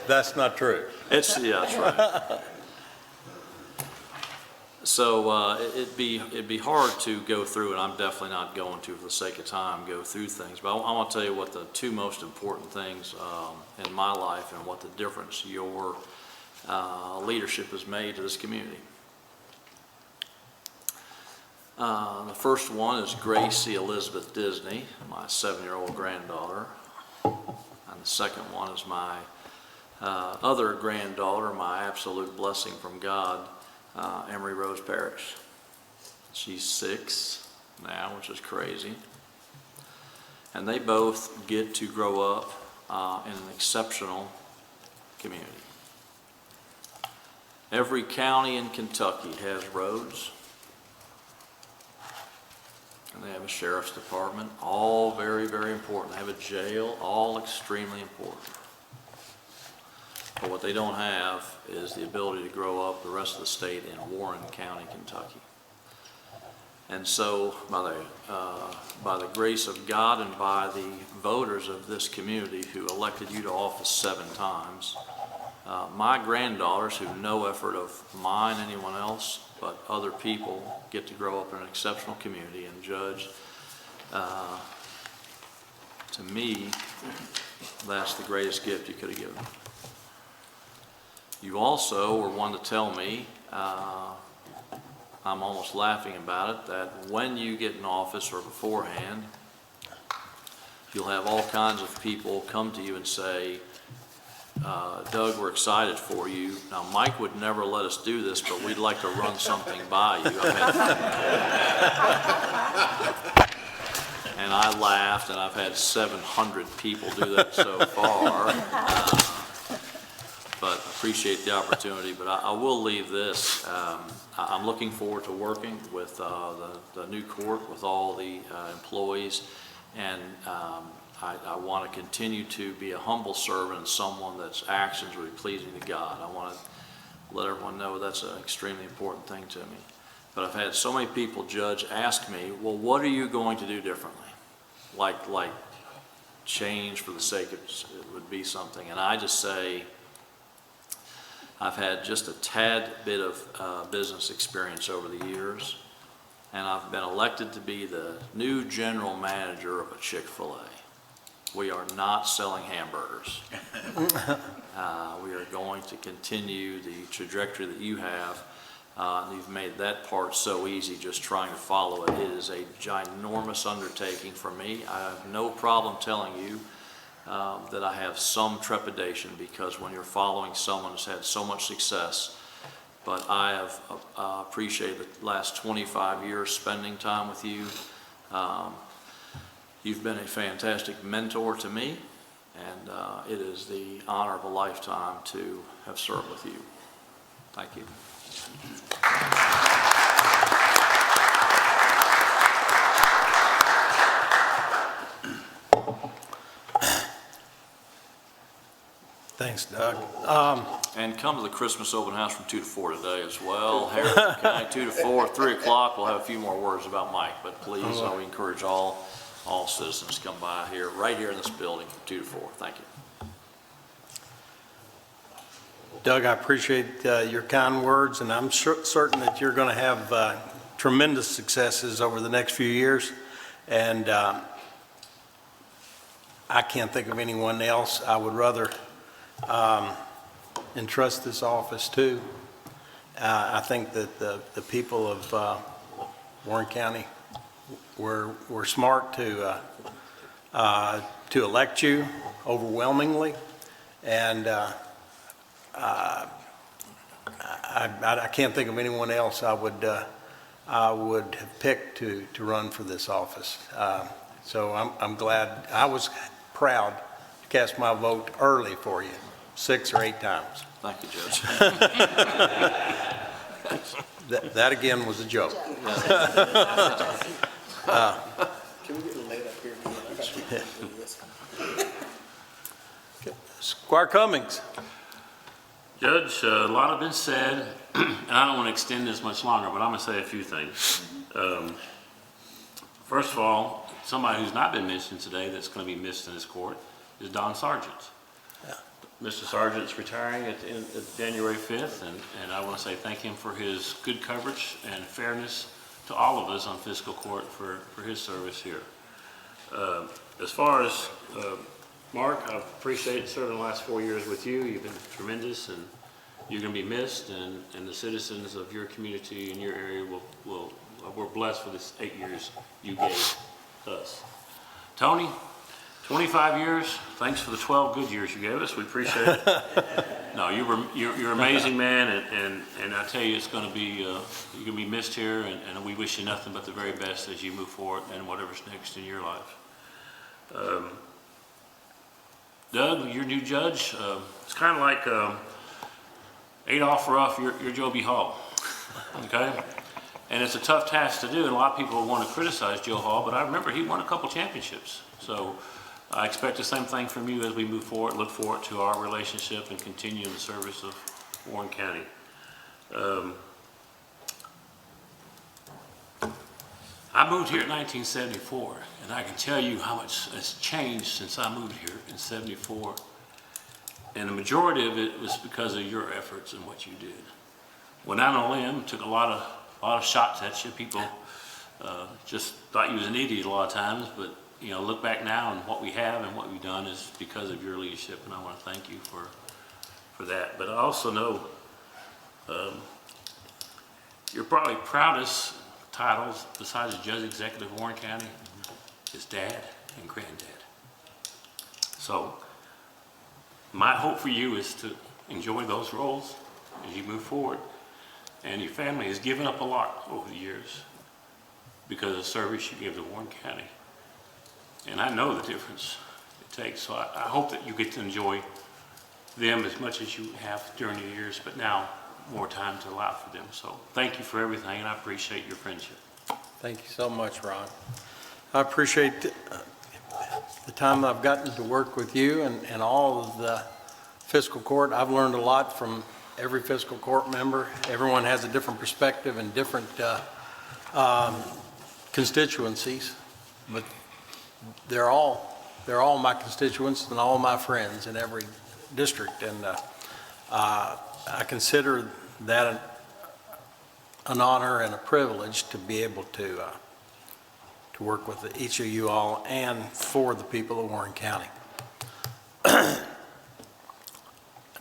That's not true. That's right. So it'd be hard to go through, and I'm definitely not going to, for the sake of time, go through things. But I want to tell you what the two most important things in my life and what the difference your leadership has made to this community. The first one is Gracie Elizabeth Disney, my 7-year-old granddaughter. And the second one is my other granddaughter, my absolute blessing from God, Emery Rose Parrish. She's 6 now, which is crazy. And they both get to grow up in an exceptional community. Every county in Kentucky has roads. And they have a sheriff's department, all very, very important. They have a jail, all extremely important. But what they don't have is the ability to grow up the rest of the state in Warren County, Kentucky. And so by the grace of God and by the voters of this community who elected you to office 7 times, my granddaughters, through no effort of mine, anyone else, but other people, get to grow up in an exceptional community. And Judge, to me, that's the greatest gift you could have given me. You also were one to tell me, I'm almost laughing about it, that when you get in office or beforehand, you'll have all kinds of people come to you and say, Doug, we're excited for you. Now, Mike would never let us do this, but we'd like to run something by you. And I laughed, and I've had 700 people do that so far. But appreciate the opportunity. But I will leave this. I'm looking forward to working with the new court, with all the employees, and I want to continue to be a humble servant and someone that's actions will be pleasing to God. I want to let everyone know that's an extremely important thing to me. But I've had so many people, Judge, ask me, well, what are you going to do differently? Like change for the sake of it would be something. And I just say, I've had just a tad bit of business experience over the years, and I've been elected to be the new general manager of a Chick-fil-A. We are not selling hamburgers. We are going to continue the trajectory that you have. You've made that part so easy just trying to follow it. It is a ginormous undertaking for me. I have no problem telling you that I have some trepidation, because when you're following someone who's had so much success, but I have appreciated the last 25 years spending time with you. You've been a fantastic mentor to me, and it is the honor of a lifetime to have served with you. Thank you. Thanks, Doug. And come to the Christmas open house from 2 to 4 today as well. Harrison County, 2 to 4, 3 o'clock. We'll have a few more words about Mike, but please, we encourage all citizens to come by here, right here in this building from 2 to 4. Thank you. Doug, I appreciate your kind words, and I'm certain that you're going to have tremendous successes over the next few years. And I can't think of anyone else I would rather entrust this office to. I think that the people of Warren County were smart to elect you overwhelmingly, and I can't think of anyone else I would have picked to run for this office. So I'm glad. I was proud to cast my vote early for you, 6 or 8 times. Thank you, Judge. That again was a joke. Can we get a laid up here again? Squire Cummings. Judge, a lot have been said, and I don't want to extend this much longer, but I'm going to say a few things. First of all, somebody who's not been mentioned today that's going to be missed in this court is Don Sargent. Mr. Sargent's retiring at January 5th, and I want to say thank him for his good coverage and fairness to all of us on fiscal court for his service here. As far as Mark, I appreciate serving the last 4 years with you. You've been tremendous, and you're going to be missed, and the citizens of your community and your area we're blessed for this 8 years you gave us. Tony, 25 years. Thanks for the 12 good years you gave us. We appreciate it. No, you're an amazing man, and I tell you, it's going to be you're going to be missed here, and we wish you nothing but the very best as you move forward and whatever's next in your life. Doug, your new judge. It's kind of like Adolph Ruff, you're Joby Hall, okay? And it's a tough task to do, and a lot of people want to criticize Joe Hall, but I remember he won a couple championships. So I expect the same thing from you as we move forward, look forward to our relationship and continue in the service of Warren County. I moved here in 1974, and I can tell you how much has changed since I moved here in '74. And the majority of it was because of your efforts and what you did. Went out on a limb, took a lot of shots at you. People just thought you was an idiot a lot of times, but you know, look back now and what we have and what we've done is because of your leadership, and I want to thank you for that. But I also know your probably proudest titles besides Judge Executive of Warren County is Dad and Granddad. So my hope for you is to enjoy those roles as you move forward. And your family has given up a lot over the years because of the service you give to Warren County. And I know the difference it takes. So I hope that you get to enjoy them as much as you have during your years, but now more time to allow for them. So thank you for everything, and I appreciate your friendship. Thank you so much, Ron. I appreciate the time I've gotten to work with you and all of the fiscal court. I've learned a lot from every fiscal court member. Everyone has a different perspective and different constituencies, but they're all my constituents and all my friends in every district. And I consider that an honor and a privilege to be able to work with each of you all and for the people of Warren County. I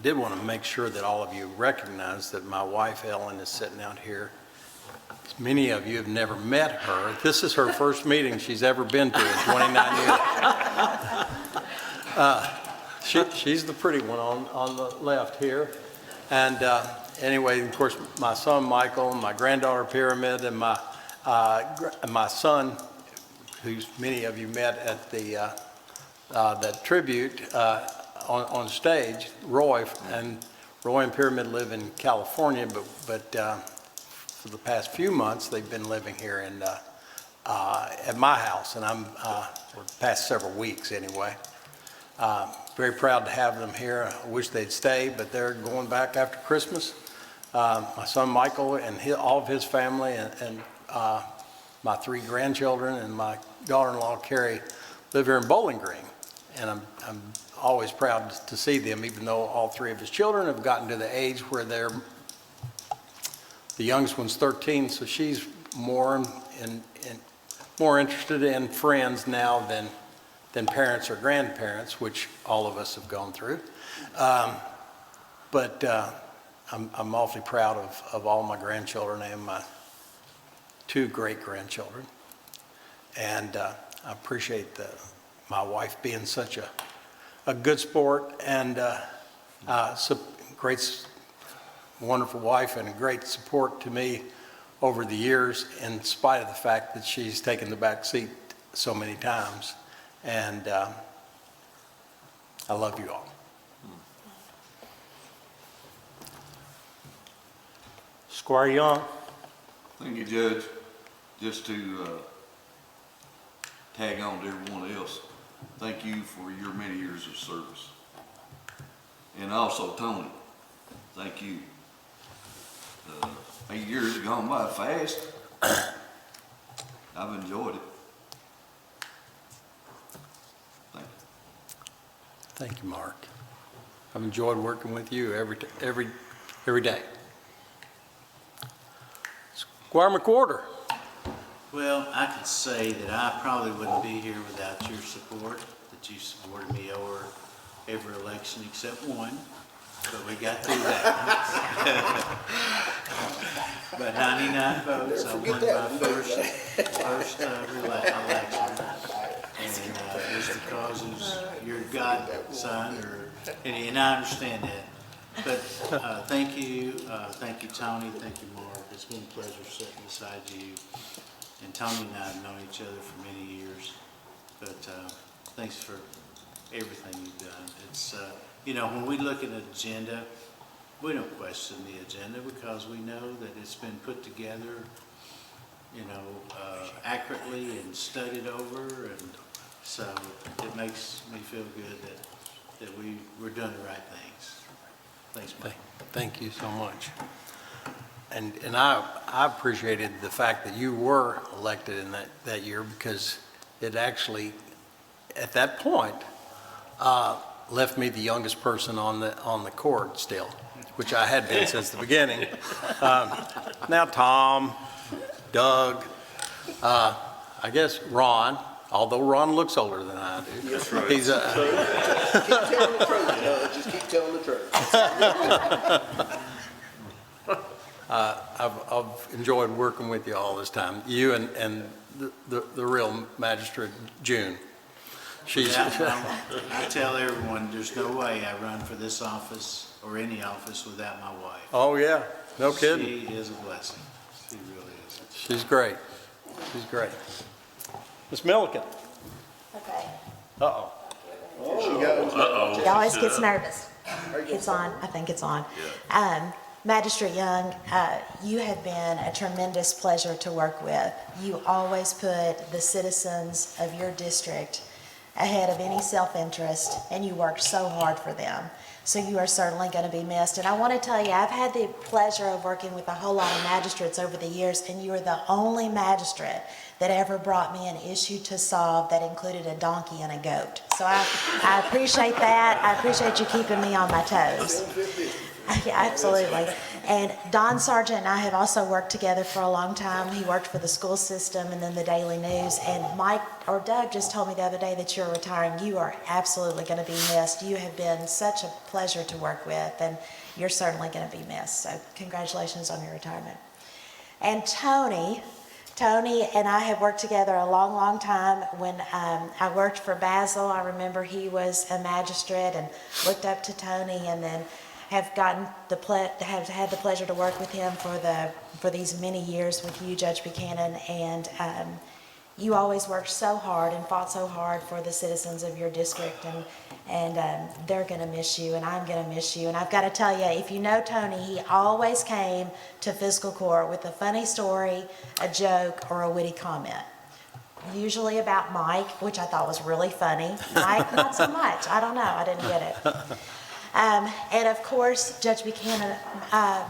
did want to make sure that all of you recognize that my wife Ellen is sitting out here. Many of you have never met her. This is her first meeting she's ever been to in 29 years. She's the pretty one on the left here. And anyway, of course, my son Michael, and my granddaughter Pyramid, and my son, who many of you met at that tribute on stage, Roy, and Pyramid live in California, but for the past few months they've been living here at my house, and I'm for the past several weeks anyway. Very proud to have them here. I wish they'd stay, but they're going back after Christmas. My son Michael and all of his family, and my 3 grandchildren and my daughter-in-law Carrie live here in Bowling Green, and I'm always proud to see them, even though all 3 of his children have gotten to the age where the youngest one's 13, so she's more interested in friends now than parents or grandparents, which all of us have gone through. But I'm awfully proud of all my grandchildren and my 2 great-grandchildren. And I appreciate my wife being such a good sport and great, wonderful wife and a great support to me over the years, in spite of the fact that she's taken the back seat so many times. And I love you all. Squire Young. Thank you, Judge. Just to tag on to everyone else, thank you for your many years of service. And also, Tony, thank you. 8 years have gone by fast. I've enjoyed it. Thank you. Thank you, Mark. I've enjoyed working with you every day. Squire McWhorter. Well, I could say that I probably wouldn't be here without your support, that you supported me over every election except one, but we got through that. But 99 votes, I won my first election. And just because of your godson, and I understand that. But thank you, Tony, thank you, Mark. It's been a pleasure sitting beside you. And Tony and I have known each other for many years. But thanks for everything you've done. It's, when we look at an agenda, We don't question the agenda because we know that it's been put together, accurately and studied over, and so it makes me feel good that we're doing the right things. Thanks, Mike. Thank you so much. And I appreciated the fact that you were elected in that year, because it actually, at that point, left me the youngest person on the court still, which I had been since the beginning. Now Tom, Doug, I guess Ron, although Ron looks older than I do. That's right. He's keep telling the truth, Doug. Just keep telling the truth. I've enjoyed working with you all this time. You and the real magistrate, June. I tell everyone, there's no way I run for this office or any office without my wife. Oh, yeah. No kidding. She is a blessing. She really is. She's great. She's great. Ms. Milliken. Okay. Uh-oh. Here she goes. He always gets nervous. It's on, I think it's on. Magistrate Young, you have been a tremendous pleasure to work with. You always put the citizens of your district ahead of any self-interest, and you work so hard for them. So you are certainly going to be missed. And I want to tell you, I've had the pleasure of working with a whole lot of magistrates over the years, and you are the only magistrate that ever brought me an issue to solve that included a donkey and a goat. So I appreciate that. I appreciate you keeping me on my toes. Yeah, absolutely. And Don Sargent and I have also worked together for a long time. He worked for the school system and then the Daily News. And Mike or Doug just told me the other day that you're retiring. You are absolutely going to be missed. You have been such a pleasure to work with, and you're certainly going to be missed. So congratulations on your retirement. And Tony and I have worked together a long, long time. When I worked for Basil, I remember he was a magistrate, and looked up to Tony, and then have gotten have had the pleasure to work with him for these many years with you, Judge Buchanan, and you always worked so hard and fought so hard for the citizens of your district, and they're going to miss you, and I'm going to miss you. And I've got to tell you, if you know Tony, he always came to fiscal court with a funny story, a joke, or a witty comment. Usually about Mike, which I thought was really funny. Mike, not so much. I don't know. I didn't get it. And of course, Judge Buchanan,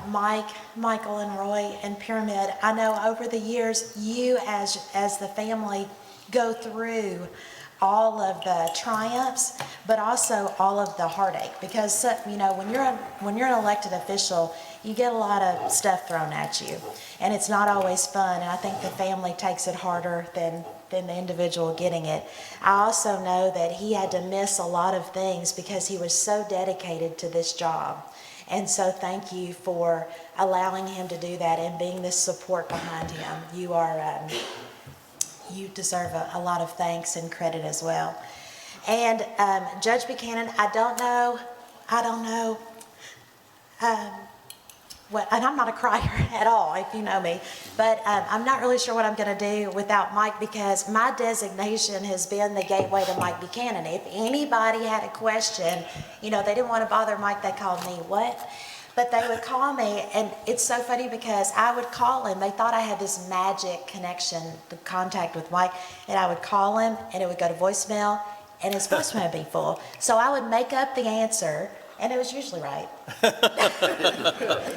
Mike, Michael, and Roy, and Pyramid, I know over the years, you as the family go through all of the triumphs, but also all of the heartache. Because, when you're an elected official, you get a lot of stuff thrown at you. And it's not always fun, and I think the family takes it harder than the individual getting it. I also know that he had to miss a lot of things because he was so dedicated to this job. And so thank you for allowing him to do that and being this support behind him. You deserve a lot of thanks and credit as well. And Judge Buchanan, I don't know, and I'm not a crier at all, if you know me, but I'm not really sure what I'm going to do without Mike, because my designation has been the gateway to Mike Buchanan. If anybody had a question, they didn't want to bother Mike, they called me. What? But they would call me, and it's so funny because I would call him. They thought I had this magic connection, the contact with Mike, and I would call him, and it would go to voicemail, and his voicemail would be full. So I would make up the answer, and it was usually right.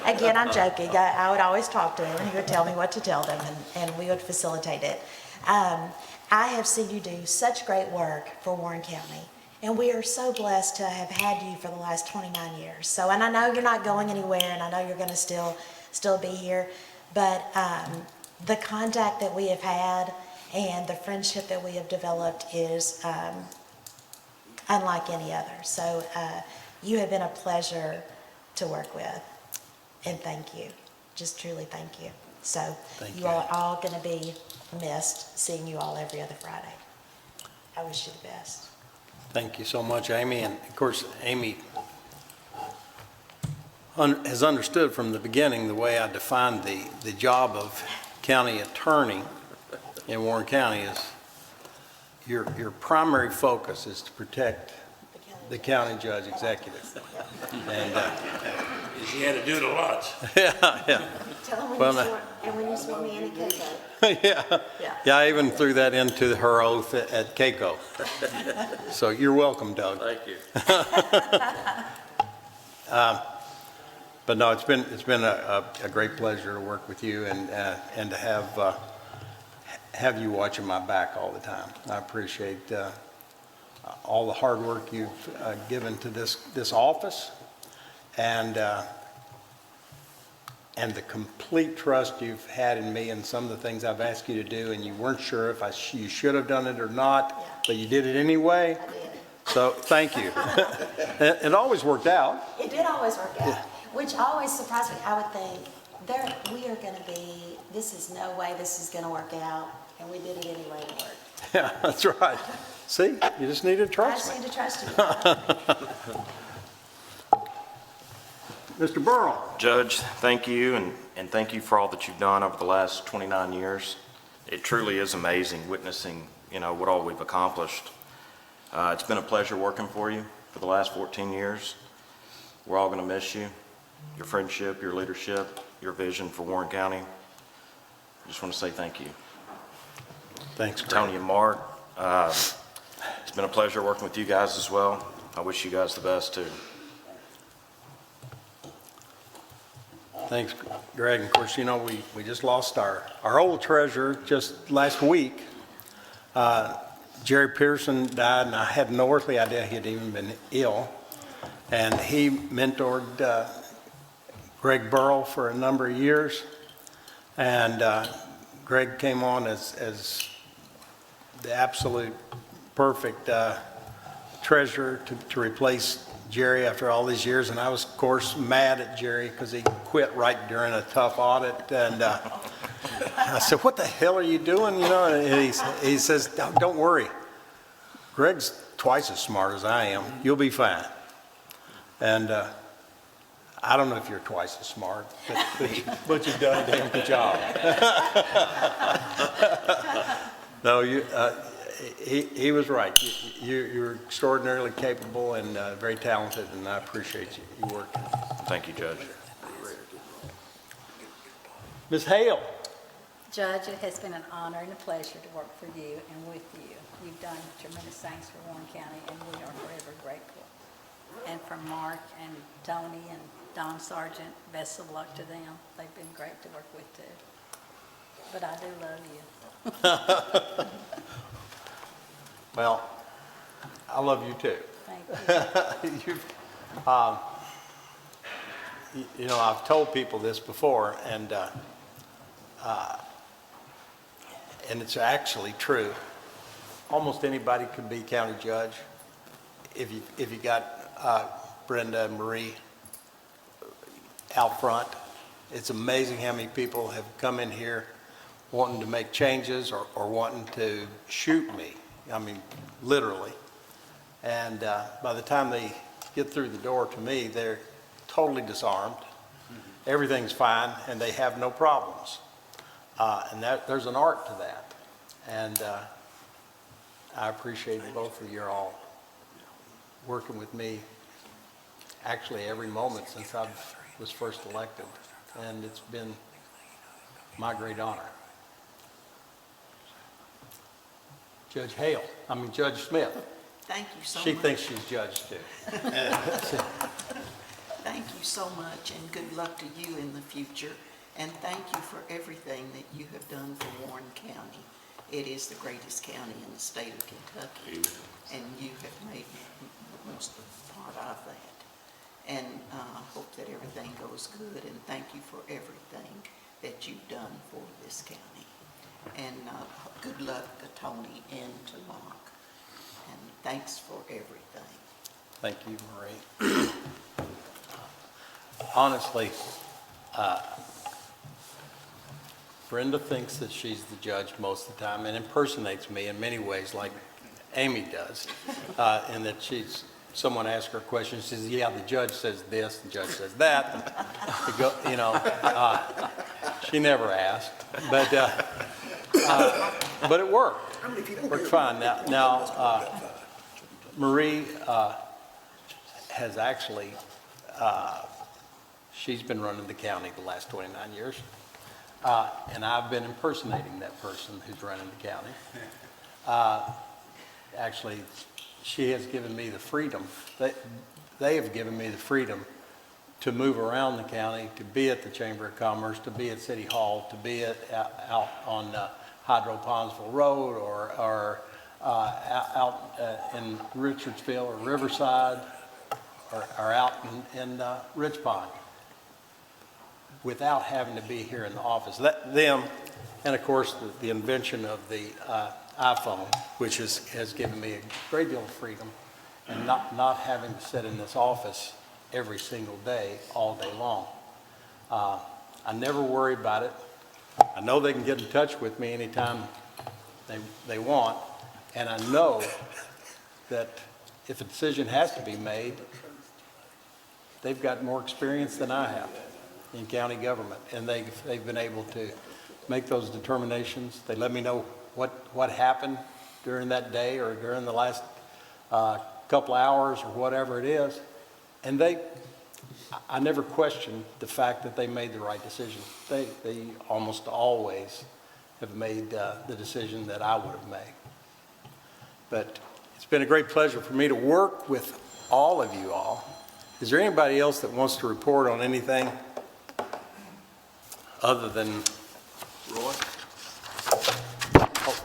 Again, I'm joking. I would always talk to him, and he would tell me what to tell them, and we would facilitate it. I have seen you do such great work for Warren County, and we are so blessed to have had you for the last 29 years. So, and I know you're not going anywhere, and I know you're going to still be here, but the contact that we have had and the friendship that we have developed is unlike any other. So you have been a pleasure to work with, and thank you. Just truly thank you. So Thank you you. are all going to be missed, seeing you all every other Friday. I wish you the best. Thank you so much, Amy. And of course, Amy has understood from the beginning the way I defined the job of county attorney in Warren County is your primary focus is to protect the county judge executive. And She had to do it a lot. Yeah, Tell them Well, when you swore me in a Keiko. yeah. Yeah, I even threw that into her oath at Keiko. So you're welcome, Doug. Thank you. But no, it's been a great pleasure to work with you and to have you watching my back all the time. I appreciate all the hard work you've given to this office and the complete trust you've had in me and some of the things I've asked you to do, and you weren't sure if you should have done it or not, but you did it anyway. I did. So thank you. It always worked out. It did always work out, which always surprised me. I would think, we are gonna be, this is no way this is gonna work out, and we did it anyway, and it worked. Yeah, that's right. See, you just need to I trust just me. need to trust you. Mr. Burrell. Judge, thank you, and thank you for all that you've done over the last 29 years. It truly is amazing witnessing, what all we've accomplished. It's been a pleasure working for you for the last 14 years. We're all going to miss you, your friendship, your leadership, your vision for Warren County. I just want to say thank you. Thanks, Greg. Tony and Mark, it's been a pleasure working with you guys as well. I wish you guys the best, too. Thanks, Greg. Of course, we just lost our old treasurer just last week. Jerry Pearson died, and I had no earthly idea he had even been ill. And he mentored Greg Burrell for a number of years. And Greg came on as the absolute perfect treasurer to replace Jerry after all these years. And I was, of course, mad at Jerry because he quit right during a tough audit. And I said, what the hell are you doing? And he says, don't worry. Greg's twice as smart as I am. You'll be fine. And I don't know if you're twice as smart, but you've done a damn good job. No, he was right. You're extraordinarily capable and very talented, and I appreciate you working. Thank you, Judge. Ms. Hale. Judge, it has been an honor and a pleasure to work for you and with you. You've done tremendous things for Warren County, and we are forever grateful. And from Mark and Tony and Don Sargent, best of luck to them. They've been great to work with, too. But I do love you. Well, I love you, too. Thank you. I've told people this before, and it's actually true. Almost anybody could be county judge if you got Brenda and Marie out front. It's amazing how many people have come in here wanting to make changes or wanting to shoot me. I mean, literally. And by the time they get through the door to me, they're totally disarmed. Everything's fine, and they have no problems. And there's an art to that. And I appreciate both of you all working with me actually every moment since I was first elected. And it's been my great honor. Judge Smith. Thank you so much. She thinks she's judge too. Thank you so much, and good luck to you in the future. And thank you for everything that you have done for Warren County. It is the greatest county in the state of Kentucky, and you have made most of the part of that. And I hope that everything goes good, and thank you for everything that you've done for this county. And good luck to Tony and to Mark, and thanks for everything. Thank you, Marie. Honestly, Brenda thinks that she's the judge most of the time and impersonates me in many ways like Amy does, and that someone asks her a question, she says, yeah, the judge says this, the judge says that. She never asked, but it worked. Worked fine. Now Marie has actually, She's been running the county the last 29 years. And I've been impersonating that person who's running the county. Actually, she has given me the freedom, they have given me the freedom to move around the county, to be at the Chamber of Commerce, to be at City Hall, to be out on Hydro Pondsville Road, or out in Richardsville or Riverside, or out in Rich Pond, without having to be here in the office. Them, and of course, the invention of the iPhone, which has given me a great deal of freedom, and not having to sit in this office every single day, all day long. I never worry about it. I know they can get in touch with me anytime they want, and I know that if a decision has to be made, they've got more experience than I have in county government, and they've been able to make those determinations. They let me know what happened during that day or during the last couple hours or whatever it is, and I never questioned the fact that they made the right decision. They almost always have made the decision that I would have made. But it's been a great pleasure for me to work with all of you all. Is there anybody else that wants to report on anything other than Roy? Oh,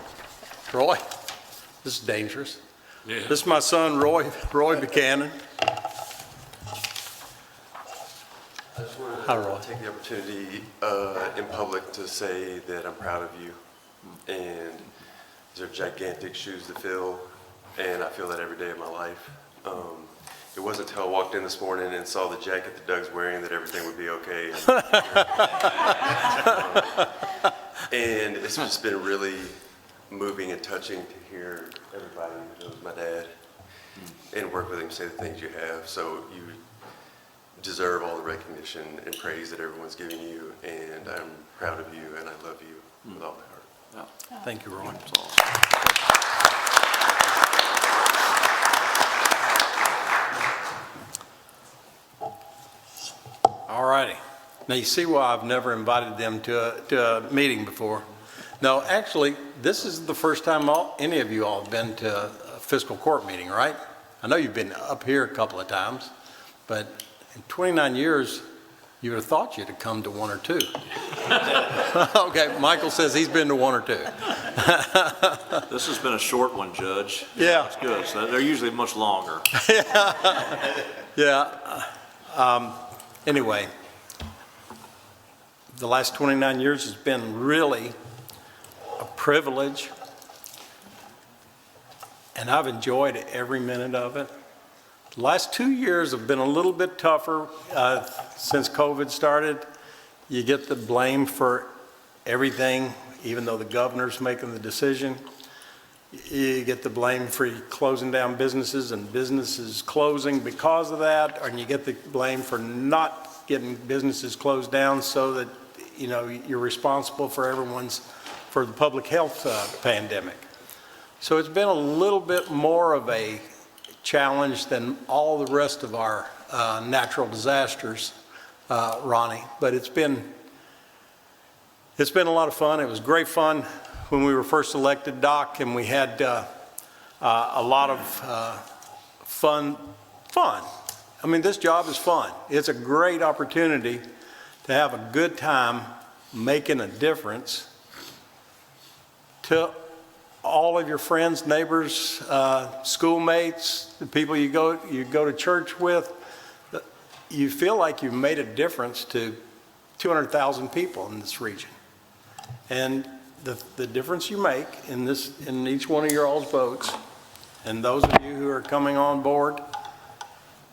Roy? This is dangerous. Yeah. This is my son, Roy Buchanan. I just wanted Hi, Roy. to take the opportunity in public to say that I'm proud of you, and these are gigantic shoes to fill, and I feel that every day of my life. It wasn't until I walked in this morning and saw the jacket that Doug's wearing that everything would be okay. And it's just been really moving and touching to hear everybody who knows my dad and work with him say the things you have. So you deserve all the recognition and praise that everyone's giving you, and I'm proud of you, and I love you with all my heart. Thank you, Roy. All righty. Now you see why I've never invited them to a meeting before. No, actually, this is the first time any of you all have been to a fiscal court meeting, right? I know you've been up here a couple of times, but in 29 years, you would have thought you'd have come to one or two. Okay, Michael says he's been to one or two. This has been a short one, Judge. Yeah. It's good. So they're usually much longer. Yeah. Anyway, the last 29 years has been really a privilege, and I've enjoyed every minute of it. The last 2 years have been a little bit tougher since COVID started. You get the blame for everything, even though the governor's making the decision. You get the blame for closing down businesses and businesses closing because of that, and you get the blame for not getting businesses closed down so that, you know, you're responsible for for the public health pandemic. So it's been a little bit more of a challenge than all the rest of our natural disasters, Ronnie, but it's been a lot of fun. It was great fun when we were first elected, Doc, and we had a lot of fun. I mean, this job is fun. It's a great opportunity to have a good time making a difference to all of your friends, neighbors, schoolmates, the people you go to church with. You feel like you've made a difference to 200,000 people in this region. And the difference you make in each one of your all's votes, and those of you who are coming on board,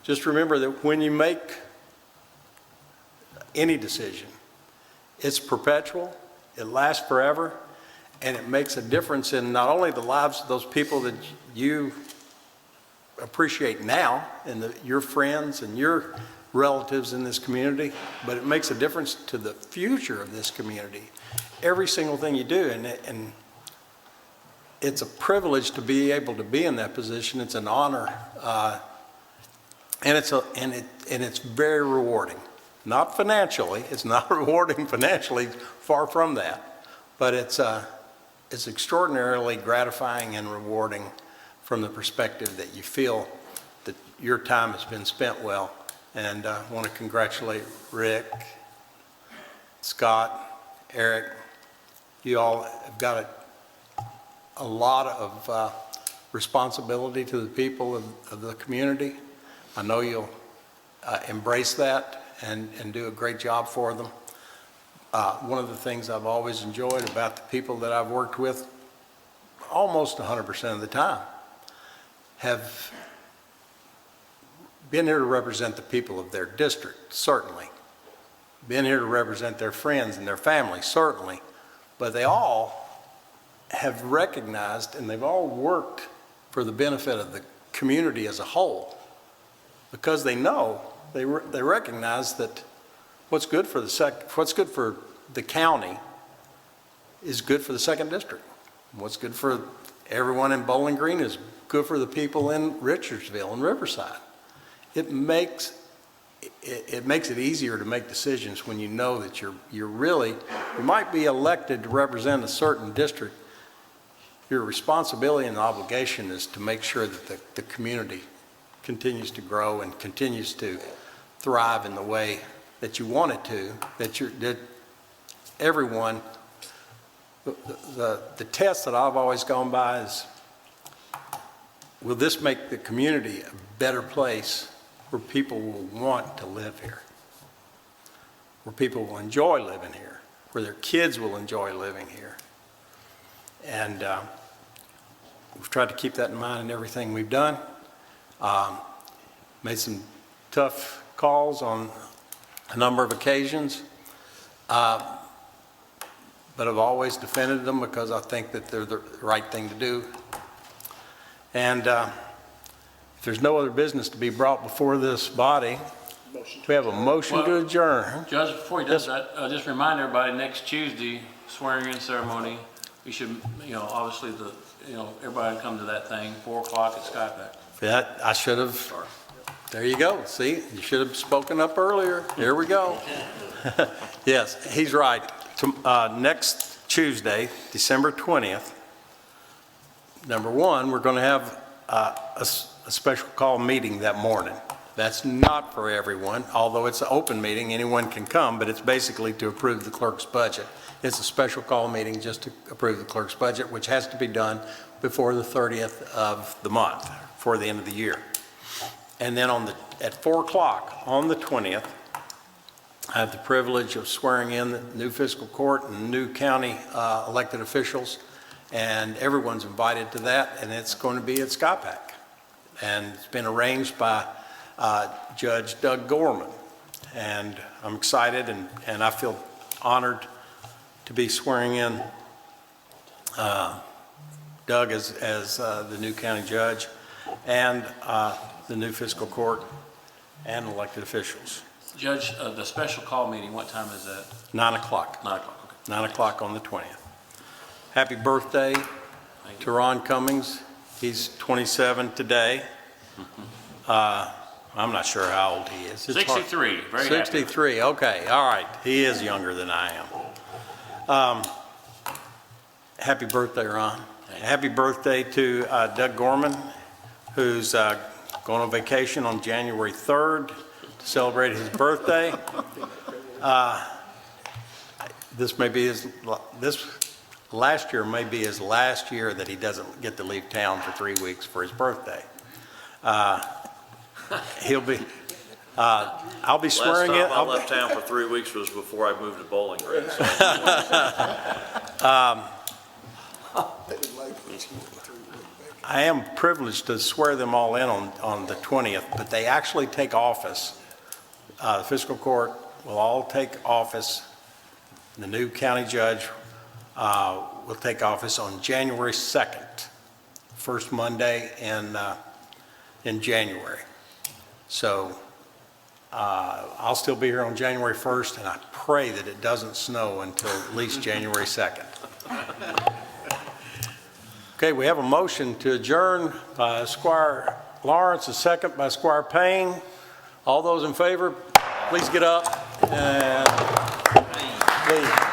just remember that when you make any decision, it's perpetual, it lasts forever, and it makes a difference in not only the lives of those people that you appreciate now, and your friends and your relatives in this community, but it makes a difference to the future of this community. Every single thing you do, and it's a privilege to be able to be in that position. It's an honor, and it's very rewarding. not financially, it's not rewarding financially, far from that, but it's extraordinarily gratifying and rewarding from the perspective that you feel that your time has been spent well. And I want to congratulate Rick, Scott, Eric. You all have got a lot of responsibility to the people of the community. I know you'll embrace that and do a great job for them. One of the things I've always enjoyed about the people that I've worked with almost 100% of the time have been here to represent the people of their district, certainly. Been here to represent their friends and their families, certainly. But they all have recognized and they've all worked for the benefit of the community as a whole, because they know, they recognize that what's good for the county is good for the second district. What's good for everyone in Bowling Green is good for the people in Richardsville and Riverside. It makes it easier to make decisions when you know that you might be elected to represent a certain district. Your responsibility and obligation is to make sure that the community continues to grow and continues to thrive in the way that you want it to, that everyone, the test that I've always gone by is, will this make the community a better place where people will want to live here, where people will enjoy living here, where their kids will enjoy living here? And we've tried to keep that in mind in everything we've done. Made some tough calls on a number of occasions, but I've always defended them because I think that they're the right thing to do. And if there's no other business to be brought before this body, we have a motion to adjourn. Judge, before he does that, just remind everybody, next Tuesday, swearing-in ceremony, we should, obviously, everybody come to that thing, 4 o'clock at Skypack. That, I should have, there you go. See, you should have spoken up earlier. Here we go. Yes, he's right. Next Tuesday, December 20th, number one, we're going to have a special call meeting that morning. That's not for everyone, although it's an open meeting, anyone can come, but it's basically to approve the clerk's budget. It's a special call meeting just to approve the clerk's budget, which has to be done before the 30th of the month, before the end of the year. And then at 4 o'clock on the 20th, I have the privilege of swearing in the new fiscal court and new county elected officials, and everyone's invited to that, and it's going to be at Skypack. And it's been arranged by Judge Doug Gorman, and I'm excited and I feel honored to be swearing in Doug as the new county judge and the new fiscal court and elected officials. Judge, the special call meeting, what time is that? 9 o'clock. 9 o'clock, okay. 9 o'clock on the 20th. Happy birthday to Ron Cummings. He's 27 today. I'm not sure how old he is. 63, very happy. 63, okay, all right. He is younger than I am. Happy birthday, Ron. Happy birthday to Doug Gorman, who's going on vacation on January 3rd to celebrate his birthday. This last year may be his last year that he doesn't get to leave town for 3 weeks for his birthday. He'll be, I'll be swearing in. Last time I left town for 3 weeks was before I moved to Bowling Green. So. I am privileged to swear them all in on the 20th, but they actually take office. The fiscal court will all take office. The new county judge will take office on January 2nd, first Monday in January. So I'll still be here on January 1st, and I pray that it doesn't snow until at least January 2nd. Okay, we have a motion to adjourn by Squire Lawrence, a second by Squire Payne. All those in favor, please get up. Please.